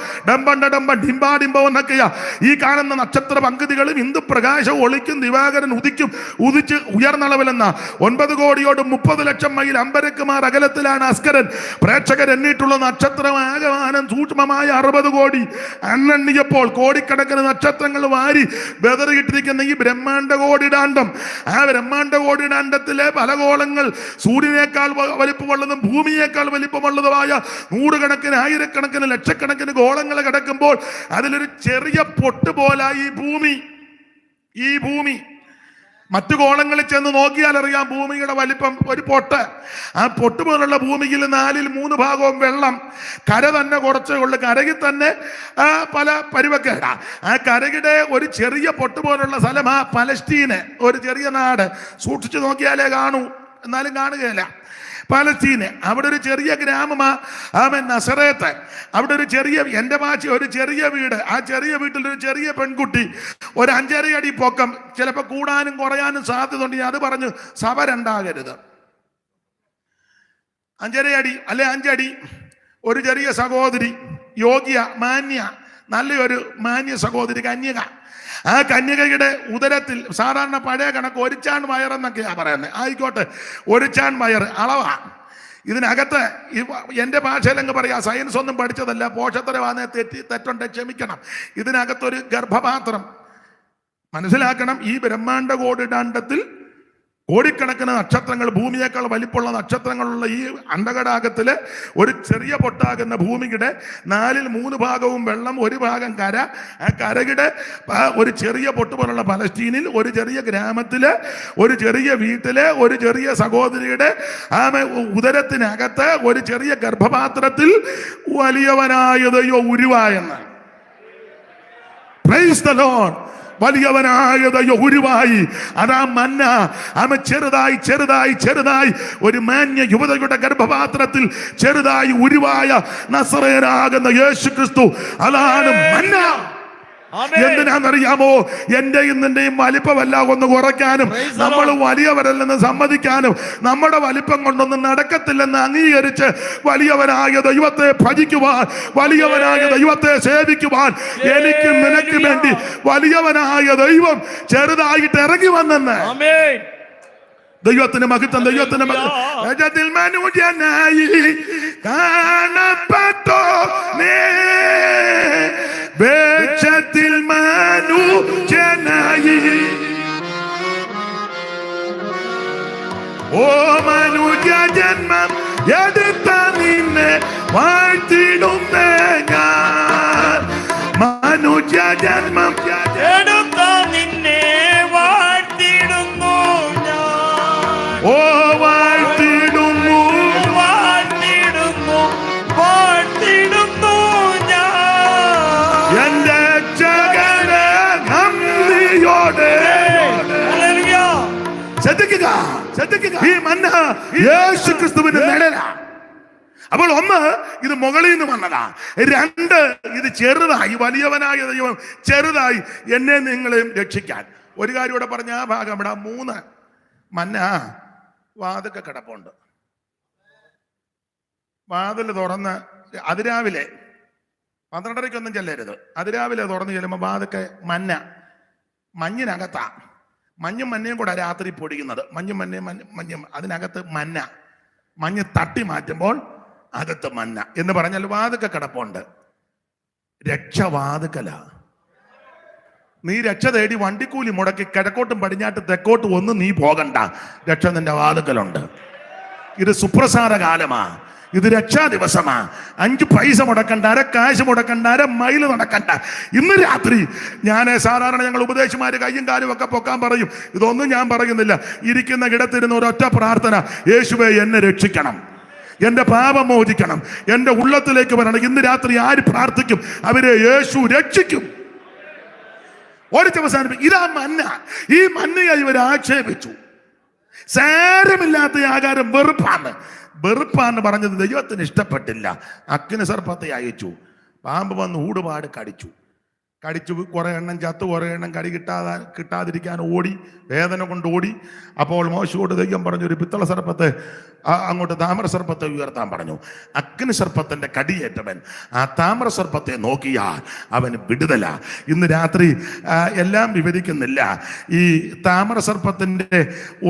ഡിംബാഡിംബം എന്നൊക്കെയാ ഈ കാണുന്ന നക്ഷത്ര പങ്കുതികളും ഇന്ദു പ്രകാശം ഒളിക്കും, ദിവാകരൻ ഉദിച്ച് ഉയർന്നളവിലെന്ന 9 കോടിയോട് 30 ലക്ഷം മൈൽ അമ്പരക്കുമാർ അകലത്തിലാണ് അസ്കരൻ. പ്രേക്ഷകർ എണ്ണിയിട്ടുള്ള നക്ഷത്രമാകമാനം സൂക്ഷ്മ 60 കോടി. അന്നെണ്ണിയപ്പോൾ കോടിക്കണക്കിന് നക്ഷത്രങ്ങൾ വാരി ബെതറിയിട്ടിരിക്കുന്ന ഈ ബ്രഹ്മാണ്ട കോടിടാണ്ടം, ആ ബ്രഹ്മാണ്ട കോടിടാണ്ടത്തിലെ പല ഗോളങ്ങൾ സൂര്യനേക്കാൾ വലിപ്പമുള്ളതും ഭൂമിയേക്കാൾ വലിപ്പമുള്ളതുമായ 100 കണക്കിന്, 1000 ലക്ഷക്കണക്കിന് ഗോളങ്ങൾ കിടക്കുമ്പോൾ അതിലൊരു ചെറിയ പൊട്ട് പോലെ ഈ ഭൂമി മറ്റു കോളങ്ങളിൽ ചെന്ന് നോക്കിയാൽ അറിയാം ഭൂമിയുടെ വലിപ്പം. ഒരു പൊട്ട്, ആ പൊട്ട് പോലുള്ള ഭൂമിയിൽ 4ൽ 3 ഭാഗവും വെള്ളം. കര തന്നെ കുറച്ചേ ഉള്ളു. കരയിൽ തന്നെ പല പരുവക്കേട. ആ കരയുടെ ഒരു ചെറിയ പൊട്ട് പോലുള്ള സ്ഥലം ആ പലസ്തീന്, ഒരു ചെറിയ നാട്. സൂക്ഷിച്ചു നോക്കിയാലേ കാണൂ, എന്നാലും കാണുകയില്ല. പലസ്തീന്, അവിടെ ഒരു ചെറിയ ഗ്രാമമാ നസറേത്ത്. അവിടെ ഒരു ചെറിയ, എൻ്റെ ഭാഷ, ഒരു ചെറിയ വീട്. ആ ചെറിയ വീട്ടിൽ ഒരു ചെറിയ പെൺകുട്ടി, ഒരു 5.5 അടി പൊക്കം, ചിലപ്പോൾ കൂടാനും കുറയാനും സാധ്യത ഉണ്ട്. അത് പറഞ്ഞു സഭ രണ്ടാകരുത്. 5.5 അടി അല്ലെ 5 അടി. ഒരു ചെറിയ സഹോദരി, യോഗ്യ, മാന്യ, നല്ലൊരു മാന്യ സഹോദരി, കന്യക. ആ കന്യകയുടെ ഉദരത്തിൽ സാധാരണ പഴയ കണക്ക് 1 ചാൺ വയറെന്നൊക്കെയാ പറയുന്നത്. ആയിക്കോട്ടെ, 1 ചാൺ വയർ അളവാ. ഇതിനകത്ത് എൻ്റെ ഭാഷയിലങ്ങ് പറയാ, സയൻസ് ഒന്നും പഠിച്ചതല്ല, പോഷത്തരവാന്നെ തെറ്റുണ്ട്, ക്ഷമിക്കണം. ഇതിനകത്തൊരു ഗർഭപാത്രം. മനസ്സിലാക്കണം, ഈ ബ്രഹ്മാണ്ട കോടിടാണ്ടത്തിൽ കോടിക്കണക്കിന് നക്ഷത്രങ്ങൾ, ഭൂമിയേക്കാൾ വലിപ്പമുള്ള നക്ഷത്രങ്ങളുള്ള ഈ അണ്ടകടാകത്തില് ഒരു ചെറിയ പൊട്ടാകുന്ന ഭൂമിയുടെ 4ൽ 3 ഭാഗവും വെള്ളം, 1 ഭാഗം കര. ആ കരയുടെ ഒരു ചെറിയ പൊട്ട് പോലുള്ള പലസ്തീനിൽ, ഒരു ചെറിയ ഗ്രാമത്തില്, ഒരു ചെറിയ വീട്ടില്, ഒരു ചെറിയ സഹോദരിയുടെ ഉദരത്തിനകത്ത് ഒരു ചെറിയ ഗർഭപാത്രത്തിൽ വലിയവനായ ദൈവം ഉരുവായെന്ന്. Price the Lord. വലിയവനായ ദൈവം ഉരുവായി. അതാ മന്ന. അവൻ ചെറുതായി ഒരു മാന്യ യുവതയുടെ ഗർഭപാത്രത്തിൽ ചെറുതായി ഉരുവായ നസറേയനാകുന്ന യേശു ക്രിസ്തു. അതാണ് മന്ന. എന്തിനാണെന്നറിയാമോ? എന്റെയും നിന്റെയും വലിപ്പമല്ല ഒന്ന് കുറയ്ക്കാനും, നമ്മൾ വലിയവരല്ലെന്ന് സമ്മതിക്കാനും, നമ്മുടെ വലിപ്പം കൊണ്ടൊന്നും നടക്കത്തില്ലെന്ന് അംഗീകരിച്ച് വലിയവനായ ദൈവത്തെ ഭജിക്കുവാൻ, വലിയവനായ ദൈവത്തെ സേവിക്കുവാൻ, എനിക്കും നിനക്ക് വേണ്ടി വലിയവനായ ദൈവം ചെറുതായിട്ട് ഇറങ്ങി വന്നെന്ന്. ദൈവത്തിന് മഹത്വം, ദൈവത്തിന് മഹത്വം. മനുജനായി കാണപ്പെട്ടോ വേഷത്തിൽ മനുജനായി. ഓ മനുജ ജന്മം എടുത്ത നിന്നെ വാഴ്ത്തിടുന്നേ ഞാൻ. മനുജ ജന്മം എടുത്ത നിന്നെ വാഴ്ത്തിടുന്നു ഞാൻ. ഓ വാഴ്ത്തിടുന്നു ഞാൻ. എന്റെ രക്ഷകനെ നന്ദിയോടെ ശ്രദ്ധിക്കുക. ഈ മന്ന യേശു ക്രിസ്തുവിന്റെ നിഴലാ. അപ്പോൾ 1, ഇത് മുകളിൽ നിന്ന് വന്നതാ. 2, ഇത് ചെറുതായി, വലിയവനായ ദൈവം ചെറുതായി എന്നെ നിങ്ങളെയും രക്ഷിക്കാൻ. ഒരു കാര്യം ഇവിടെ പറഞ്ഞ ആ ഭാഗം ഇവിടെ. 3, മന്ന വാതൊക്കെ കിടപ്പുണ്ട്. വാതിൽ തുറന്ന് അതിരാവിലെ 12:30 ചെല്ലരുത്. അതിരാവിലെ തുറന്ന് ചെല്ലുമ്പോൾ വാതൊക്കെ മഞ്ഞിനകത്താ. മഞ്ഞും മഞ്ഞയും കൂടെ രാത്രി പൊടിക്കുന്നത്. മഞ്ഞും അതിനകത്ത് മഞ്ഞ് തട്ടി മാറ്റുമ്പോൾ അകത്ത് മന്ന എന്ന് പറഞ്ഞാൽ വാതുക്ക കിടപ്പുണ്ട്. രക്ഷ വാതുക്കല. നീ രക്ഷ തേടി വണ്ടിക്കൂലി മുടക്കി കിഴക്കോട്ടും പടിഞ്ഞാട്ടും തെക്കോട്ടും ഒന്നും നീ പോകണ്ട. രക്ഷ നിന്റെ വാതുക്കലുണ്ട്. ഇത് സുപ്രസാര കാലമാ. ഇത് രക്ഷാ ദിവസമാ. 5 പൈസ മുടക്കണ്ട, 1 കാശ് മുടക്കണ്ട, 1 മൈൽ നടക്കണ്ട. ഇന്ന് രാത്രി ഞാൻ സാധാരണ ഞങ്ങൾ ഉപദേശിമാര് കയ്യും കാലും ഒക്കെ പൊക്കാൻ പറയും. ഇതൊന്നും ഞാൻ പറയുന്നില്ല. ഇരിക്കുന്ന കിടത്തിരുന്ന ഒരൊറ്റ പ്രാർത്ഥന, യേശുവേ എന്നെ രക്ഷിക്കണം. എന്റെ പാപം മോചിക്കണം, എന്റെ ഉള്ളത്തിലേക്ക് വരണം. ഇന്ന് രാത്രി ആര് പ്രാർത്ഥിക്കും അവരെ യേശു രക്ഷിക്കും. ഒരു അവസാനം ഇതാ മന്ന. ഈ മന്നയെ ഇവർ ആക്ഷേപിച്ചു. സാരമില്ലാത്ത ആകാരം വെറുപ്പാന്ന് പറഞ്ഞത് ദൈവത്തിന് ഇഷ്ടപ്പെട്ടില്ല. അഗ്നി സർപ്പത്തെ അയച്ചു. പാമ്പ് വന്ന് ഊടുപാട് കടിച്ചു. കുറെ എണ്ണം ചത്തു, കുറെ എണ്ണം കടി കിട്ടാതിരിക്കാൻ ഓടി, വേദന കൊണ്ട് ഓടി. അപ്പോൾ മോശയോട് ദൈവം പറഞ്ഞു, ഒരു പിത്തള സർപ്പത്തെ അങ്ങോട്ട് താമര സർപ്പത്തെ ഉയർത്താൻ പറഞ്ഞു. അഗ്നി സർപ്പത്തിന്റെ കടിയേറ്റവൻ ആ താമര സർപ്പത്തെ നോക്കിയാൽ അവന് വിടുതല. ഇന്ന് രാത്രി എല്ലാം വിവരിക്കുന്നില്ല. ഈ താമര സർപ്പത്തിന്റെ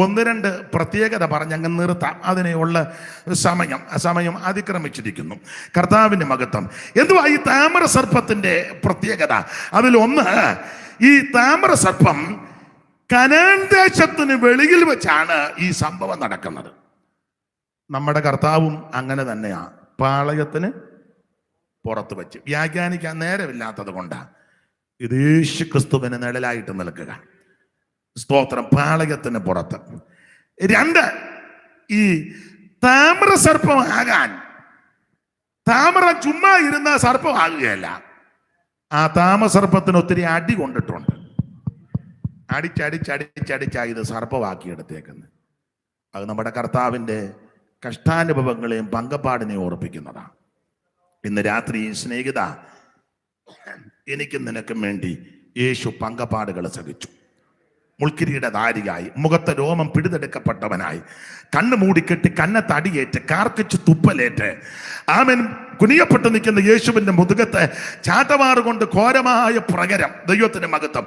1-2 പ്രത്യേകത പറഞ്ഞങ്ങ് നിർത്താം. അതിനെയുള്ള സമയം അതിക്രമിച്ചിരിക്കുന്നു. കർത്താവിന്റെ മഹത്വം. എന്തുവാ ഈ താമര സർപ്പത്തിന്റെ പ്രത്യേകത? അതിലൊന്ന്, ഈ താമര സർപ്പം കനാൻ ദേശത്തിന് വെളിയിൽ വെച്ചാണ് ഈ സംഭവം നടക്കുന്നത്. നമ്മുടെ കർത്താവും അങ്ങനെ തന്നെയാണ്. പാളയത്തിന് പുറത്ത് വെച്ച്. വ്യാഖ്യാനിക്കാൻ നേരമില്ലാത്തത് കൊണ്ടാണ് ഇത് യേശു ക്രിസ്തുവിന് നിഴലായിട്ട് നിൽക്കുക. സ്തോത്രം. പാളയത്തിന് പുറത്ത്. 2, ഈ താമര സർപ്പമാകാൻ, താമര ചുമ്മാ ഇരുന്ന സർപ്പമാകുകയല്ല. ആ താമസർപ്പത്തിന് ഒത്തിരി അടി കൊണ്ടിട്ടുണ്ട്. അടിച്ചടിച്ചടിച്ചടിച്ചായി ഇത് സർപ്പമാക്കിയെടുത്തേക്കുന്നത്. അത് നമ്മുടെ കർത്താവിൻ്റെ കഷ്ടാനുഭവങ്ങളെയും പങ്കപ്പാടിനെയും ഓർപ്പിക്കുന്നതാണ്. ഇന്ന് രാത്രി സ്നേഹിത, എനിക്കും നിനക്കും വേണ്ടി യേശു പങ്കപ്പാടുകൾ സഹിച്ചു. മുൾക്കിരിയുടെ ധാരിയായി, മുഖത്തെ രോമം പിടിതെടുക്കപ്പെട്ടവനായി, കണ്ണ് മൂടിക്കെട്ടി കന്നത്തടിയേറ്റ് കാർക്കിച്ച് തുപ്പലേറ്റ് ആമൻ കുനിയപ്പെട്ട് നിൽക്കുന്ന യേശുവിന്റെ മുതുകത്തെ ചാട്ടമാറുകൊണ്ട് ഘോരമായ പ്രകരം. ദൈവത്തിന്റെ മഹത്വം.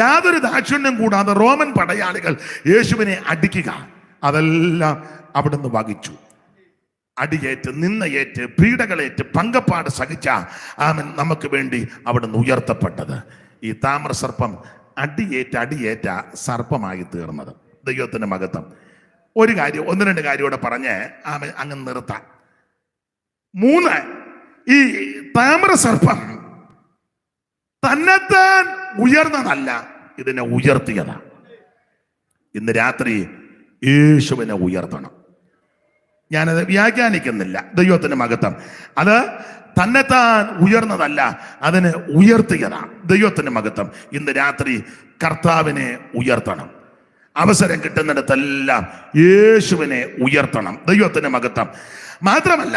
യാതൊരു ദാക്ഷിണ്യം കൂടാതെ റോമൻ പടയാളികൾ യേശുവിനെ അടിക്കുക. അതെല്ലാം അവിടുന്ന് വഹിച്ചു. അടിയേറ്റ്, നിന്നയേറ്റ്, പീഡകളേറ്റ്, പങ്കപ്പാട് സഹിച്ച ആമൻ നമുക്ക് വേണ്ടി അവിടുന്ന് ഉയർത്തപ്പെട്ടത്. ഈ താമര സർപ്പം അടിയേറ്റ സർപ്പമായി തീർന്നത്. ദൈവത്തിന്റെ മഹത്വം. 1-2 കാര്യമൂടെ പറഞ്ഞ് ആമൻ അങ്ങ് നിർത്താം. 3, ഈ താമര സർപ്പം തന്നെത്താൻ ഉയർന്നതല്ല, ഇതിനെ ഉയർത്തിയതാ. ഇന്ന് രാത്രി യേശുവിനെ ഉയർത്തണം. ഞാനത് വ്യാഖ്യാനിക്കുന്നില്ല. ദൈവത്തിന്റെ മഹത്വം. അത് തന്നെത്താൻ ഉയർന്നതല്ല, അതിനെ ഉയർത്തിയതാണ്. ദൈവത്തിന്റെ മഹത്വം. ഇന്ന് രാത്രി കർത്താവിനെ ഉയർത്തണം. അവസരം കിട്ടുന്നിടത്തെല്ലാം യേശുവിനെ ഉയർത്തണം. ദൈവത്തിന്റെ മഹത്വം. മാത്രമല്ല,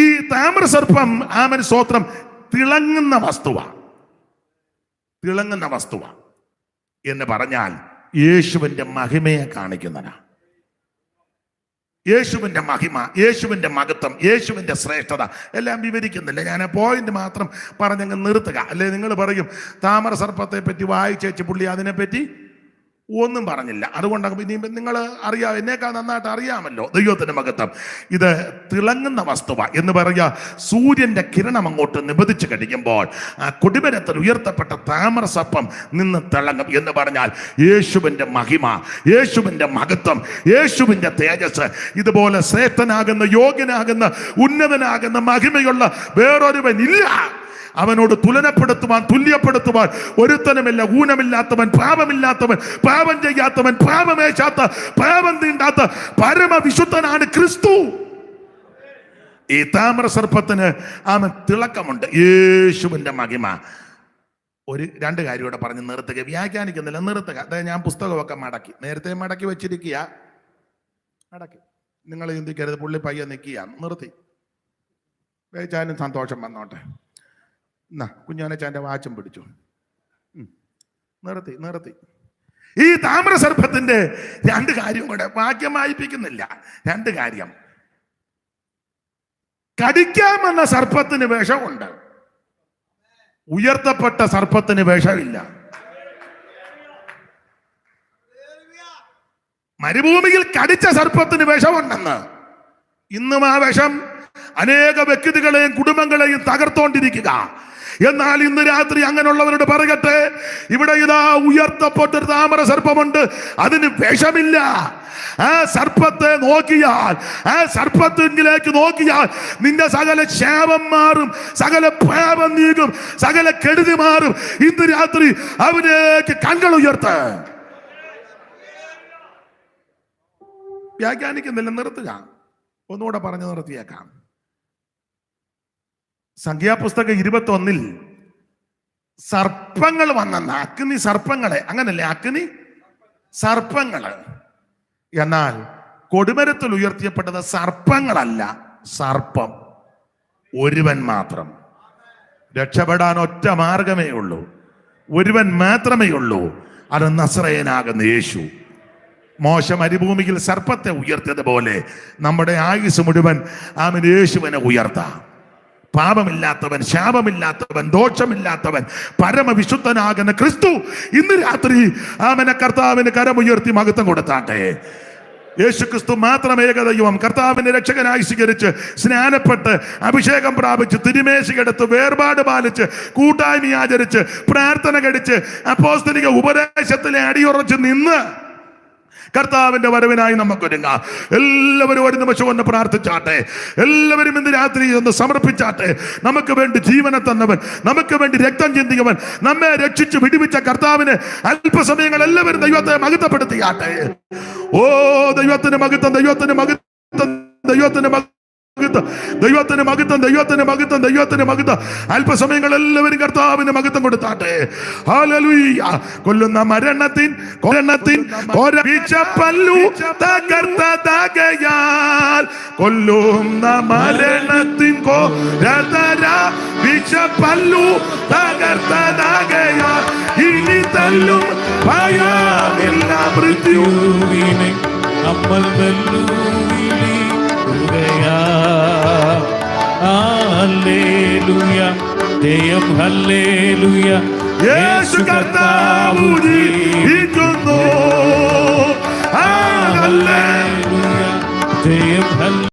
ഈ താമര സർപ്പം ആമൻ സ്തോത്രം തിളങ്ങുന്ന വസ്തുവ എന്ന് പറഞ്ഞാൽ യേശുവിന്റെ മഹിമയെ കാണിക്കുന്നതാണ്. യേശുവിന്റെ മഹിമ, യേശുവിന്റെ മഹത്വം, യേശുവിന്റെ ശ്രേഷ്ഠത എല്ലാം വിവരിക്കുന്നില്ല. ഞാൻ പോയിന്റ് മാത്രം പറഞ്ഞങ്ങ് നിർത്തുക. അല്ലെ നിങ്ങൾ പറയും താമര സർപ്പത്തെ പറ്റി വായിച്ചേച്ച് പുള്ളി അതിനെപ്പറ്റി ഒന്നും പറഞ്ഞില്ല. അതുകൊണ്ട് ഇനി നിങ്ങൾ അറിയാം, എന്നേക്കാൾ നന്നായിട്ട് അറിയാമല്ലോ. ദൈവത്തിന്റെ മഹത്വം. ഇത് തിളങ്ങുന്ന വസ്തുവ എന്ന് പറയുക. സൂര്യന്റെ കിരണം അങ്ങോട്ട് നിബന്ധിച്ച് കഴിയുമ്പോൾ ആ കൊടിമരത്തിൽ ഉയർത്തപ്പെട്ട താമര സർപ്പം നിന്ന് തിളങ്ങും എന്ന് പറഞ്ഞാൽ യേശുവിന്റെ മഹിമ, യേശുവിന്റെ മഹത്വം, യേശുവിന്റെ തേജസ്. ഇതുപോലെ ശ്രേഷ്ഠനാകുന്ന, യോഗ്യനാകുന്ന, ഉന്നതനാകുന്ന, മഹിമയുള്ള വേറൊരുവൻ ഇല്ല. അവനോട് തുല്യപ്പെടുത്തുവാൻ ഒരുത്തനുമില്ല. ഊനമില്ലാത്തവൻ, പാപമില്ലാത്തവൻ, പാപം ചെയ്യാത്തവൻ, പാപമേശാത്ത, പാപം തീണ്ടാത്ത പരമവിശുദ്ധനാണ് ക്രിസ്തു. ഈ താമര സർപ്പത്തിന് അവൻ തിളക്കമുണ്ട്. യേശുവിന്റെ മഹിമ. 2 കാര്യമൂടെ പറഞ്ഞ് നിർത്തുക. വ്യാഖ്യാനിക്കുന്നില്ല, നിർത്തുക. അതായത് ഞാൻ പുസ്തകമൊക്കെ നേരത്തെ മടക്കി വെച്ചിരിക്കുക. നിങ്ങൾ ചിന്തിക്കരുത് പുള്ളി പയ്യെ നിൽക്കുക. നിർത്തി വേച്ചാനും സന്തോഷം വന്നോട്ടെ. കുഞ്ഞോനച്ചാൻ്റെ വാച്ചും പിടിച്ചു. നിർത്തി. ഈ താമര സർപ്പത്തിന്റെ 2 കാര്യം കൂടെ വാക്യം വായിപ്പിക്കുന്നില്ല. 2 കാര്യം. കടിക്കാമെന്ന സർപ്പത്തിന് വിഷമുണ്ട്, ഉയർത്തപ്പെട്ട സർപ്പത്തിന് വിഷമില്ല. മരുഭൂമിയിൽ കടിച്ച സർപ്പത്തിന് വിഷമുണ്ടെന്ന്. ഇന്നും ആ വിഷം അനേക വ്യക്തികളെയും കുടുംബങ്ങളെയും തകർത്തോണ്ടിരിക്കുക. എന്നാൽ ഇന്ന് രാത്രി അങ്ങനെയുള്ളവരോട് പറയട്ടെ, ഇവിടെ ഇതാ ഉയർത്തപ്പെട്ടൊരു താമര സർപ്പമുണ്ട്, അതിന് വിഷമില്ല. ആ സർപ്പത്തെ നോക്കിയാൽ, ആ സർപ്പത്തിലേക്ക് നോക്കിയാൽ നിന്റെ സകല ശാപം മാറും, സകല പാപം നീങ്ങും, സകല കെടുതി മാറും. ഇന്ന് രാത്രി അവനേക്ക് കണ്ണുകൾ ഉയർത്ത്. വ്യാഖ്യാനിക്കുന്നില്ല, നിർത്തുക. ഒന്നുകൂടെ പറഞ്ഞു നിർത്തിയേക്കാം. സംഖ്യാപുസ്തകം 21 സർപ്പങ്ങൾ വന്നെന്ന്, അഗ്നി സർപ്പങ്ങളെ, അങ്ങനല്ലേ, അഗ്നി സർപ്പങ്ങള്. എന്നാൽ കൊടിമരത്തിൽ ഉയർത്തിയപ്പെട്ടത് സർപ്പങ്ങളല്ല, സർപ്പം ഒരുവൻ മാത്രം. രക്ഷപ്പെടാൻ ഒറ്റ മാർഗമേ ഉള്ളൂ, ഒരുവൻ മാത്രമേ ഉള്ളൂ, അത് നസറേയനാകുന്ന യേശു. മോശ മരുഭൂമിയിൽ സർപ്പത്തെ ഉയർത്തിയതുപോലെ നമ്മുടെ ആയുസ് മുഴുവൻ ആമേൻ യേശുവിനെ ഉയർത്താം. പാപമില്ലാത്തവൻ, ശാപമില്ലാത്തവൻ, ദോഷമില്ലാത്തവൻ, പരമവിശുദ്ധനാകുന്ന ക്രിസ്തു ഇന്ന് രാത്രി ആമേനെ കർത്താവിന് കരമുയർത്തി മഹത്വം കൊടുത്താട്ടെ. യേശു ക്രിസ്തു മാത്രം ഏകദൈവം, കർത്താവിനെ രക്ഷകനായി സ്വീകരിച്ച് സ്നാനപ്പെട്ട് അഭിഷേകം പ്രാപിച്ച് തിരുമേശയെടുത്ത് വേർപാട് പാലിച്ച് കൂട്ടായ്മ ആചരിച്ച് പ്രാർത്ഥന കഴിച്ച് അപ്പോസ്തലിക ഉപദേശത്തിലെ അടിയുറച്ച് നിന്ന് കർത്താവിന്റെ വരവിനായി നമുക്കൊരുങ്ങാം. എല്ലാവരും ഒരു നിമിഷം ഒന്ന് പ്രാർത്ഥിച്ചാട്ടെ. എല്ലാവരും ഇന്ന് രാത്രി ഒന്ന് സമർപ്പിച്ചാട്ടെ. നമുക്ക് വേണ്ടി ജീവനെ തന്നവൻ, നമുക്ക് വേണ്ടി രക്തം ചിന്തിയവൻ, നമ്മെ രക്ഷിച്ച് വിടുവിച്ച കർത്താവിന് അല്പസമയങ്ങൾ എല്ലാവരും ദൈവത്തെ മഹത്വപ്പെടുത്തിയാട്ടെ. ഓ ദൈവത്തിന് മഹത്വം, ദൈവത്തിന് മഹത്വം, ദൈവത്തിന് മഹത്വം, ദൈവത്തിന് മഹത്വം, ദൈവത്തിന് മഹത്വം, ദൈവത്തിന് മഹത്വം. അല്പസമയങ്ങൾ എല്ലാവരും കർത്താവിന് മഹത്വം കൊടുത്താട്ടെ. ഹല്ലേലൂയ. കൊല്ലുന്ന മരണത്തിൻ പല്ലു തകർത്തതാകയാൽ, കൊല്ലുന്ന മരണത്തിൻ പല്ലു തകർത്തതാകയാൽ, ഇനി തല്ലും ഭയമില്ല മൃത്യുവിനെ നമ്മൾ ഹല്ലേലൂയ, ജയം ഹല്ലേലൂയ, യേശു കർത്താവ് ജീവിക്കുന്നു. ഹല്ലേലൂയ, ജയം ഹല്ലേലൂയ.